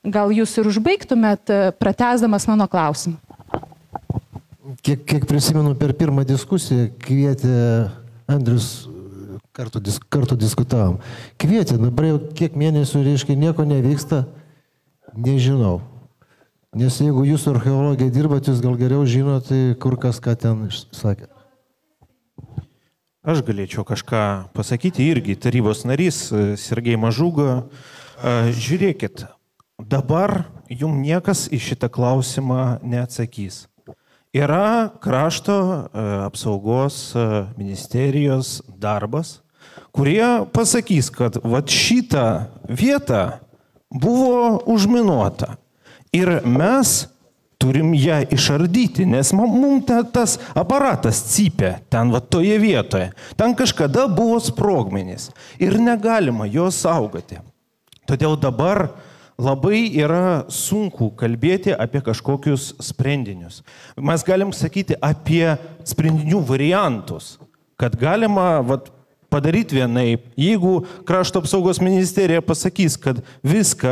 gal jūs ir užbaigtumėt, pratęsdamas mano klausimą. Kiek prisimenu, per pirmą diskusiją kvietė Andrius, kartu diskutavom. Kvietė, dabar jau kiek mėnesių, reiškia, nieko nevyksta, nežinau. Nes jeigu jūsų archeologija dirbat, jūs gal geriau žinote, kur kas ką ten sakė. Aš galėčiau kažką pasakyti irgi, tarybos narys Sergej Mažuga. Žiūrėkit, dabar jums niekas į šitą klausimą neatsakys. Yra krašto apsaugos ministerijos darbas, kurie pasakys, kad vat šitą vietą buvo užminuota. Ir mes turim ją išardyti, nes mums tas aparatas cypia ten va toje vietoje. Ten kažkada buvo sprogmenys ir negalima jo saugoti. Todėl dabar labai yra sunku kalbėti apie kažkokius sprendinius. Mes galim sakyti apie sprendinių variantus, kad galima padaryti vienaip. Jeigu krašto apsaugos ministerija pasakys, kad viską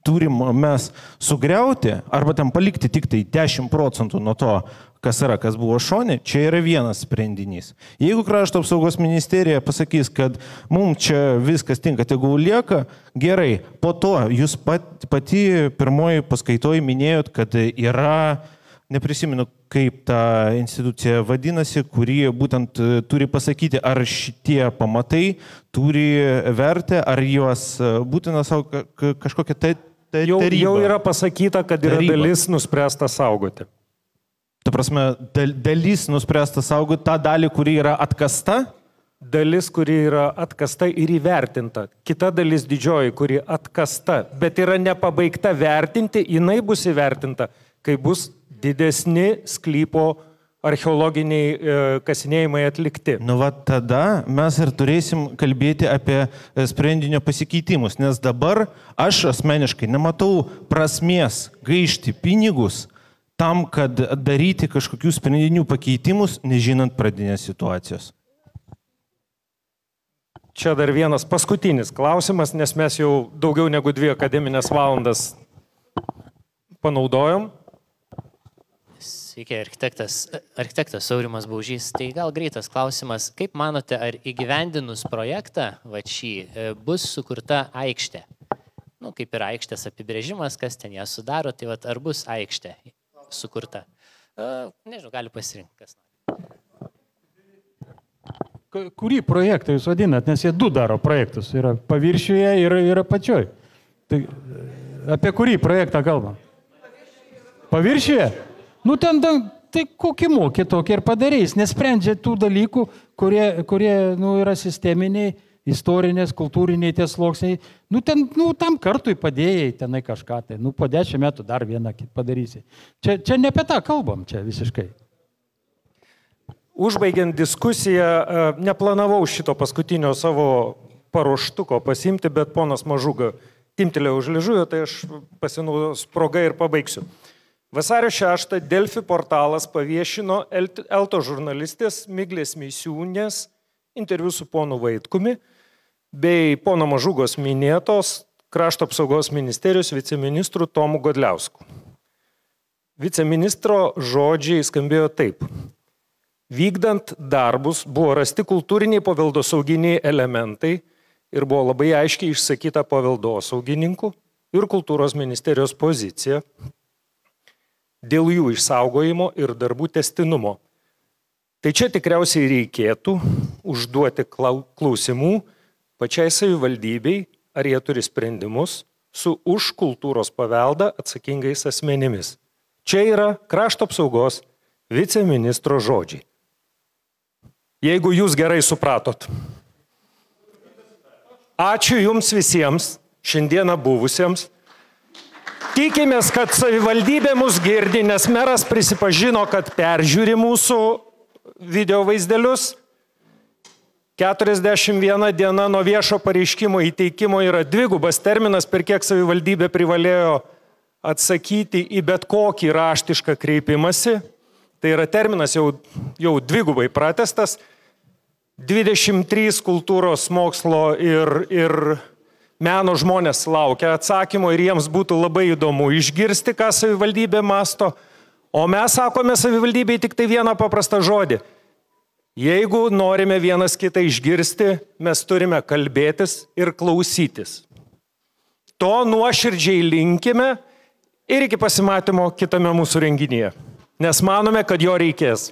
turim mes sugriauti, arba tam palikti tik tai 10% nuo to, kas buvo šone, čia yra vienas sprendinys. Jeigu krašto apsaugos ministerija pasakys, kad mums čia viskas tinka, tegul lieka, gerai, po to jūs pati pirmoji paskaitoje minėjot, kad yra, neprisimenu, kaip ta institucija vadinasi, kuri būtent turi pasakyti, ar šitie pamatai turi vertę, ar juos būtina kažkokia taryba. Jau yra pasakyta, kad yra dalis nuspręsta saugoti. Ta prasme, dalis nuspręsta saugoti tą dalį, kuri yra atkasta? Dalis, kuri yra atkasta ir įvertinta. Kita dalis didžioji, kuri atkasta, bet yra nepabaigta vertinti, jinai bus įvertinta, kai bus didesni sklypo archeologiniai kasinėjimai atlikti. Nu, tada mes ir turėsim kalbėti apie sprendinio pasikeitimus, nes dabar aš asmeniškai nematau prasmės gaišti pinigus tam, kad daryti kažkokių sprendinių pakeitimus, nežinant pradinės situacijos. Čia dar vienas paskutinis klausimas, nes mes jau daugiau negu 2 akademinės valandas panaudojom. Sveiki, architektas Aurimas Baužys. Tai gal greitas klausimas. Kaip manote, ar įgyvendinus projektą, šį, bus sukurta aikštė? Kaip ir aikštės apibrėžimas, kas ten ją sudaro, tai ar bus aikštė sukurta? Nežinau, gali pasirinkti, kas nori. Kurį projektą jūs vadinat, nes jie du daro projektus, yra paviršiuje ir yra pačioj. Tai apie kurį projektą kalbam? Paviršiuje? Nu ten, tai kokį mokė tokį ir padarys, nesprendžia tų dalykų, kurie yra sisteminiai, istorinės, kultūriniai tie sluoksniai. Nu ten, tam kartui padėjai tenai kažką, tai po 10 metų dar vieną padarysi. Čia ne apie tą kalbam, čia visiškai. Užbaigiant diskusiją, neplanavau šito paskutinio savo paruoštuko pasimti, bet ponas Mažuga timtelėjo už liežuvio, tai aš pasinaudosiu progą ir pabaigsiu. Vasario 6 Delfi portalas paviešino Elto žurnalistės Miglės Misiūnės interviu su ponu Vaitkumi bei pono Mažugos minėtos Krašto apsaugos ministerijos viceministrų Tomu Godliausku. Viceministro žodžiai skambėjo taip. Vykdant darbus buvo rasti kultūriniai paveldosauginiai elementai ir buvo labai aiškiai išsakyta paveldosaugininkų ir kultūros ministerijos pozicija dėl jų išsaugojimo ir darbų tęstinumo. Tai čia tikriausiai reikėtų užduoti klausimų pačiai savivaldybei, ar jie turi sprendimus su už kultūros paveldą atsakingais asmenimis. Čia yra Krašto apsaugos viceministro žodžiai. Jeigu jūs gerai supratot. Ačiū jums visiems, šiandieną buvusiems. Tikimės, kad savivaldybė mus girdi, nes meras prisipažino, kad peržiūri mūsų video vaizdelius. 41 diena nuo viešo pareiškimo įteikimo yra dvigubas terminas, per kiek savivaldybė privalėjo atsakyti į bet kokį raštišką kreipimąsi. Tai yra terminas jau dvigubai pratęstas. 23 kultūros mokslo ir meno žmonės laukia atsakymo ir jiems būtų labai įdomu išgirsti, ką savivaldybė masto. O mes sakome savivaldybei tik tai vieną paprastą žodį. Jeigu norime vienas kitą išgirsti, mes turime kalbėtis ir klausytis. To nuoširdžiai linkime ir iki pasimatymo kitame mūsų renginyje. Nes manome, kad jo reikės.